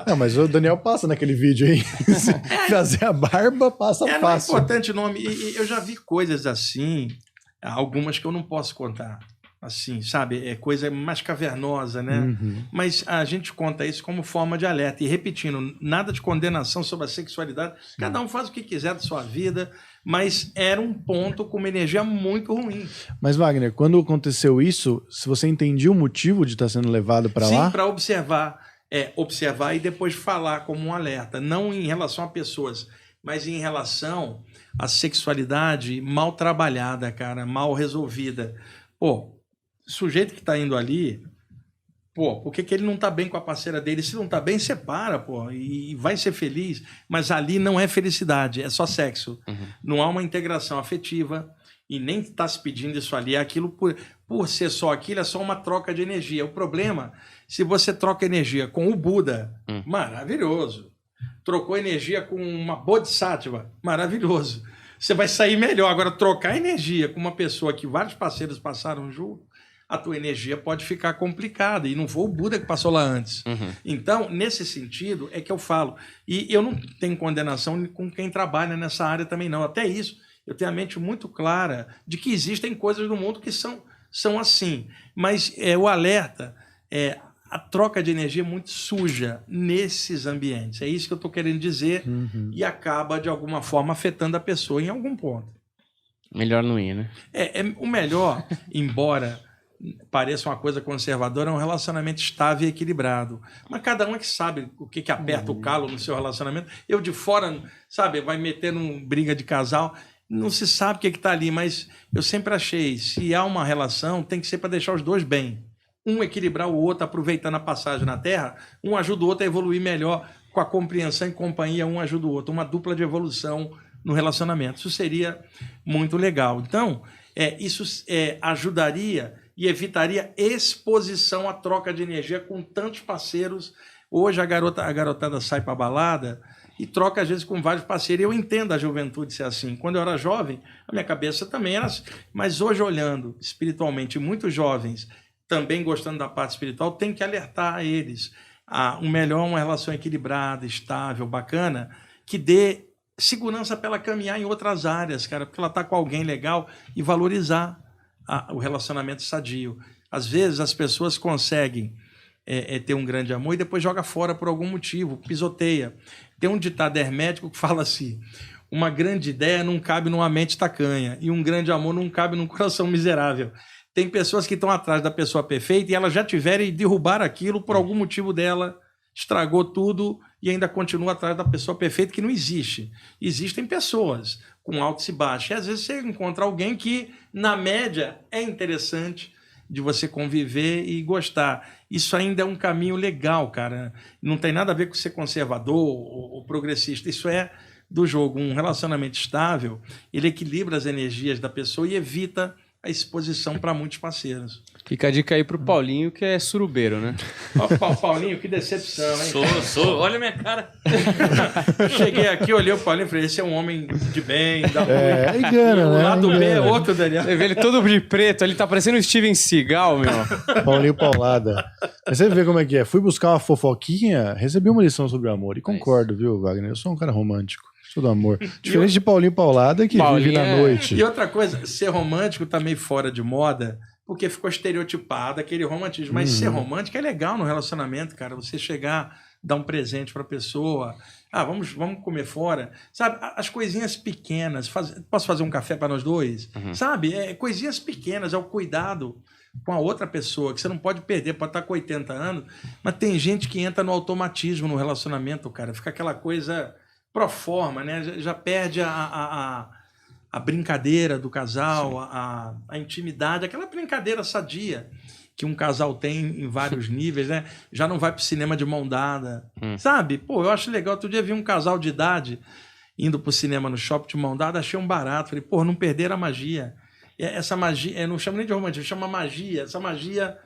Não, mas o Daniel passa naquele vídeo aí. Fazer a barba passa não é fácil. importante o nome. E eu já vi coisas assim, algumas que eu não posso contar. Assim, sabe? É coisa mais cavernosa, né? Mas a gente conta isso como forma de alerta. E repetindo, nada de condenação sobre a sexualidade. Cada um faz o que quiser da sua vida, mas era um ponto com uma energia muito ruim. Mas, Wagner, quando aconteceu isso, se você entendia o motivo de estar sendo levado para lá? Sim, para observar. Observar e depois falar como um alerta. Não em relação a pessoas, mas em relação à sexualidade mal trabalhada, cara, mal resolvida. Pô, o sujeito que está indo ali, pô, por que ele não está bem com a parceira dele? Se não está bem, separa, pô, e vai ser feliz. Mas ali não é felicidade, é só sexo. Não há uma integração afetiva e nem está se pedindo isso ali. Aquilo, por ser só aquilo, é só uma troca de energia. O problema, se você troca energia com o Buda, maravilhoso. Trocou energia com uma Bodhisattva, maravilhoso. Você vai sair melhor. Agora, trocar energia com uma pessoa que vários parceiros passaram junto, a tua energia pode ficar complicada. E não foi o Buda que passou lá antes. Então, nesse sentido, é que eu falo. E eu não tenho condenação com quem trabalha nessa área também, não. Até isso, eu tenho a mente muito clara de que existem coisas no mundo que são assim. Mas o alerta a troca de energia é muito suja nesses ambientes. É isso que eu estou querendo dizer. E acaba, de alguma forma, afetando a pessoa em algum ponto. Melhor não ir, né? O melhor, embora pareça uma coisa conservadora, é um relacionamento estável e equilibrado. Mas cada um é que sabe o que aperta o calo no seu relacionamento. Eu de fora, sabe, vai meter num briga de casal, não se sabe o que está ali, mas eu sempre achei, se há uma relação, tem que ser para deixar os dois bem. Um equilibrar o outro, aproveitando a passagem na Terra, um ajuda o outro a evoluir melhor, com a compreensão e companhia, um ajuda o outro, uma dupla de evolução no relacionamento. Isso seria muito legal. Então, isso ajudaria e evitaria exposição à troca de energia com tantos parceiros. Hoje a garotada sai para a balada e troca, às vezes, com vários parceiros. Eu entendo a juventude ser assim. Quando eu era jovem, a minha cabeça também era assim. Mas hoje, olhando espiritualmente, muitos jovens também gostando da parte espiritual, tem que alertar a eles. O melhor é uma relação equilibrada, estável, bacana, que dê segurança para ela caminhar em outras áreas, cara, porque ela está com alguém legal e valorizar o relacionamento sadio. Às vezes as pessoas conseguem ter um grande amor e depois joga fora por algum motivo, pisoteia. Tem um ditado hermético que fala assim: uma grande ideia não cabe numa mente tacanha e um grande amor não cabe num coração miserável. Tem pessoas que estão atrás da pessoa perfeita e elas já tiveram e derrubaram aquilo por algum motivo dela, estragou tudo e ainda continua atrás da pessoa perfeita, que não existe. Existem pessoas com altos e baixos. E às vezes você encontra alguém que, na média, é interessante de você conviver e gostar. Isso ainda é um caminho legal, cara. Não tem nada a ver com ser conservador ou progressista. Isso é do jogo. Um relacionamento estável, ele equilibra as energias da pessoa e evita a exposição para muitos parceiros. Fica a dica aí pro Paulinho, que é surubeiro, né? Ó, Paulinho, que decepção, hein? Sou. Olha a minha cara. Eu cheguei aqui, olhei o Paulinho e falei, esse é um homem de bem. Engana, né? O lado B é Engana. outro, Daniel. Você vê ele todo de preto, ele tá parecendo o Steven Seagal, meu. Paulinho Paulada. Mas você vê como é que é. Fui buscar uma fofoquinha, recebi uma lição sobre o amor. E concordo, viu, Wagner? Eu sou um cara romântico. Sou do amor. Diferente de Paulinho Paulada, que Paulinho vive na noite. E outra coisa, ser romântico tá meio fora de moda, porque ficou estereotipado aquele romantismo. Mas ser romântico é legal no relacionamento, cara. Você chegar, dar um presente pra pessoa. Vamos comer fora. Sabe, as coisinhas pequenas. Posso fazer um café para nós dois? Sabe, coisinhas pequenas, é o cuidado com a outra pessoa, que você não pode perder, pode estar com 80 anos, mas tem gente que entra no automatismo no relacionamento, cara. Fica aquela coisa pro forma, né? Já perde a brincadeira do casal, a intimidade, aquela brincadeira sadia que um casal tem em vários níveis, né? Já não vai pro cinema de mão dada, sabe? Pô, eu acho legal. Outro dia vi um casal de idade indo pro cinema no shopping de mão dada, achei um barato. Falei, pô, não perderam a magia. Essa magia, eu não chamo nem de romantismo, eu chamo magia. Essa magia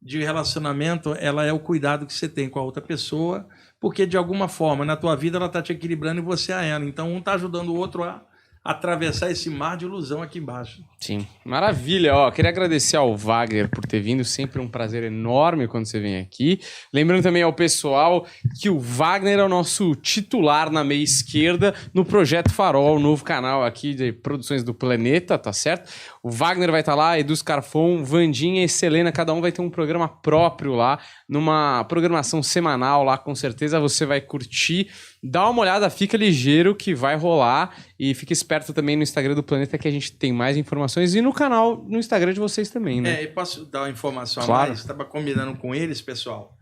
de relacionamento, ela é o cuidado que você tem com a outra pessoa, porque de alguma forma, na tua vida, ela tá te equilibrando e você a ela. Então, um tá ajudando o outro a atravessar esse mar de ilusão aqui embaixo. Sim, maravilha. Ó, queria agradecer ao Wagner por ter vindo, sempre um prazer enorme quando você vem aqui. Lembrando também ao pessoal que o Wagner é o nosso titular na meia esquerda no Projeto Farol, o novo canal aqui de produções do Planeta, tá certo? O Wagner vai estar lá, Edu Scarfon, Vandinha e Selena, cada um vai ter um programa próprio lá, numa programação semanal lá, com certeza você vai curtir. Dá uma olhada, fica ligeiro que vai rolar e fica esperto também no Instagram do Planeta que a gente tem mais informações e no canal, no Instagram de vocês também, né? E posso dar uma informação Claro. a mais? Estava combinando com eles, pessoal.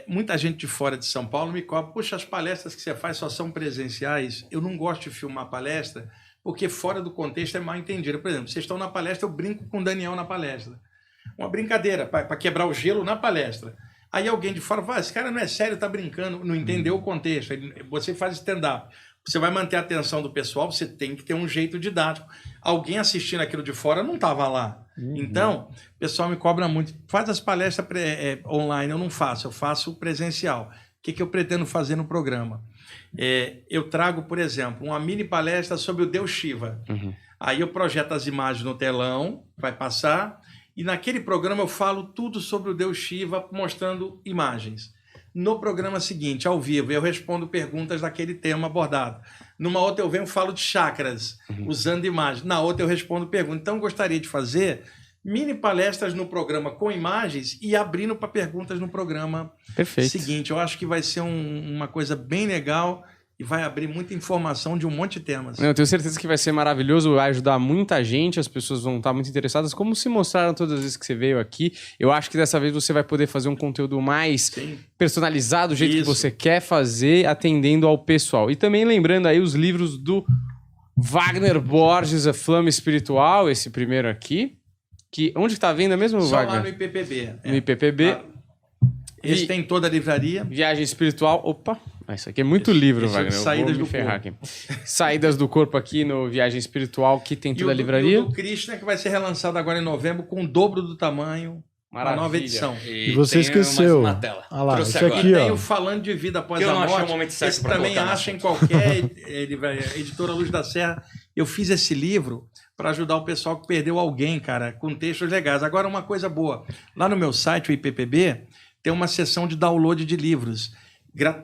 Muita gente de fora de São Paulo me cobra, puxa, as palestras que você faz só são presenciais. Eu não gosto de filmar palestra porque fora do contexto é mal entendido. Por exemplo, vocês estão na palestra, eu brinco com o Daniel na palestra. Uma brincadeira para quebrar o gelo na palestra. Aí alguém de fora fala, esse cara não é sério, tá brincando, não entendeu o contexto. Você faz stand-up, você vai manter a atenção do pessoal, você tem que ter um jeito didático. Alguém assistindo aquilo de fora não estava lá. Então, o pessoal me cobra muito. Faz as palestras online, eu não faço, eu faço presencial. O que eu pretendo fazer no programa? Eu trago, por exemplo, uma mini palestra sobre o Deus Shiva. Aí eu projeto as imagens no telão, vai passar... E naquele programa eu falo tudo sobre o Deus Shiva, mostrando imagens. No programa seguinte, ao vivo, eu respondo perguntas daquele tema abordado. Numa outra eu venho e falo de chakras, usando imagens. Na outra eu respondo perguntas. Então eu gostaria de fazer mini palestras no programa com imagens e abrindo para perguntas no programa seguinte. Eu acho que vai ser uma coisa bem legal e vai abrir muita informação de um monte de temas. Eu tenho certeza que vai ser maravilhoso, vai ajudar muita gente, as pessoas vão estar muito interessadas, como se mostraram todas as vezes que você veio aqui. Eu acho que dessa vez você vai poder fazer um conteúdo mais personalizado, do jeito que você quer fazer, atendendo ao pessoal. E também lembrando aí os livros do Wagner Borges, A Flama Espiritual, esse primeiro aqui. Onde que tá a venda mesmo, Só Wagner? lá no IPPB. No IPPB. Esse tem toda a livraria. Viagem Espiritual. Opa! Isso aqui é muito livro, Wagner. Saídas do Corpo. Aqui. Saídas do Corpo aqui no Viagem Espiritual, que tem toda a livraria. E o do Krishna, que vai ser relançado agora em novembro, com o dobro do tamanho. Maravilha. A nova edição. E você esqueceu. Mais uma tela. Ah lá, Trouxe isso agora. aqui, E tem ó. o Falando de Vida Após Eu a não achei Morte. o momento certo Esse pra também colocar no acha em assunto. qualquer editora Luz da Serra. Eu fiz esse livro para ajudar o pessoal que perdeu alguém, cara, com textos legais. Agora, uma coisa boa. Lá no meu site, o IPPB, tem uma seção de download de livros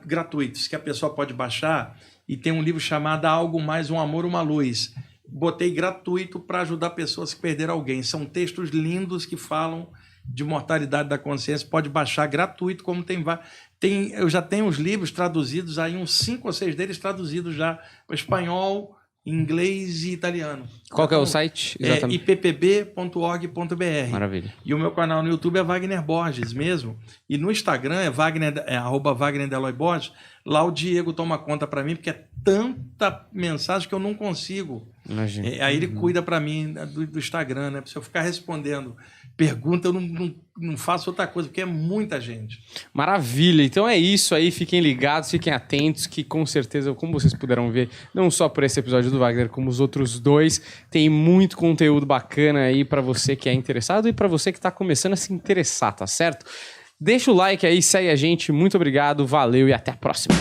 gratuitos que a pessoa pode baixar e tem um livro chamado Algo Mais, Um Amor, Uma Luz. Botei gratuito para ajudar pessoas que perderam alguém. São textos lindos que falam de mortalidade da consciência. Pode baixar gratuito, como eu já tenho os livros traduzidos, aí uns 5 ou 6 deles traduzidos já para espanhol, inglês e italiano. Qual que é o site? ippb.org.br. Maravilha. E o meu canal no YouTube é Wagner Borges mesmo. E no Instagram é @Wagner Deloy Borges. Lá o Diego toma conta para mim, porque é tanta mensagem que eu não consigo. Imagina. Aí ele cuida para mim do Instagram, né? Pra eu ficar respondendo pergunta, eu não faço outra coisa, porque é muita gente. Maravilha, então é isso aí, fiquem ligados, fiquem atentos, que com certeza, como vocês puderam ver, não só por esse episódio do Wagner, como os outros dois, tem muito conteúdo bacana aí pra você que é interessado e pra você que tá começando a se interessar, tá certo? Deixa o like aí, segue a gente, muito obrigado, valeu e até a próxima.